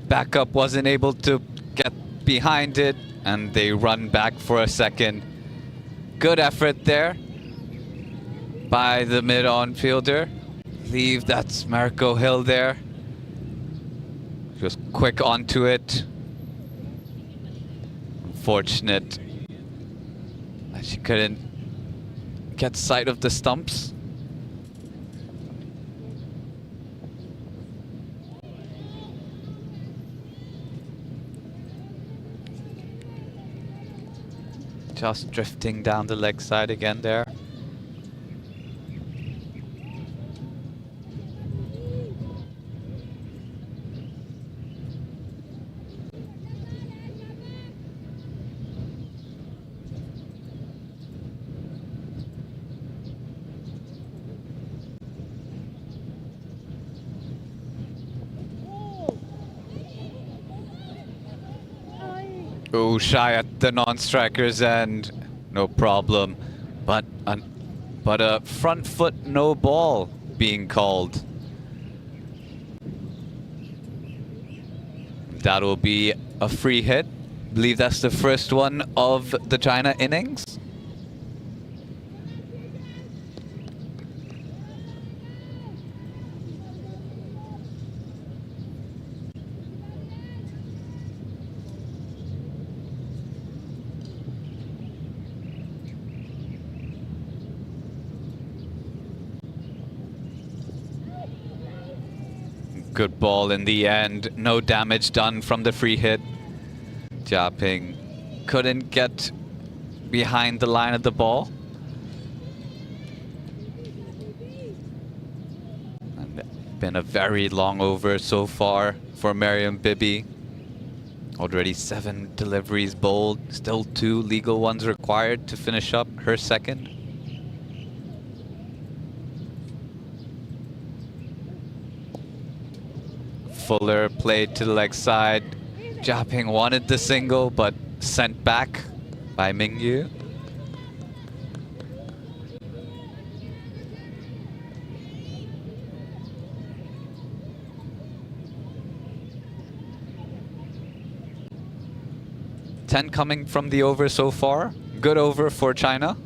backup wasn't able to get behind it, and they run back for a second. Good effort there by the mid-on fielder. I believe that's Marco Hill there. Just quick onto it. Unfortunate that she couldn't get sight of the stumps. Just drifting down the leg side again there. Oh, shy at the non-striker's end, no problem. But a front foot no ball being called. That'll be a free hit. I believe that's the first one of the China innings. Good ball in the end. No damage done from the free hit. Jia Ping couldn't get behind the line of the ball. And been a very long over so far for Mariam Bibi. Already 7 deliveries bowled. Still 2 legal ones required to finish up her second. Fuller played to the leg side. Jia Ping wanted the single, but sent back by Mingyu. Ten coming from the over so far. Good over for China.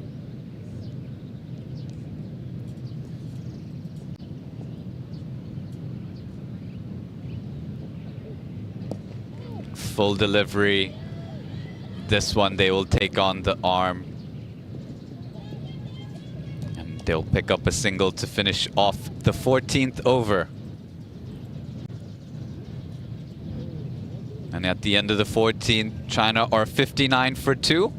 Full delivery. This one they will take on the arm. And they'll pick up a single to finish off the 14th over. And at the end of the 14th, China are 59 for 2.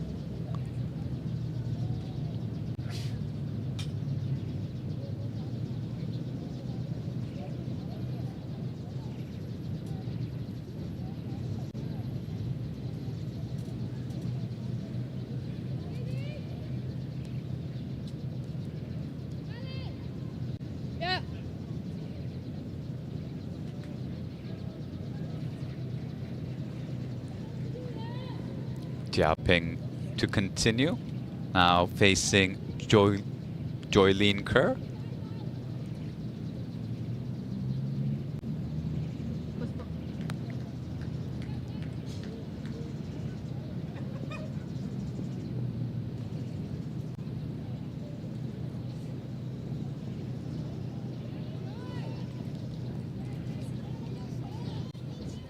Jia Ping to continue. Now facing Joylene Kerr.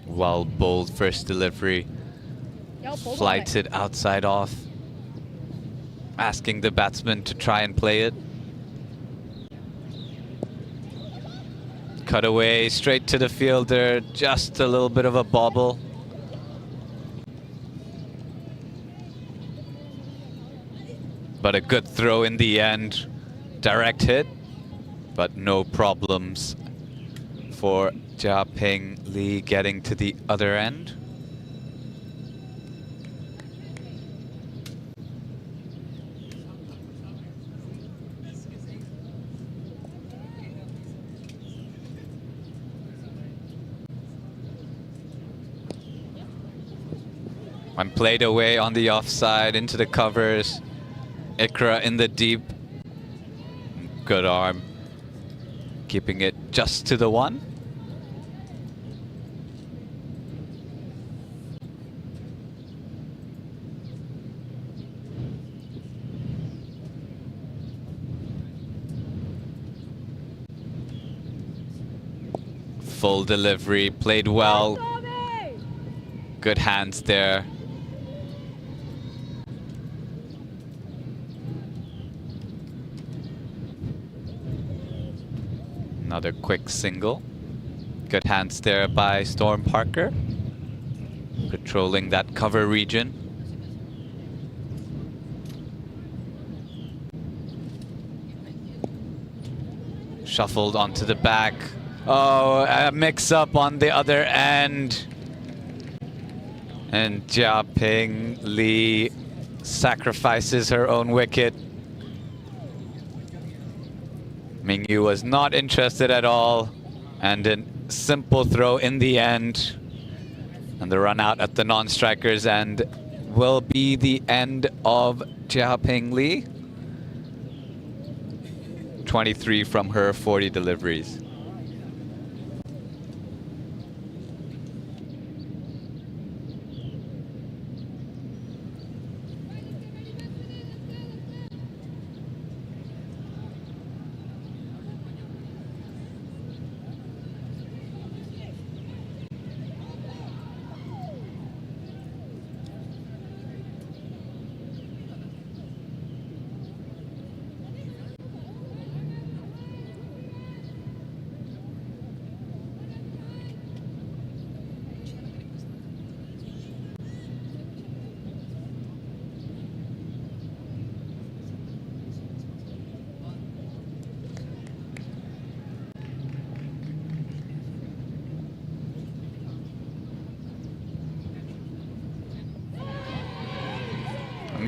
Well bowled first delivery. Flighted outside off. Asking the batsman to try and play it. Cut away straight to the fielder. Just a little bit of a bobble. But a good throw in the end. Direct hit. But no problems for Jia Ping Lee getting to the other end. And played away on the offside into the covers. Ikra in the deep. good arm, keeping it just to the 1. Full delivery, played well. Good hands there. Another quick single. Good hands there by Storm Parker, patrolling that cover region. Shuffled onto the back. Oh, a mix-up on the other end. And Jia Ping Li sacrifices her own wicket. Mingyu was not interested at all, and a simple throw in the end. And the run out at the non-strikers and will be the end of Jia Ping Li. 23 from her 40 deliveries.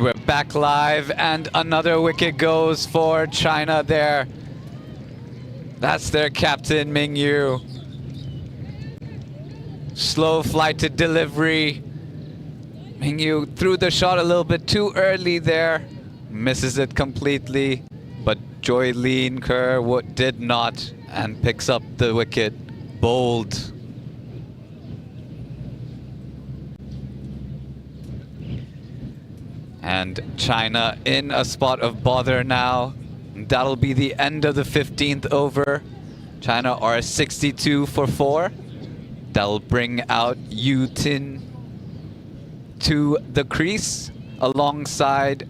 We're back live, and another wicket goes for China there. That's their captain, Mingyu. Slow flighted delivery. Mingyu threw the shot a little bit too early there. Misses it completely, but Joylene Kerr did not, and picks up the wicket. Bold. And China in a spot of bother now. That'll be the end of the 15th over. China are 62 for 4. That'll bring out Yu Tin to the crease alongside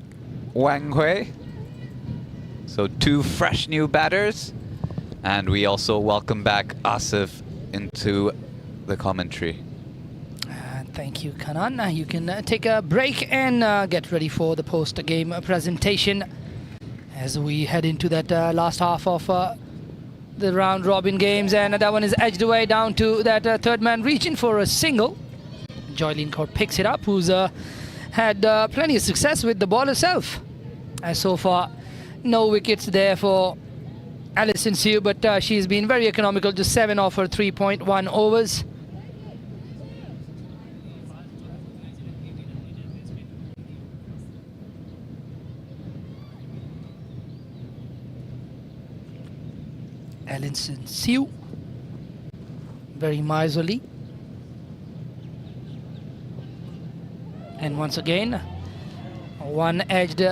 Wang Hui. So 2 fresh new batters. And we also welcome back Asif into the commentary. Thank you, Kanan. You can take a break and get ready for the post-game presentation as we head into that last half of the round-robin games. And that one is edged away down to that third-man region for a single. Joylene Kaur picks it up, who's had plenty of success with the ball herself. And so far, no wickets there for Alison Siu, but she's been very economical, just 7 off her 3.1 overs. Alison Siu, very miserly. And once again, one edged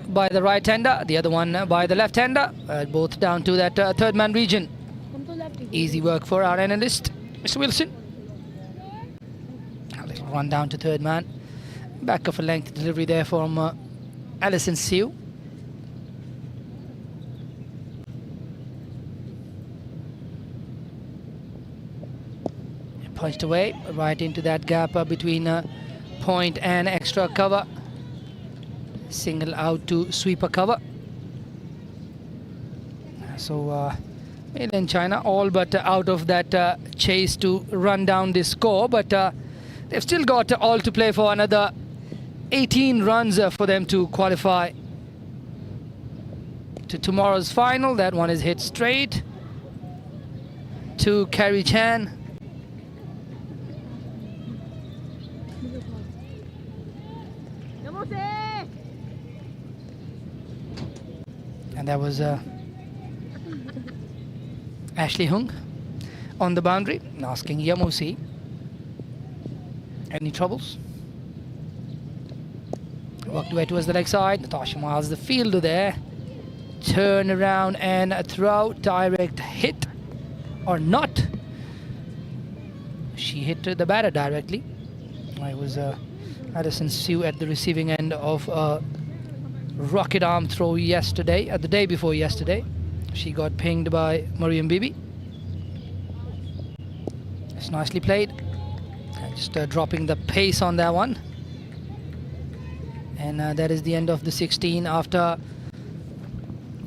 by the right-hander, the other one by the left-hander, both down to that third-man region. Easy work for our analyst, Mr. Wilson. A little run down to third man. Back of a length delivery there from Alison Siu. Punched away right into that gap between point and extra cover. Single out to sweeper cover. So mainland China all but out of that chase to run down this score, but they've still got all to play for. Another 18 runs for them to qualify to tomorrow's final. That one is hit straight to Carrie Chan. And that was Ashley Hung on the boundary, asking Yamusi, any troubles? Walked away towards the leg side. Natasha Miles, the fielder there. Turn around and throw, direct hit or not. She hit the batter directly. I was Addison Sue at the receiving end of a rocket arm throw yesterday, the day before yesterday. She got pinged by Mariam Bibi. It's nicely played. Just dropping the pace on that one. And that is the end of the 16 after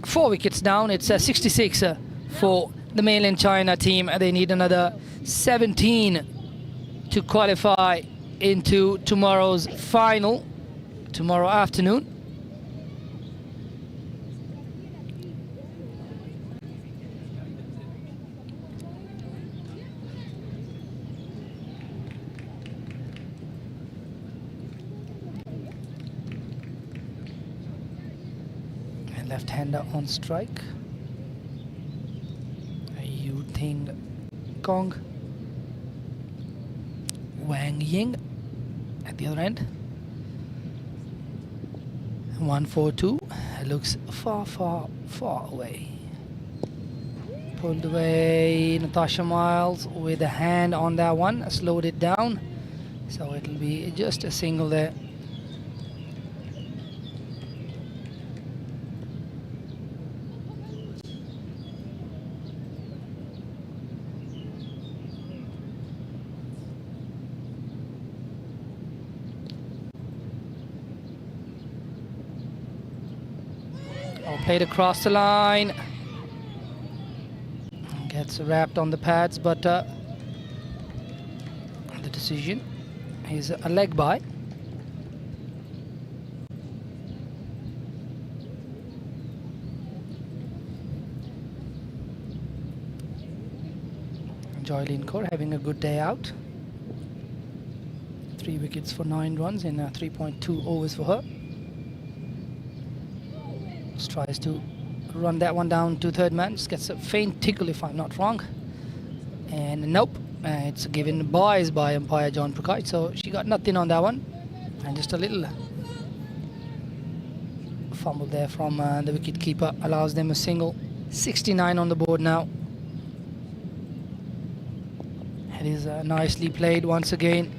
4 wickets down. It's 66 for the mainland China team. They need another 17 to qualify into tomorrow's final, tomorrow afternoon. And left-hander on strike. Yu Ting Kong. Wang Ying at the other end. 1-4-2 looks far away. Pulled away Natasha Miles with a hand on that one, slowed it down, so it'll be just a single there. Played across the line. Gets wrapped on the pads, but the decision is a leg by. Joylene Kaur having a good day out. 3 wickets for 9 runs in 3.2 overs for her. Tries to run that one down to third man. Just gets a faint tickle if I'm not wrong. And nope, it's given buys by umpire John Prakash. So she got nothing on that one. And just a little fumble there from the wicket keeper allows them a single. 69 on the board now. It is nicely played once again.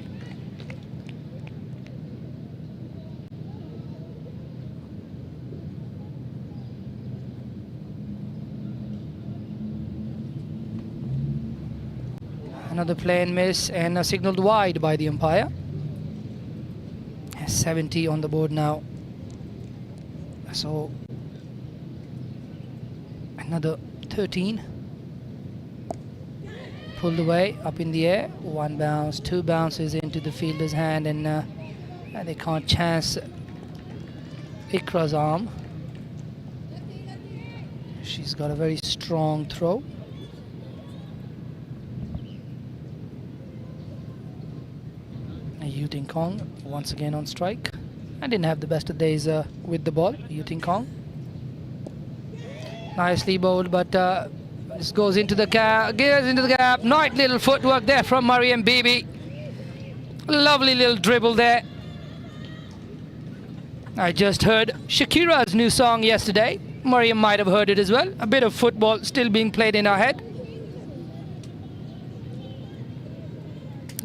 Another play and miss, and signalled wide by the umpire. 70 on the board now. So another 13. Pulled away, up in the air. 1 bounce, 2 bounces into the fielder's hand, and they can't chance Ikra's arm. She's got a very strong throw. Yu Ting Kong once again on strike. I didn't have the best of days with the ball. Yu Ting Kong nicely bowled, but this goes into the gap. Gears into the gap. Nice little footwork there from Mariam Bibi. Lovely little dribble there. I just heard Shakira's new song yesterday. Mariam might have heard it as well. A bit of football still being played in our head.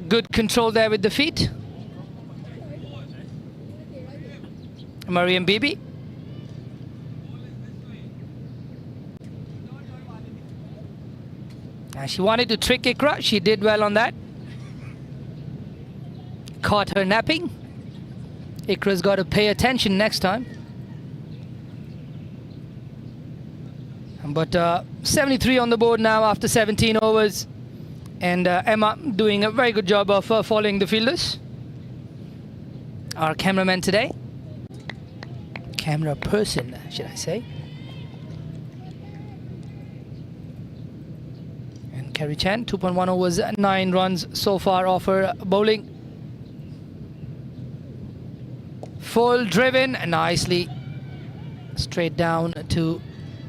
Good control there with the feet. Mariam Bibi. She wanted to trick Ikra. She did well on that. Caught her napping. Ikra's got to pay attention next time. But 73 on the board now after 17 overs. And Emma doing a very good job of following the fielders. Our cameraman today. Camera person, should I say. And Kerry Chan, 2.1 overs, 9 runs so far off her bowling. Full driven, nicely. Straight down to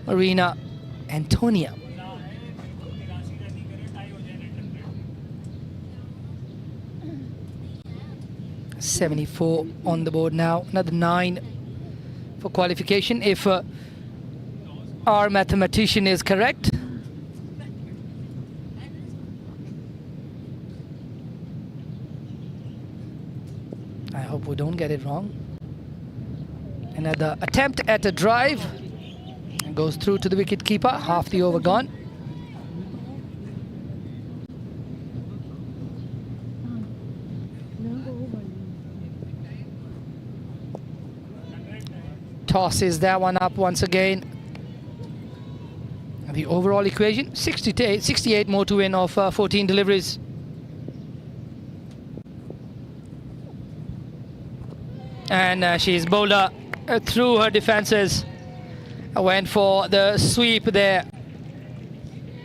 Marina Antonia. 74 on the board now. Another 9 for qualification if our mathematician is correct. I hope we don't get it wrong. Another attempt at a drive. Goes through to the wicket keeper. Half the over gone. Tosses that one up once again. The overall equation, 68 more to win of 14 deliveries. And she's bowled through her defenses. Went for the sweep there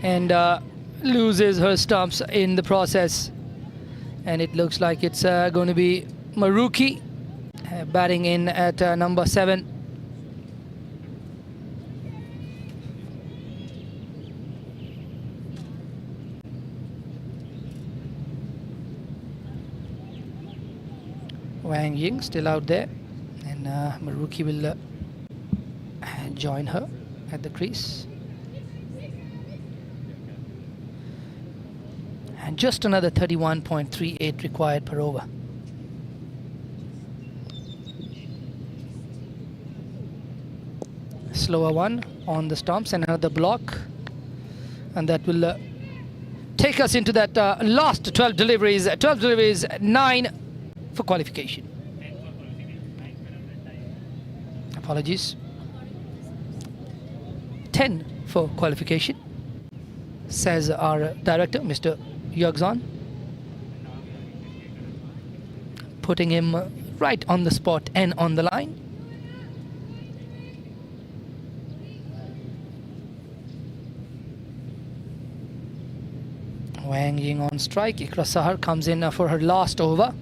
and loses her stumps in the process. And it looks like it's going to be Maruki batting in at number 7. Wang Ying still out there, and Maruki will join her at the crease. And just another 31.38 required per over. Slower one on the stumps and another block, and that will take us into that last 12 deliveries. 12 deliveries, 9 for qualification. Apologies. 10 for qualification, says our director, Mr. Yogzon, putting him right on the spot and on the line. Wang Ying on strike. Ikra Sahar comes in for her last over.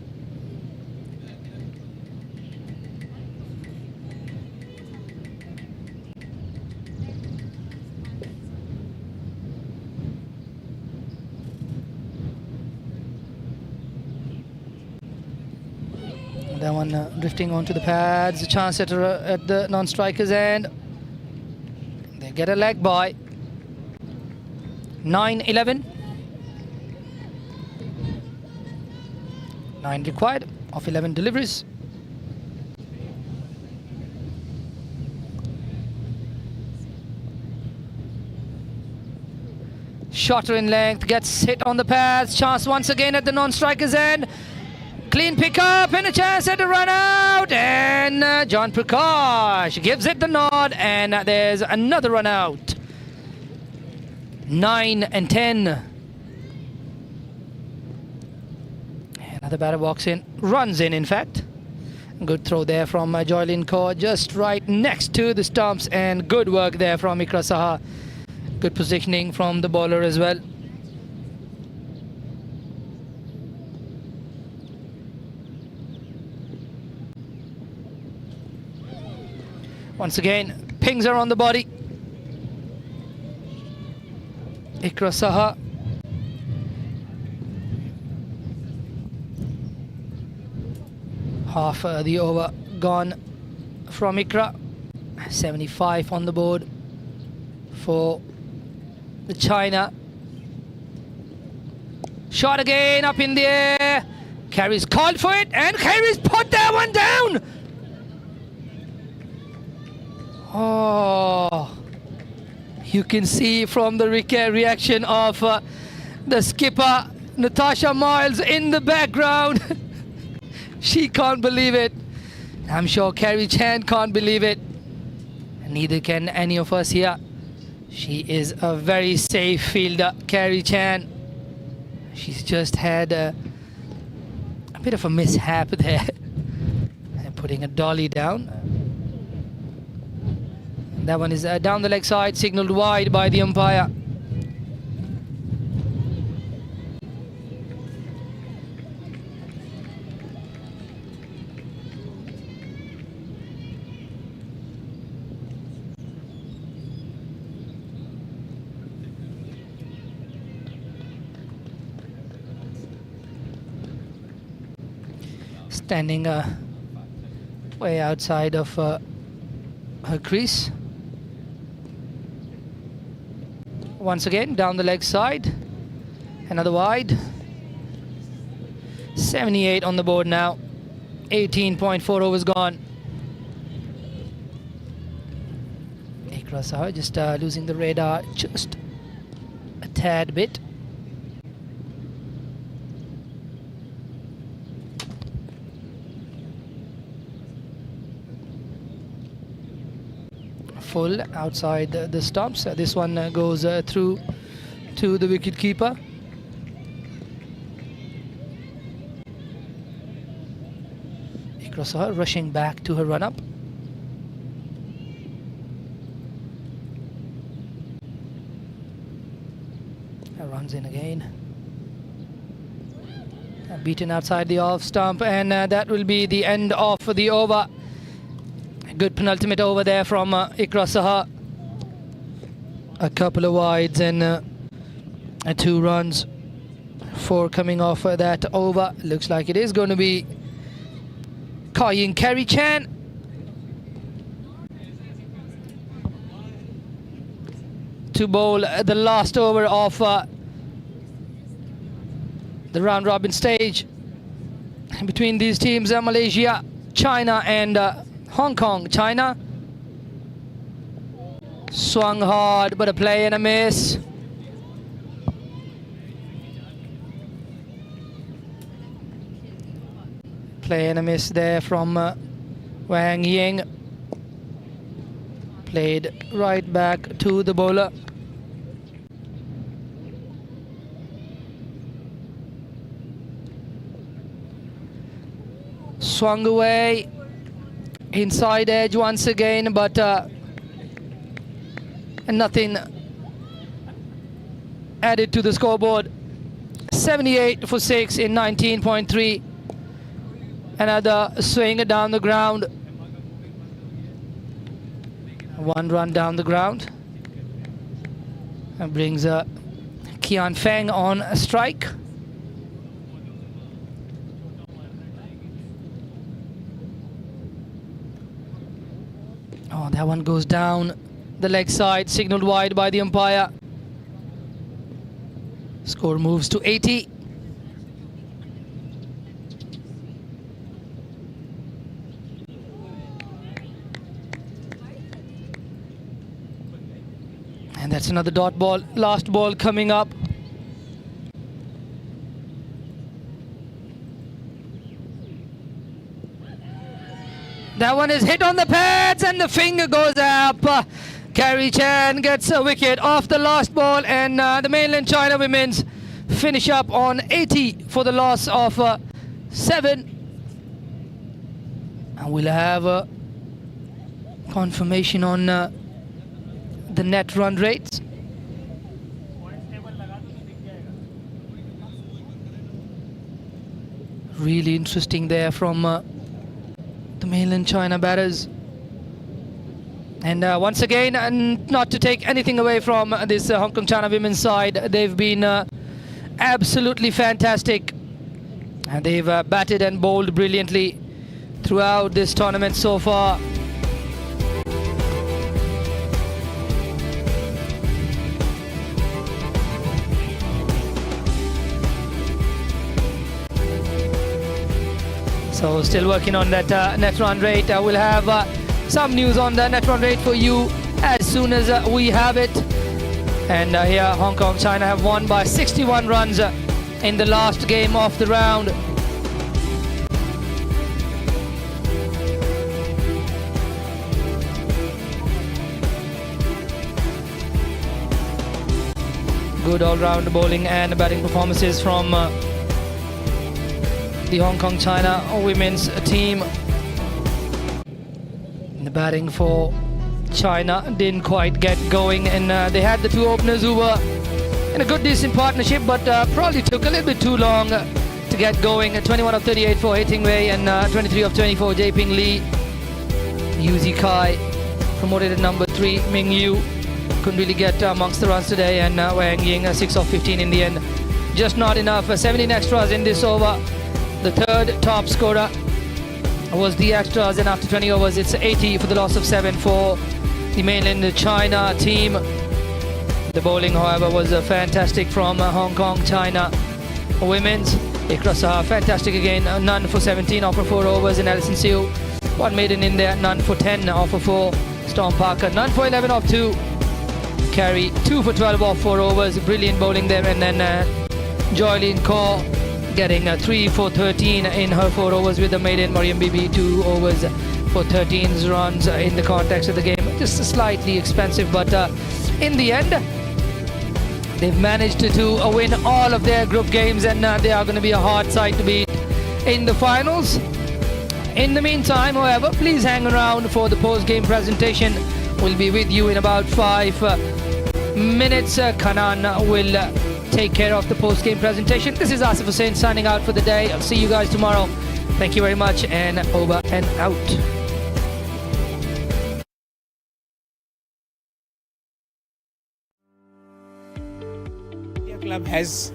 That one drifting onto the pads. A chance at the non-strikers, and they get a leg by. 9-11. 9 required of 11 deliveries. Shorter in length, gets hit on the pads. Chance once again at the non-strikers end. Clean pick up and a chance at a run out, and John Prakash gives it the nod, and there's another run out. 9-10. Another batter walks in, runs in fact. Good throw there from Joylin Kaur, just right next to the stumps, and good work there from Ikra Sahar. Good positioning from the bowler as well. Once again, pings her on the body. Ikra Sahar. Half the over gone from Ikra. 75 on the board for the China. Shot again up in the air. Carey's called for it, and Carey's put that one down. Oh, you can see from the reaction of the skipper, Natasha Miles, in the background. She can't believe it. I'm sure Carey Chan can't believe it. Neither can any of us here. She is a very safe fielder, Carey Chan. She's just had a bit of a mishap there. Putting a dolly down. That one is down the leg side, signalled wide by the umpire. standing way outside of her crease. Once again, down the leg side. Another wide. 78 on the board now. 18.4 overs gone. Across her, just losing the radar just a tad bit. Full outside the stumps. This one goes through to the wicket keeper. Across her, rushing back to her run-up. Runs in again. Beaten outside the off stump, and that will be the end of the over. A good penultimate over there from Ikra Saha. A couple of wides and 2 runs for coming off that over. Looks like it is going to be Kayin Kerry-Chan. To bowl the last over of the round robin stage between these teams, Malaysia, China and Hong Kong. China swung hard, but a play and a miss. Play and a miss there from Wang Ying. Played right back to the bowler. Swung away, inside edge once again, but nothing added to the scoreboard. 78 for 6 in 19.3. Another swing down the ground. 1 run down the ground. And brings Kian Feng on a strike. Oh, that one goes down the leg side, signaled wide by the umpire. Score moves to 80. And that's another dot ball, last ball coming up. That one is hit on the pads and the finger goes up. Kerry-Chan gets a wicket off the last ball, and the mainland China women's finish up on 80 for the loss of 7. And we'll have a confirmation on the net run rates. Really interesting there from the mainland China batters. And once again, and not to take anything away from this Hong Kong China women's side, they've been absolutely fantastic. And they've batted and bowled brilliantly throughout this tournament so far. So still working on that net run rate. We'll have some news on the net run rate for you as soon as we have it. And here Hong Kong China have won by 61 runs in the last game of the round. Good all-round bowling and batting performances from the Hong Kong China women's team. The batting for China didn't quite get going, and they had the 2 openers who were in a good decent partnership, but probably took a little bit too long to get going. 21 of 38 for Hei Ting Wei and 23 of 24 Jae Ping Lee. Yuzi Kai promoted at number 3. Ming Yu couldn't really get amongst the runs today, and Wang Ying 6 of 15 in the end. Just not enough. 17 extras in this over. The third top scorer was the extras, and after 20 overs, it's 80 for the loss of 7 for the mainland China team. The bowling, however, was fantastic from Hong Kong China women's. Ikrasa, fantastic again, none for 17 off for 4 overs, and Alison Siu, 1 maiden in there, none for 10 off for 4. Storm Parker, none for 11 off 2. Carey, 2 for 12 off 4 overs, brilliant bowling there, and then Joylene Kaur getting 3 for 13 in her 4 overs with the maiden. Mariam Bibi 2 overs for 13 runs in the context of the game. Just slightly expensive, but in the end, they've managed to win all of their group games, and they are going to be a hard side to beat in the finals. In the meantime, however, please hang around for the post-game presentation. We'll be with you in about 5 minutes. Kanan will take care of the post-game presentation. This is Asif Hussain signing out for the day. I'll see you guys tomorrow. Thank you very much, and over and out. India Club has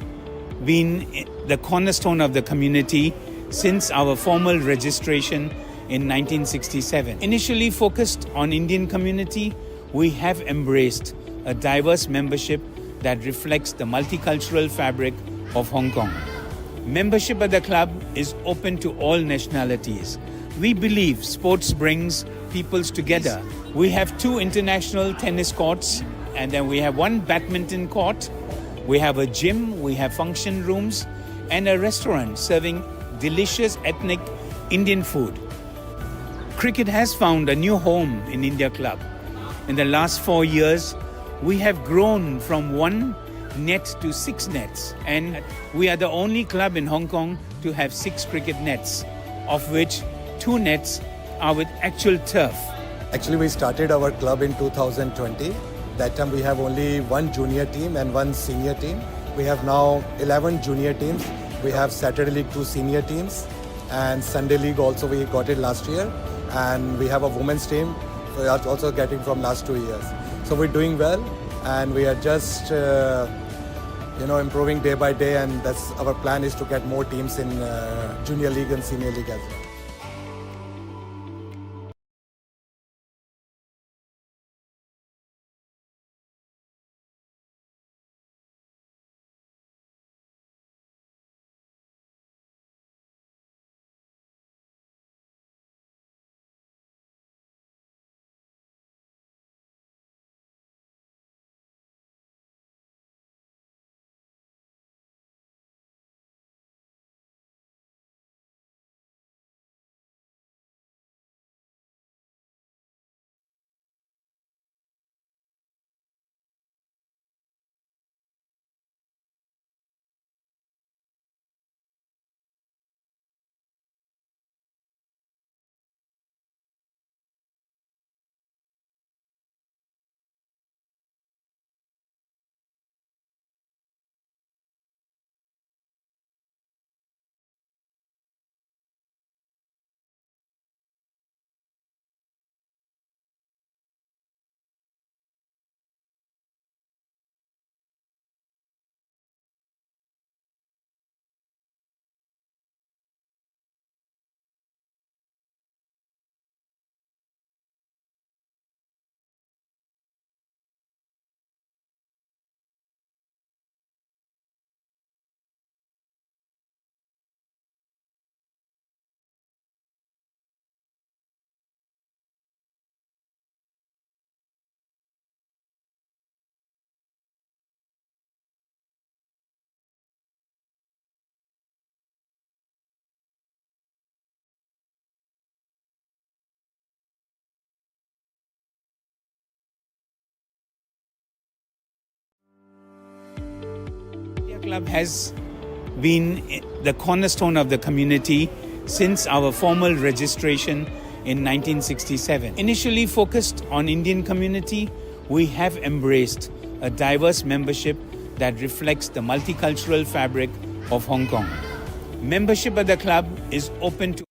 been the cornerstone of the community since our formal registration in 1967. Initially focused on Indian community, we have embraced a diverse membership that reflects the multicultural fabric of Hong Kong. Membership at the club is open to all nationalities. We believe sports brings peoples together. We have 2 international tennis courts, and then we have 1 badminton court. We have a gym, we have function rooms, and a restaurant serving delicious ethnic Indian food. Cricket has found a new home in India Club. In the last 4 years, we have grown from 1 net to 6 nets, and we are the only club in Hong Kong to have 6 cricket nets, of which 2 nets are with actual turf. Actually, we started our club in 2020. That time we have only 1 junior team and 1 senior team. We have now 11 junior teams. We have Saturday League 2 senior teams, and Sunday League also we got it last year. And we have a women's team we are also getting from last 2 years. So we're doing well, and we are just improving day by day, and that's our plan is to get more teams in junior league and senior league as well. India Club has been the cornerstone of the community since our formal registration in 1967. Initially focused on Indian community, we have embraced a diverse membership that reflects the multicultural fabric of Hong Kong. Membership at the club is open to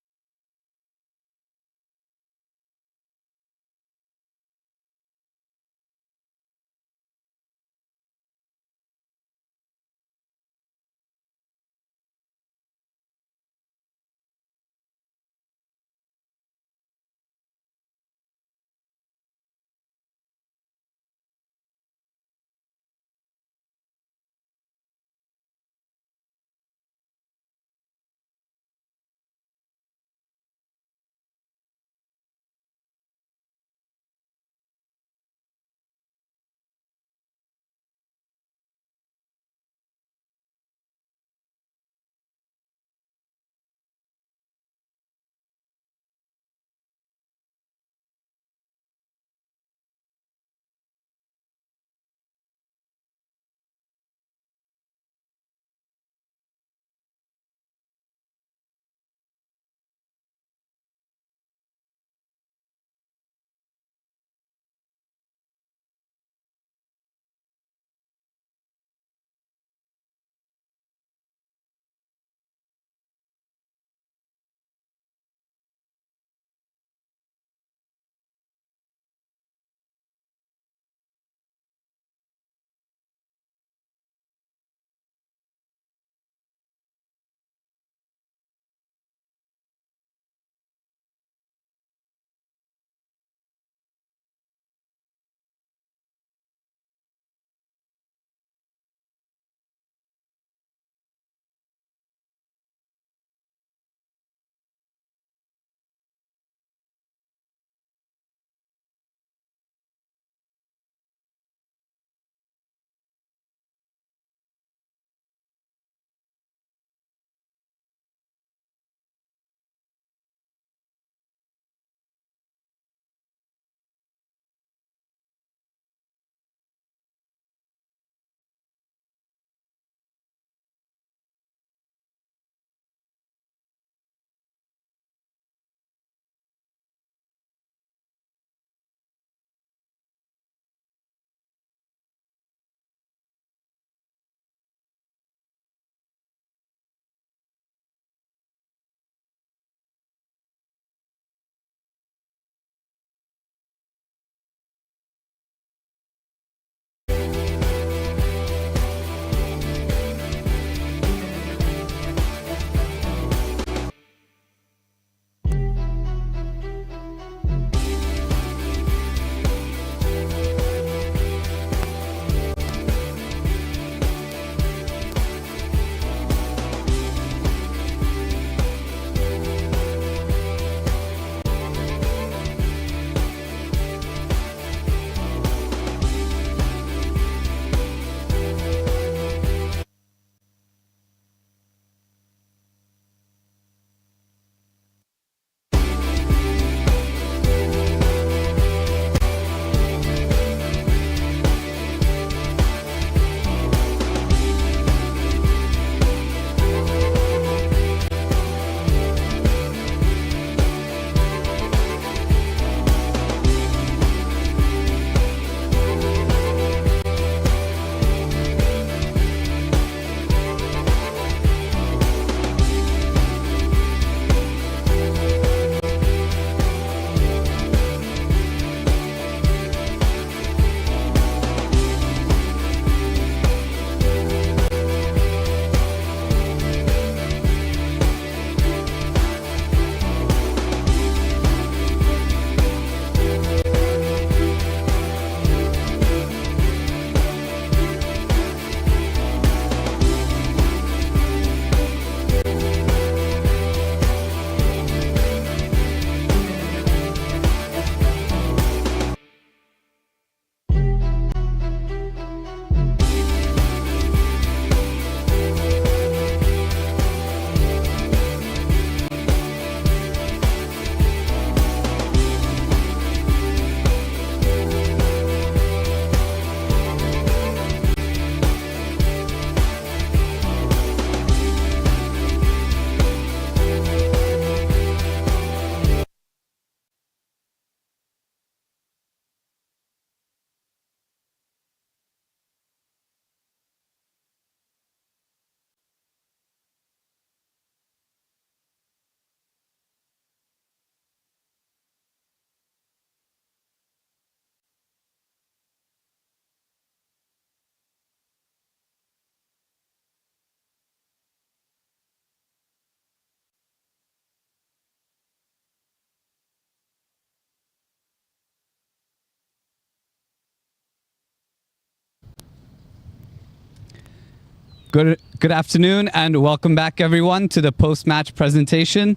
Good afternoon and welcome back everyone to the post-match presentation.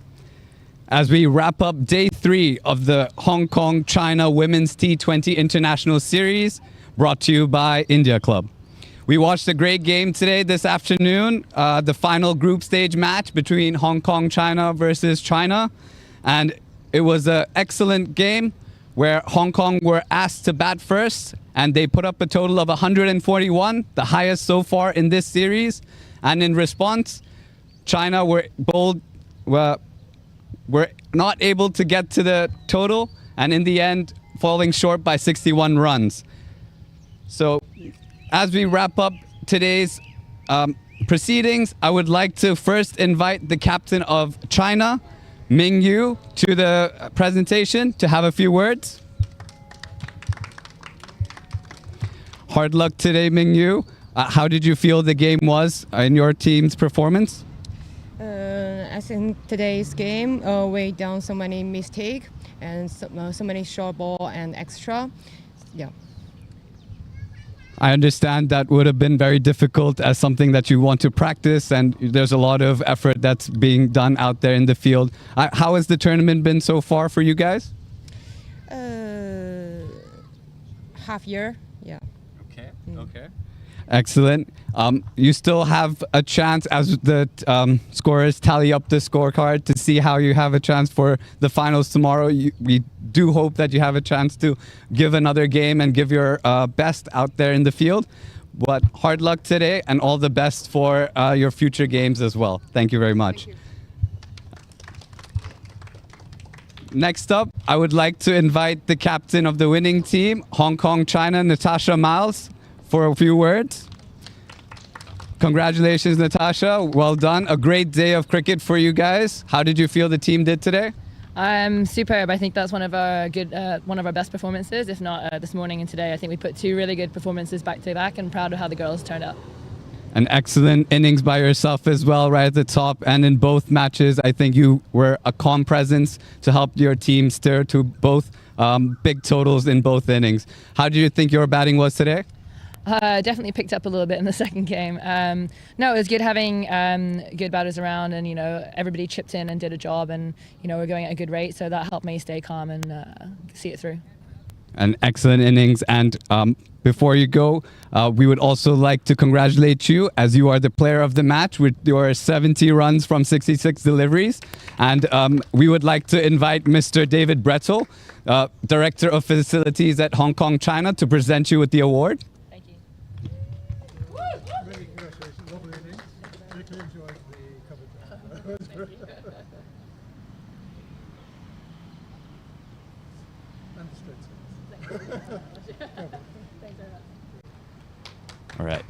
As we wrap up day 3 of the Hong Kong-China Women's T20 International Series brought to you by India Club. We watched a great game today this afternoon, the final group stage match between Hong Kong, China versus China. And it was an excellent game where Hong Kong were asked to bat first and they put up a total of 141, the highest so far in this series. And in response, China were not able to get to the total and in the end falling short by 61 runs. So as we wrap up today's proceedings, I would like to first invite the captain of China, Ming Yu, to the presentation to have a few words. Hard luck today, Ming Yu. How did you feel the game was in your team's performance? I think today's game we done so many mistakes and so many short ball and extra. Yeah. I understand that would have been very difficult as something that you want to practice, and there's a lot of effort that's being done out there in the field. How has the tournament been so far for you guys? Half year. Yeah. Okay. Okay. Excellent. You still have a chance as the scorers tally up the scorecard to see how you have a chance for the finals tomorrow. We do hope that you have a chance to give another game and give your best out there in the field. But hard luck today and all the best for your future games as well. Thank you very much. Next up, I would like to invite the captain of the winning team, Hong Kong, China, Natasha Miles, for a few words. Congratulations, Natasha. Well done. A great day of cricket for you guys. How did you feel the team did today? Superb. I think that's one of our best performances, if not this morning and today. I think we put 2 really good performances back to back, and proud of how the girls turned out. An excellent innings by yourself as well, right at the top. And in both matches, I think you were a calm presence to help your team steer to both big totals in both innings. How do you think your batting was today? Definitely picked up a little bit in the second game. No, it was good having good batters around, and everybody chipped in and did a job, and we're going at a good rate, so that helped me stay calm and see it through. An excellent innings, and before you go, we would also like to congratulate you as you are the player of the match with your 70 runs from 66 deliveries. And we would like to invite Mr. David Brettel, Director of Facilities at Hong Kong, China, to present you with the award. Thank you. Many congratulations, lovely innings. Particularly enjoyed the coverage. And the straight. All right.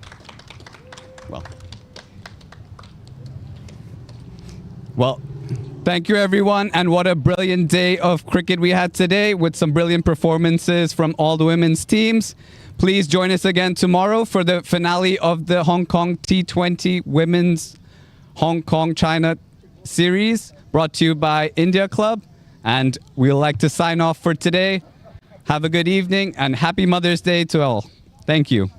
Well, thank you everyone, and what a brilliant day of cricket we had today with some brilliant performances from all the women's teams. Please join us again tomorrow for the finale of the Hong Kong T20 Women's Hong Kong-China series brought to you by India Club. And we'd like to sign off for today. Have a good evening and happy Mother's Day to all. Thank you.